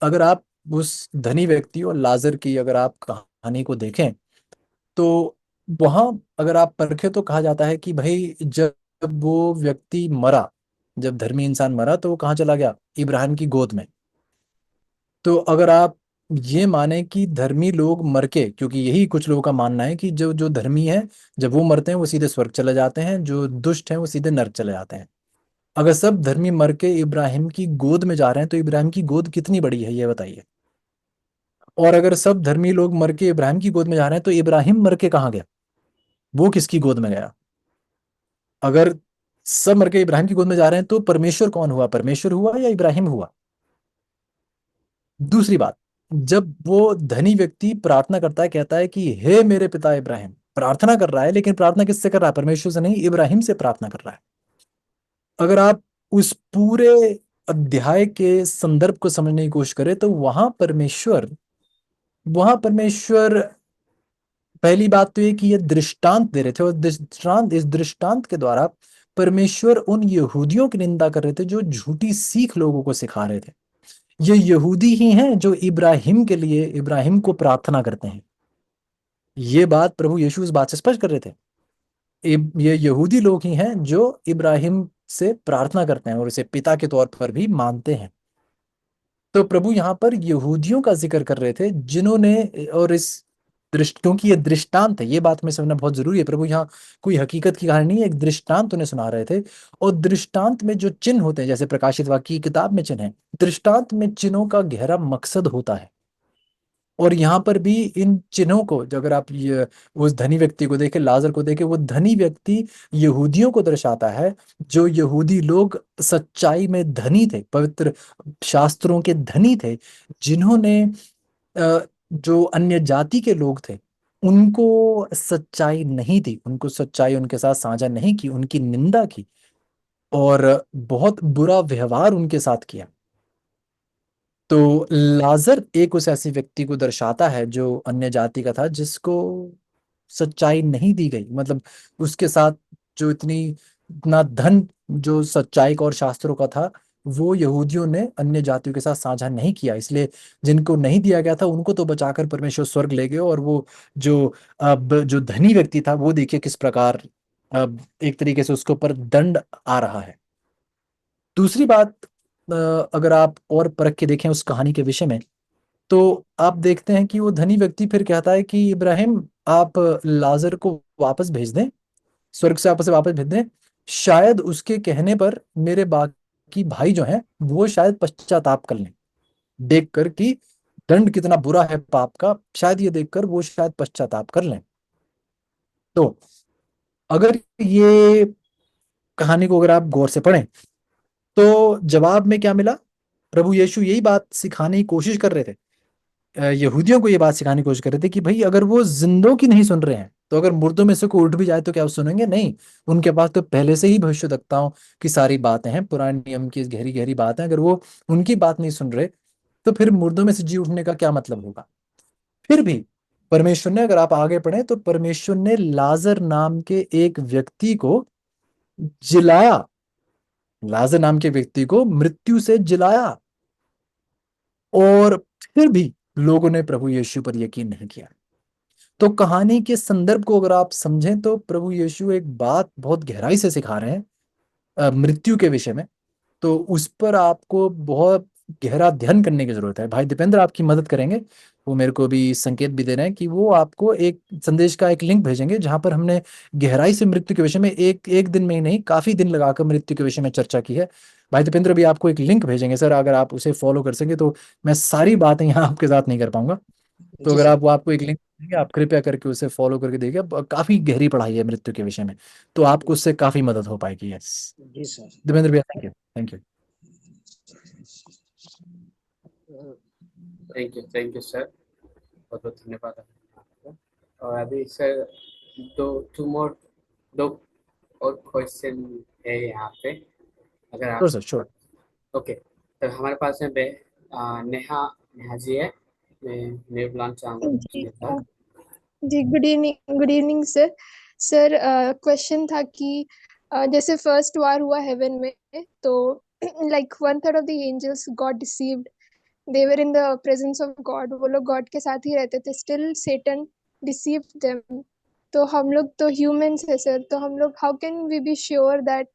अगर आप उस धनी व्यक्ति और लाजर की अगर आप कहानी को देखें तो वहां अगर आप परखें तो कहा जाता है कि भाई जब वो व्यक्ति मरा, जब धर्मी इंसान मरा तो वो कहाँ चला गया? इब्राहिम की गोद में। तो अगर आप ये माने कि धर्मी लोग मर के, क्योंकि यही कुछ लोगों का मानना है कि जो जो धर्मी है जब वो मरते हैं वो सीधे स्वर्ग चले जाते हैं, जो दुष्ट हैं वो सीधे नरक चले जाते हैं। अगर सब धर्मी मर के इब्राहिम की गोद में जा रहे हैं तो इब्राहिम की गोद कितनी बड़ी है ये बताइए। और अगर सब धर्मी लोग मर के इब्राहिम की गोद में जा रहे हैं तो इब्राहिम मर के कहाँ गया? वो किसकी गोद में गया? अगर सब मर के इब्राहिम की गोद में जा रहे हैं तो परमेश्वर कौन हुआ? परमेश्वर हुआ या इब्राहिम हुआ? दूसरी बात, जब वो धनी व्यक्ति प्रार्थना करता है, कहता है कि हे मेरे पिता इब्राहिम, प्रार्थना कर रहा है, लेकिन प्रार्थना किससे कर रहा है? परमेश्वर से नहीं, इब्राहिम से प्रार्थना कर रहा है। अगर आप उस पूरे अध्याय के संदर्भ को समझने की कोशिश करें तो वहां परमेश्वर पहली बात तो ये कि ये दृष्टांत दे रहे थे, और इस दृष्टांत के द्वारा परमेश्वर उन यहूदियों की निंदा कर रहे थे जो झूठी सीख लोगों को सिखा रहे थे। ये यहूदी ही हैं जो इब्राहिम के लिए, इब्राहिम को प्रार्थना करते हैं। ये बात प्रभु यीशु इस बात से स्पष्ट कर रहे थे। ये यहूदी लोग ही हैं जो इब्राहिम से प्रार्थना करते हैं और इसे पिता के तौर पर भी मानते हैं। तो प्रभु यहाँ पर यहूदियों का जिक्र कर रहे थे जिन्होंने, और इस क्योंकि ये दृष्टांत है, ये बात में समझना बहुत जरूरी है। प्रभु यहाँ कोई हकीकत की कहानी नहीं है, एक दृष्टांत उन्हें सुना रहे थे। और दृष्टांत में जो चिन्ह होते हैं, जैसे प्रकाशित वाक्य की किताब में चिन्ह है, दृष्टांत में चिन्हों का गहरा मकसद होता है। और यहाँ पर भी इन चिन्हों को, जो अगर आप ये उस धनी व्यक्ति को देखें, लाजर को देखें, वो धनी व्यक्ति यहूदियों को दर्शाता है, जो यहूदी लोग सच्चाई में धनी थे, पवित्र शास्त्रों के धनी थे, जिन्होंने जो अन्य जाति के लोग थे उनको सच्चाई नहीं दी, उनको सच्चाई उनके साथ साझा नहीं की, उनकी निंदा की और बहुत बुरा व्यवहार उनके साथ किया। तो लाजर एक उस ऐसे व्यक्ति को दर्शाता है जो अन्य जाति का था, जिसको सच्चाई नहीं दी गई, मतलब उसके साथ जो इतना धन जो सच्चाई का और शास्त्रों का था, वो यहूदियों ने अन्य जातियों के साथ साझा नहीं किया। इसलिए जिनको नहीं दिया गया था उनको तो बचाकर परमेश्वर स्वर्ग ले गए, और वो जो अब जो धनी व्यक्ति था वो देखिए किस प्रकार अब एक तरीके से उसके ऊपर दंड आ रहा है। दूसरी बात, अगर आप और परख के देखें उस कहानी के विषय में, तो आप देखते हैं कि वो धनी व्यक्ति फिर कहता है कि इब्राहिम, आप लाजर को वापस भेज दें, स्वर्ग से आपस वापस भेज दें, शायद उसके कहने पर मेरे बाकी भाई जो हैं वो शायद पश्चाताप कर लें, देखकर कि दंड कितना बुरा है पाप का, शायद ये देखकर वो शायद पश्चाताप कर लें। तो अगर ये कहानी को अगर आप गौर से पढ़ें तो जवाब में क्या मिला? प्रभु यीशु यही बात सिखाने की कोशिश कर रहे थे, यहूदियों को ये बात सिखाने की कोशिश कर रहे थे कि भाई अगर वो जिंदों की नहीं सुन रहे हैं तो अगर मुर्दों में से कोई उठ भी जाए तो क्या वो सुनेंगे? नहीं। उनके पास तो पहले से ही भविष्यद्वक्ताओं की सारी बातें हैं, पुराने नियम की गहरी गहरी बातें, अगर वो उनकी बात नहीं सुन रहे तो फिर मुर्दों में से जी उठने का क्या मतलब होगा? फिर भी परमेश्वर ने, अगर आप आगे पढ़े तो परमेश्वर ने लाजर नाम के एक व्यक्ति को जिलाया, लाजर नाम के व्यक्ति को मृत्यु से जिलाया, और फिर भी लोगों ने प्रभु यीशु पर यकीन नहीं किया। तो कहानी के संदर्भ को अगर आप समझें तो प्रभु यीशु एक बात बहुत गहराई से सिखा रहे हैं मृत्यु के विषय में। तो उस पर आपको बहुत गहरा अध्ययन करने की जरूरत है। भाई दीपेंद्र आपकी मदद करेंगे, वो मेरे को भी संकेत भी दे रहे हैं कि वो आपको एक संदेश का एक लिंक भेजेंगे जहां पर हमने गहराई से मृत्यु के विषय में एक एक दिन में ही नहीं, काफी दिन लगाकर मृत्यु के विषय में चर्चा की है। भाई दीपेंद्र भी आपको एक लिंक भेजेंगे सर, अगर आप उसे फॉलो कर सकें तो मैं सारी बातें यहाँ आपके साथ नहीं कर पाऊंगा। तो जी अगर सर। आप वो आपको एक लिंक देंगे, आप कृपया करके उसे फॉलो करके देखिए, काफी गहरी पढ़ाई है मृत्यु के विषय में, तो आपको उससे काफी मदद हो पाएगी। यस जी सर। देवेंद्र भैया, thank you, thank you. Thank you sir, बहुत बहुत धन्यवाद आपको। और अभी सर दो और क्वेश्चन है यहाँ पे, अगर आप। Sure sir, sure. ओके, तो हमारे पास में नेहा नेहा जी है, मैं बुलाना चाहूँगा जी नेहा। जी, good evening sir. Sir question था कि जैसे फर्स्ट वार हुआ हेवन में, तो like 1/3 of the angels got deceived, they were in the presence of God, वो लोग गॉड के साथ ही रहते थे, स्टिल सेटन डिसीव्ड देम। तो हम लोग तो ह्यूमंस है सर, तो हम लोग how can we be sure that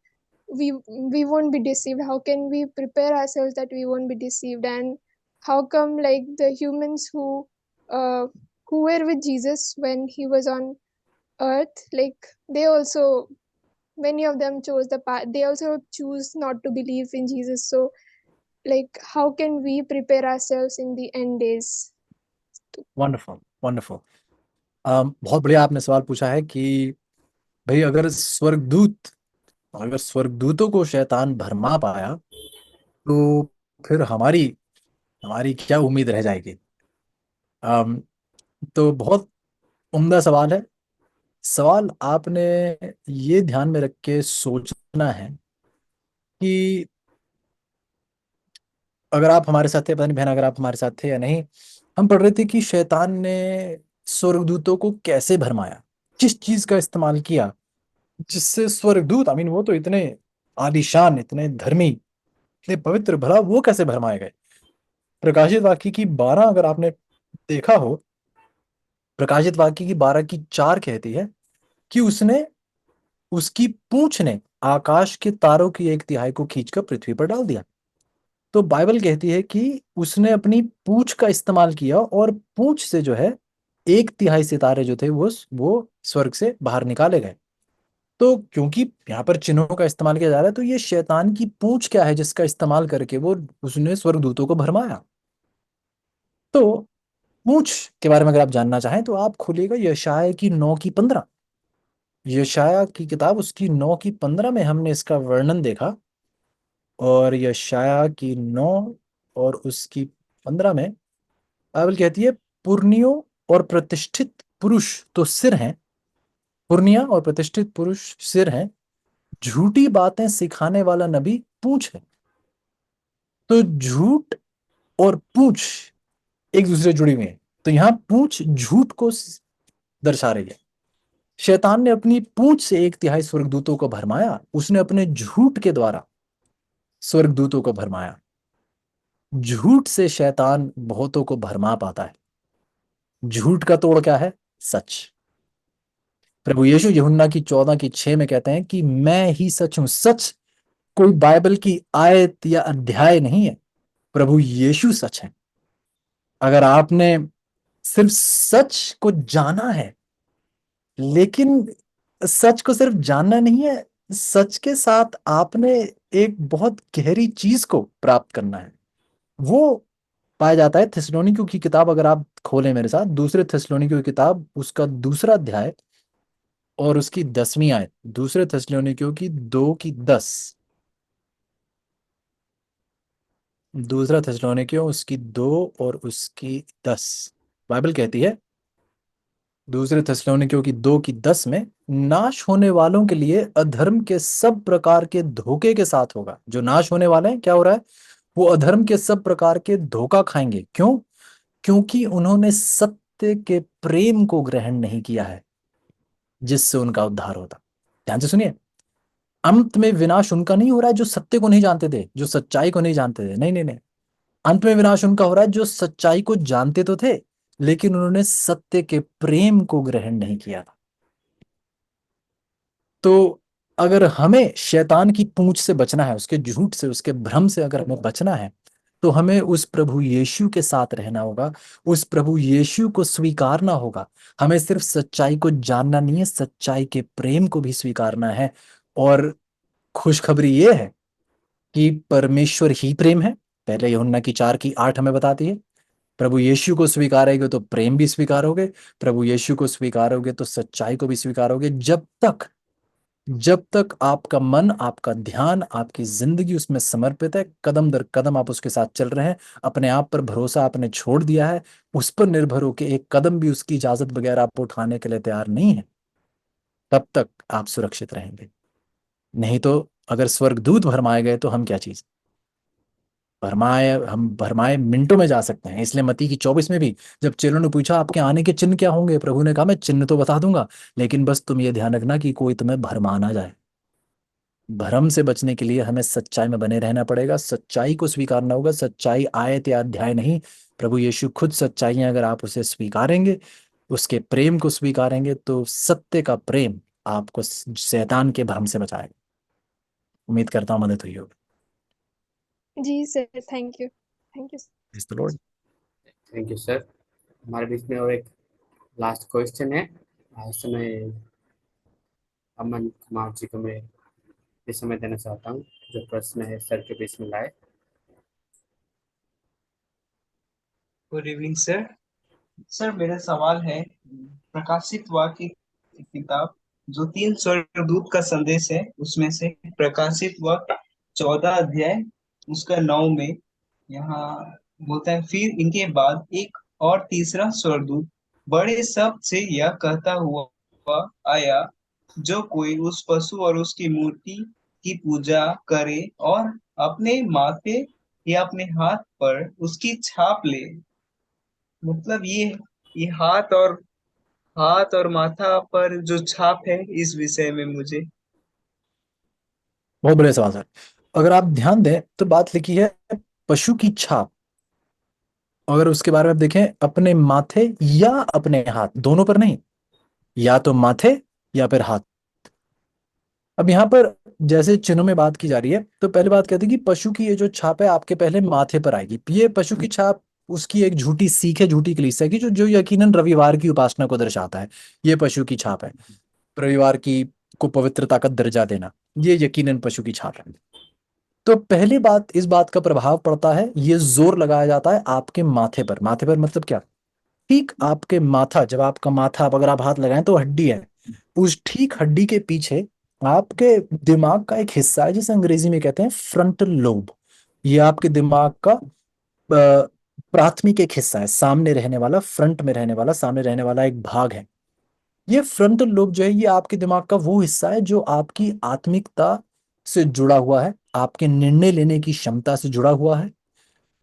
we won't be deceived? How can we prepare ourselves that we won't be deceived? And how come like the humans who were with Jesus when he was on earth, like they also, many of them chose the path, they also choose not to believe in Jesus. So like how can we prepare ourselves in the end days? Wonderful wonderful. बहुत बढ़िया आपने सवाल पूछा है कि भाई अगर स्वर्गदूतों को शैतान भरमा पाया तो फिर हमारी हमारी क्या उम्मीद रह जाएगी। अम, तो बहुत उम्दा सवाल है। सवाल आपने ये ध्यान में रख के सोचना है कि अगर आप हमारे साथ थे, पता नहीं बहन अगर आप हमारे साथ थे या नहीं, हम पढ़ रहे थे कि शैतान ने स्वर्गदूतों को कैसे भरमाया, किस चीज का इस्तेमाल किया जिससे स्वर्गदूत, आई मीन वो तो इतने आलीशान, इतने धर्मी, इतने पवित्र, भला वो कैसे भरमाए गए। प्रकाशित वाक्य की 12 अगर आपने देखा हो, प्रकाशित वाक्य की 12 की 4 कहती है कि उसने उसकी पूंछ ने आकाश के तारों की 1/3 को खींचकर पृथ्वी पर डाल दिया। तो बाइबल कहती है कि उसने अपनी पूंछ का इस्तेमाल किया और पूंछ से जो है 1/3 सितारे जो थे वो स्वर्ग से बाहर निकाले गए। तो क्योंकि यहाँ पर चिन्हों का इस्तेमाल किया जा रहा है, तो ये शैतान की पूंछ क्या है जिसका इस्तेमाल करके वो उसने स्वर्गदूतों को भरमाया। तो पूंछ के बारे में अगर आप जानना चाहें तो आप खोलिएगा यशायाह की 9 की 15। यशायाह की किताब उसकी 9 की 15 में हमने इसका वर्णन देखा। और यशायाह की 9 और उसकी 15 में बाइबल कहती है, पुरनियों और प्रतिष्ठित पुरुष तो सिर हैं, पुरनिया और प्रतिष्ठित पुरुष सिर हैं, झूठी बातें सिखाने वाला नबी पूंछ है। तो झूठ और पूंछ एक दूसरे से जुड़ी हुई है। तो यहां पूंछ झूठ को दर्शा रही है। शैतान ने अपनी पूंछ से 1/3 स्वर्गदूतों को भरमाया, उसने अपने झूठ के द्वारा स्वर्गदूतों को भरमाया। झूठ से शैतान बहुतों को भरमा पाता है। झूठ का तोड़ क्या है? सच। प्रभु यीशु यूहन्ना की 14 की 6 में कहते हैं कि मैं ही सच हूं। सच कोई बाइबल की आयत या अध्याय नहीं है, प्रभु यीशु सच है। अगर आपने सिर्फ सच को जाना है, लेकिन सच को सिर्फ जानना नहीं है, सच के साथ आपने एक बहुत गहरी चीज को प्राप्त करना है। वो पाया जाता है थिस्सलुनीकियों की किताब, अगर आप खोलें मेरे साथ दूसरे थिस्सलुनीकियों की किताब, उसका दूसरा अध्याय और उसकी 10वीं आयत। दूसरे थिस्सलुनीकियों की 2 की 10। दूसरा थिस्सलुनीकियों उसकी 2 और उसकी 10। बाइबल कहती है दूसरे थिस्सलुनीकियों की 2 की 10 में, नाश होने वालों के लिए अधर्म के सब प्रकार के धोखे के साथ होगा। जो नाश होने वाले हैं, क्या हो रहा है? वो अधर्म के सब प्रकार के धोखा खाएंगे। क्यों? क्योंकि उन्होंने सत्य के प्रेम को ग्रहण नहीं किया है जिससे उनका उद्धार होता। ध्यान से सुनिए, अंत में विनाश उनका नहीं हो रहा है जो सत्य को नहीं जानते थे, जो सच्चाई को नहीं जानते थे। नहीं नहीं नहीं, अंत में विनाश उनका हो रहा है जो सच्चाई को जानते तो थे, लेकिन उन्होंने सत्य के प्रेम को ग्रहण नहीं किया था। तो अगर हमें शैतान की पूंछ से बचना है, उसके झूठ से, उसके भ्रम से अगर हमें बचना है, तो हमें उस प्रभु यीशु के साथ रहना होगा, उस प्रभु यीशु को स्वीकारना होगा। हमें सिर्फ सच्चाई को जानना नहीं है, सच्चाई के प्रेम को भी स्वीकारना है। और खुशखबरी ये है कि परमेश्वर ही प्रेम है। पहले यूहन्ना की 4 की 8 हमें बताती है, प्रभु यीशु को स्वीकारोगे तो प्रेम भी स्वीकारोगे, प्रभु यीशु को स्वीकारोगे तो सच्चाई को भी स्वीकारोगे। जब तक आपका मन, आपका ध्यान, आपकी जिंदगी उसमें समर्पित है, कदम दर कदम आप उसके साथ चल रहे हैं, अपने आप पर भरोसा आपने छोड़ दिया है, उस पर निर्भर होकर एक कदम भी उसकी इजाजत बगैर आप उठाने के लिए तैयार नहीं है, तब तक आप सुरक्षित रहेंगे। नहीं तो अगर स्वर्गदूत भरमाए गए तो हम क्या चीज? हम भरमाए मिनटों में जा सकते हैं। इसलिए मत्ती की 24 में भी जब चेलों ने पूछा आपके आने के चिन्ह क्या होंगे, प्रभु ने कहा मैं चिन्ह तो बता दूंगा, लेकिन बस तुम ये ध्यान रखना कि कोई तुम्हें भरमा ना जाए। भ्रम से बचने के लिए हमें सच्चाई में बने रहना पड़ेगा, सच्चाई को स्वीकारना होगा। सच्चाई आयत या अध्याय नहीं, प्रभु यीशु खुद सच्चाई है। अगर आप उसे स्वीकारेंगे, उसके प्रेम को स्वीकारेंगे, तो सत्य का प्रेम आपको शैतान के भ्रम से बचाएगा। उम्मीद करता हूँ मदद हुई होगी। जी sir, thank you, thank you. Praise the Lord। Thank you sir. हमारे बीच में और एक लास्ट क्वेश्चन है। इस समय अमन कुमार जी को मैं इस समय देना चाहता हूँ, जो प्रश्न है सर के बीच में लाए। Good evening sir. सर मेरा सवाल है, प्रकाशित वाक्य की किताब जो 3 स्वर्गदूत का संदेश है उसमें से प्रकाशित वाक्य 14 अध्याय उसका 9 में यहाँ बोलता है, फिर इनके बाद एक और तीसरा स्वर्गदूत बड़े शब्द से यह कहता हुआ आया, जो कोई उस पशु और उसकी मूर्ति की पूजा करे और अपने माथे या अपने हाथ पर उसकी छाप ले। मतलब ये हाथ और माथा पर जो छाप है, इस विषय में मुझे। बहुत बढ़िया सवाल सर। अगर आप ध्यान दें तो बात लिखी है पशु की छाप। अगर उसके बारे में देखें, अपने माथे या अपने हाथ, दोनों पर नहीं, या तो माथे या फिर हाथ। अब यहाँ पर जैसे चिन्हों में बात की जा रही है, तो पहले बात कहते हैं कि पशु की ये जो छाप है आपके पहले माथे पर आएगी। ये पशु की छाप उसकी एक झूठी सीख है, झूठी कलीसिया की, जो जो यकीनन रविवार की उपासना को दर्शाता है। ये पशु की छाप है। रविवार की को पवित्रता का दर्जा देना, ये यकीनन पशु की छाप है। तो पहली बात, इस बात का प्रभाव पड़ता है, ये जोर लगाया जाता है आपके माथे पर। माथे पर मतलब क्या? ठीक आपके माथा, जब आपका माथा, अगर आप हाथ लगाएं तो हड्डी है, उस ठीक हड्डी के पीछे आपके दिमाग का एक हिस्सा है जिसे अंग्रेजी में कहते हैं फ्रंटल लोब। ये आपके दिमाग का प्राथमिक एक हिस्सा है, सामने रहने वाला, फ्रंट में रहने वाला, सामने रहने वाला एक भाग है। ये फ्रंटल लोब जो है, ये आपके दिमाग का वो हिस्सा है जो आपकी आत्मिकता से जुड़ा हुआ है, आपके निर्णय लेने की क्षमता से जुड़ा हुआ है।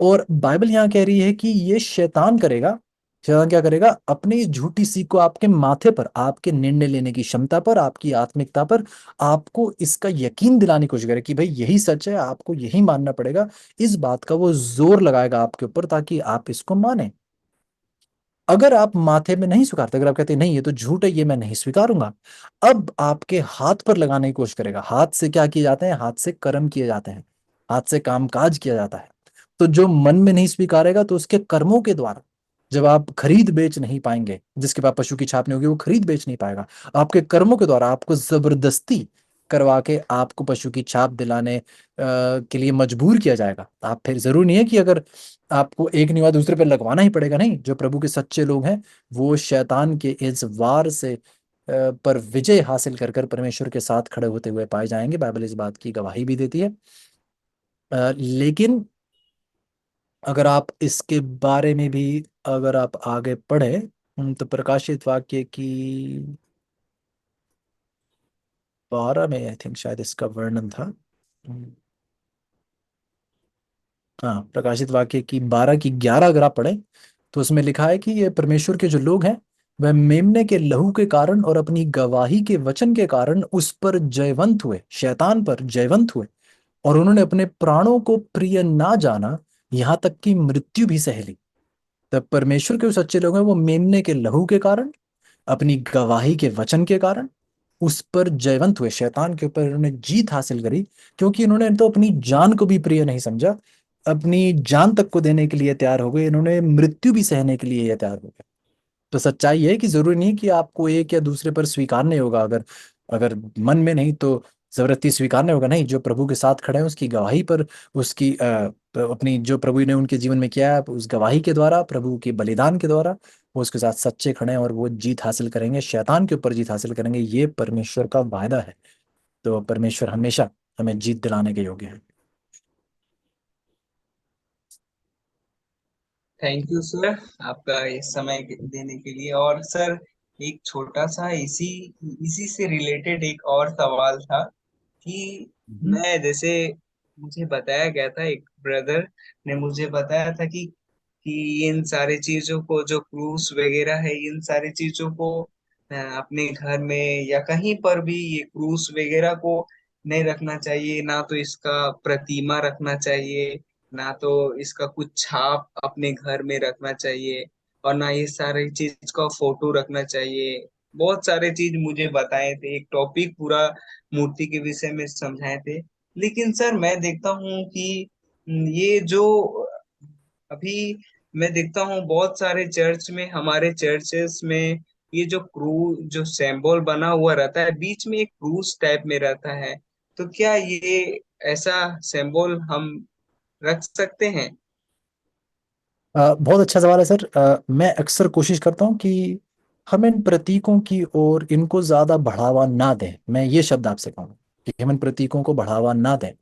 और बाइबल यहाँ कह रही है कि ये शैतान करेगा। शैतान क्या करेगा? अपनी इस झूठी सीख को आपके माथे पर, आपके निर्णय लेने की क्षमता पर, आपकी आत्मिकता पर, आपको इसका यकीन दिलाने की कोशिश करे कि भाई यही सच है, आपको यही मानना पड़ेगा। इस बात का वो जोर लगाएगा आपके ऊपर ताकि आप इसको माने। अगर आप माथे में नहीं स्वीकारते, अगर आप कहते हैं नहीं ये तो झूठ है, ये मैं नहीं स्वीकारूंगा, अब आपके हाथ पर लगाने की कोशिश करेगा। हाथ से क्या किए जाते हैं? हाथ से कर्म किए जाते हैं, हाथ से कामकाज किया जाता है। तो जो मन में नहीं स्वीकारेगा तो उसके कर्मों के द्वारा, जब आप खरीद बेच नहीं पाएंगे, जिसके पास पशु की छाप नहीं होगी वो खरीद बेच नहीं पाएगा। आपके कर्मों के द्वारा आपको जबरदस्ती करवा के आपको पशु की छाप दिलाने के लिए मजबूर किया जाएगा। आप फिर जरूरी नहीं है कि अगर आपको एक नहीं हुआ दूसरे पे लगवाना ही पड़ेगा, नहीं। जो प्रभु के सच्चे लोग हैं वो शैतान के इस वार से पर विजय हासिल कर कर परमेश्वर के साथ खड़े होते हुए पाए जाएंगे। बाइबल इस बात की गवाही भी देती है। लेकिन अगर आप इसके बारे में भी अगर आप आगे पढ़े, तो प्रकाशित वाक्य की 12 में आई थिंक शायद इसका वर्णन था। हाँ, प्रकाशित वाक्य की 12 की 11 अगर आप पढ़ें तो उसमें लिखा है कि ये परमेश्वर के जो लोग हैं वह मेमने के लहू के कारण और अपनी गवाही के वचन के कारण उस पर जयवंत हुए, शैतान पर जयवंत हुए, और उन्होंने अपने प्राणों को प्रिय ना जाना, यहाँ तक कि मृत्यु भी सह ली। तब परमेश्वर के जो सच्चे लोग हैं वो मेमने के लहू के कारण, अपनी गवाही के वचन के कारण उस पर जयवंत हुए, शैतान के ऊपर इन्होंने जीत हासिल करी। क्योंकि इन्होंने तो अपनी जान को भी प्रिय नहीं समझा, अपनी जान तक को देने के लिए तैयार हो गए, इन्होंने मृत्यु भी सहने के लिए तैयार हो गए। तो सच्चाई है कि जरूरी नहीं कि आपको एक या दूसरे पर स्वीकारने होगा। अगर अगर मन में नहीं तो जबरदस्ती स्वीकारने होगा, नहीं। जो प्रभु के साथ खड़े हैं उसकी गवाही पर, उसकी अपनी जो प्रभु ने उनके जीवन में किया है उस गवाही के द्वारा, प्रभु के बलिदान के द्वारा वो उसके साथ सच्चे खड़े हैं और वो जीत हासिल करेंगे, शैतान के ऊपर जीत हासिल करेंगे। ये परमेश्वर का वायदा है। तो परमेश्वर हमेशा हमें जीत दिलाने के योग्य है। थैंक यू सर, आपका ये समय देने के लिए। और सर एक छोटा सा इसी इसी से रिलेटेड एक और सवाल था कि मैं जैसे मुझे बताया गया था, एक ब्रदर ने मुझे बताया था कि इन सारी चीजों को, जो क्रूस वगैरह है, इन सारी चीजों को अपने घर में या कहीं पर भी ये क्रूस वगैरह को नहीं रखना चाहिए, ना तो इसका प्रतिमा रखना चाहिए, ना तो इसका कुछ छाप अपने घर में रखना चाहिए, और ना ये सारी चीज का फोटो रखना चाहिए। बहुत सारे चीज मुझे बताए थे, एक टॉपिक पूरा मूर्ति के विषय में समझाए थे। लेकिन सर मैं देखता हूँ कि ये जो अभी मैं देखता हूँ बहुत सारे चर्च में, हमारे चर्चेस में, ये जो जो सिंबल बना हुआ रहता है, बीच में एक क्रूस टाइप में रहता है। तो क्या ये ऐसा सिंबल हम रख सकते हैं? बहुत अच्छा सवाल है सर। मैं अक्सर कोशिश करता हूँ कि हम इन प्रतीकों की ओर इनको ज्यादा बढ़ावा ना दें। मैं ये शब्द आपसे कहूँ कि हम इन प्रतीकों को बढ़ावा ना दें,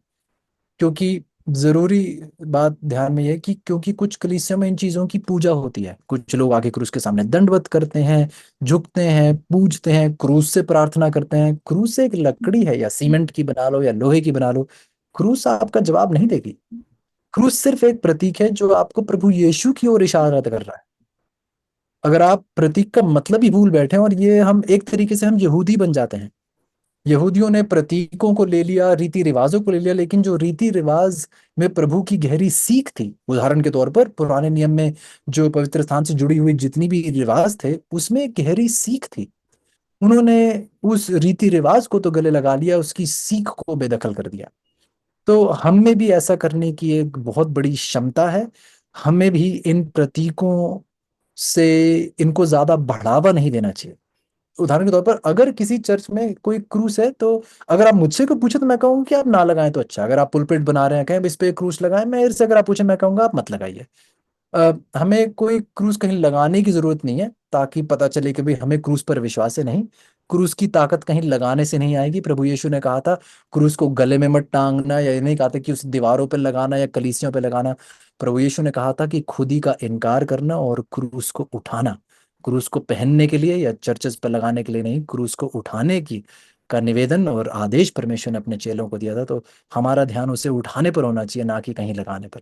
क्योंकि जरूरी बात ध्यान में ये है कि क्योंकि कुछ कलीसियों में इन चीजों की पूजा होती है। कुछ लोग आके क्रूस के सामने दंडवत करते हैं, झुकते हैं, पूजते हैं, क्रूस से प्रार्थना करते हैं। क्रूस एक लकड़ी है, या सीमेंट की बना लो या लोहे की बना लो, क्रूस आपका जवाब नहीं देगी। क्रूस सिर्फ एक प्रतीक है जो आपको प्रभु यीशु की ओर इशारा कर रहा है। अगर आप प्रतीक का मतलब ही भूल बैठे हैं, और ये हम एक तरीके से हम यहूदी बन जाते हैं। यहूदियों ने प्रतीकों को ले लिया, रीति रिवाजों को ले लिया, लेकिन जो रीति रिवाज में प्रभु की गहरी सीख थी, उदाहरण के तौर पर पुराने नियम में जो पवित्र स्थान से जुड़ी हुई जितनी भी रिवाज थे, उसमें एक गहरी सीख थी। उन्होंने उस रीति रिवाज को तो गले लगा लिया, उसकी सीख को बेदखल कर दिया। तो हम में भी ऐसा करने की एक बहुत बड़ी क्षमता है। हमें भी इन प्रतीकों से इनको ज्यादा बढ़ावा नहीं देना चाहिए। उदाहरण के तौर पर अगर किसी चर्च में कोई क्रूस है, तो अगर आप मुझसे को पूछे तो मैं कहूंगा कि आप ना लगाएं तो अच्छा। अगर आप पुलपिट बना रहे हैं, कहें इस पे क्रूस लगाएं, मैं इनसे अगर आप पूछे मैं कहूंगा आप मत लगाइए। हमें कोई क्रूस कहीं लगाने की जरूरत नहीं है, ताकि पता चले कि भाई हमें क्रूस पर विश्वास है। नहीं, क्रूस की ताकत कहीं लगाने से नहीं आएगी। प्रभु यीशु ने कहा था क्रूस को गले में मत टांगना, या ये नहीं कहा था कि उसे दीवारों पर लगाना या कलीसियों पर लगाना। प्रभु यीशु ने कहा था कि खुद ही का इनकार करना और क्रूस को उठाना। क्रूस को पहनने के लिए या चर्चेस पर लगाने के लिए नहीं, क्रूस को उठाने की का निवेदन और आदेश परमेश्वर ने अपने चेलों को दिया था। तो हमारा ध्यान उसे उठाने पर होना चाहिए, ना कि कहीं लगाने पर।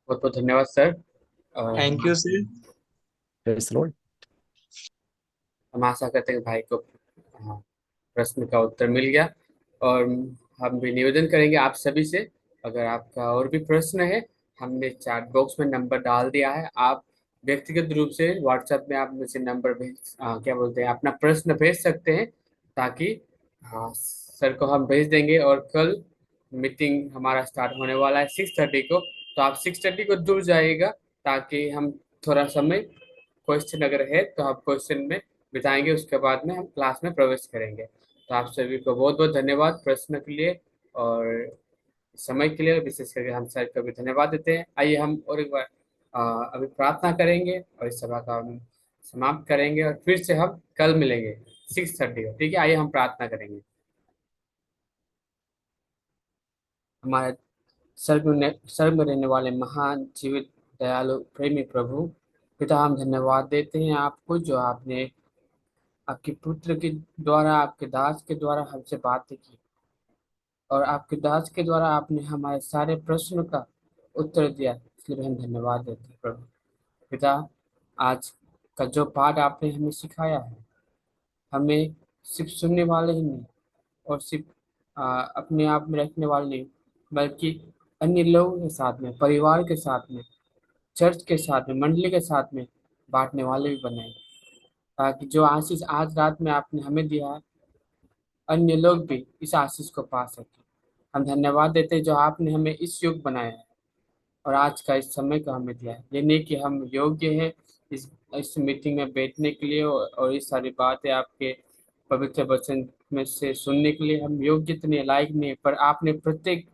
बहुत बहुत धन्यवाद sir. Thank you sir. Praise the Lord। हम आशा करते हैं कि भाई को प्रश्न का उत्तर मिल गया। और हम भी निवेदन करेंगे आप सभी से, अगर आपका और भी प्रश्न है, हमने चैट बॉक्स में नंबर डाल दिया है। आप व्यक्तिगत रूप से व्हाट्सएप में आप मुझे नंबर भेज क्या बोलते हैं अपना प्रश्न भेज सकते हैं, ताकि सर को हम भेज देंगे। और कल मीटिंग हमारा स्टार्ट होने वाला है 6:30 को, तो आप 6:30 को दूर जाइएगा, ताकि हम थोड़ा समय क्वेश्चन अगर है तो आप क्वेश्चन में बिताएंगे, उसके बाद में हम क्लास में प्रवेश करेंगे। तो आप सभी को बहुत बहुत धन्यवाद प्रश्न के लिए और समय के लिए। विशेष करके हम सर को भी धन्यवाद देते हैं। आइए हम और एक बार अभी प्रार्थना करेंगे और इस सभा का हम समाप्त करेंगे, और फिर से हम कल मिलेंगे 6:30 को। ठीक है, आइए हम प्रार्थना करेंगे। हमारे स्वर्ग में रहने वाले महान जीवित दयालु प्रेमी प्रभु पिता, हम धन्यवाद देते हैं आपको, जो आपने आपके पुत्र के द्वारा, आपके दास के द्वारा हमसे बातें की, और आपके दास के द्वारा आपने हमारे सारे प्रश्नों का उत्तर दिया। इसलिए हम धन्यवाद देते हैं प्रभु पिता। आज का जो पाठ आपने हमें सिखाया है, हमें सिर्फ सुनने वाले ही नहीं और सिर्फ अपने आप में रखने वाले नहीं, बल्कि अन्य लोगों के साथ में, परिवार के साथ में, चर्च के साथ में, मंडली के साथ में बांटने वाले भी बनाए, ताकि जो आशीष आज रात में आपने हमें दिया है, अन्य लोग भी इस आशीष को पा सके। हम धन्यवाद देते हैं जो आपने हमें इस युग बनाया है और आज का इस समय को हमें दिया है। ये नहीं कि हम योग्य हैं इस मीटिंग में बैठने के लिए और इस सारी बातें आपके पवित्र वचन में से सुनने के लिए हम योग्य तो नहीं, लायक नहीं, पर आपने प्रत्येक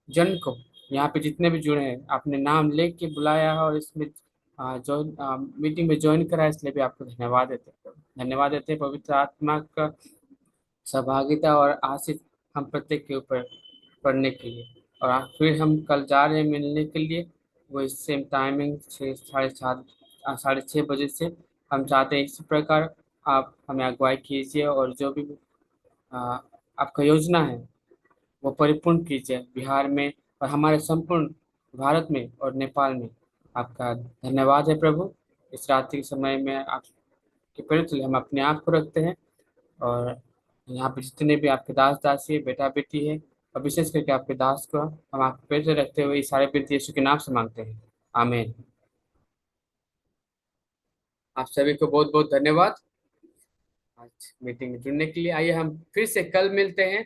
जन को यहाँ पे जितने भी जुड़े हैं आपने नाम लेके के बुलाया है और इसमें जो मीटिंग में ज्वाइन करा है, इसलिए भी आपको धन्यवाद देते हैं। धन्यवाद देते हैं पवित्र आत्मा का सहभागिता और आशीष हम प्रत्येक के ऊपर पढ़ने के लिए। और फिर हम कल जा रहे हैं मिलने के लिए, वो सेम टाइमिंग 6:30 साढ़े 6 बजे से। हम चाहते हैं इसी प्रकार आप हमें अगुवाई कीजिए, और जो भी आ, आपका योजना है वो परिपूर्ण कीजिए बिहार में और हमारे संपूर्ण भारत में और नेपाल में। आपका धन्यवाद है प्रभु। इस रात्रि के समय में आपके पवित्र हम अपने आप को रखते हैं, और यहाँ पे जितने भी आपके दास दासी है, बेटा बेटी है, और विशेष करके आपके दास को हम आपके पेट से रखते हुए इस सारे विनती यीशु के नाम से मांगते हैं, आमीन। आप सभी को बहुत बहुत धन्यवाद आज मीटिंग में जुड़ने के लिए। आइए हम फिर से कल मिलते हैं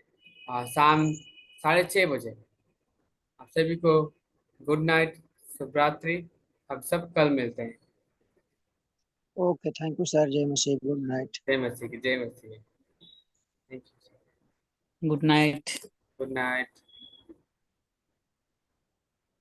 शाम 6:30 बजे। आप सभी को गुड नाइट, शुभ रात्रि। हम सब कल मिलते हैं। Okay, thank you sir. जय मसीह, गुड नाइट। जय मसीह की, जय मसीह। Thank you. Good night. Good night.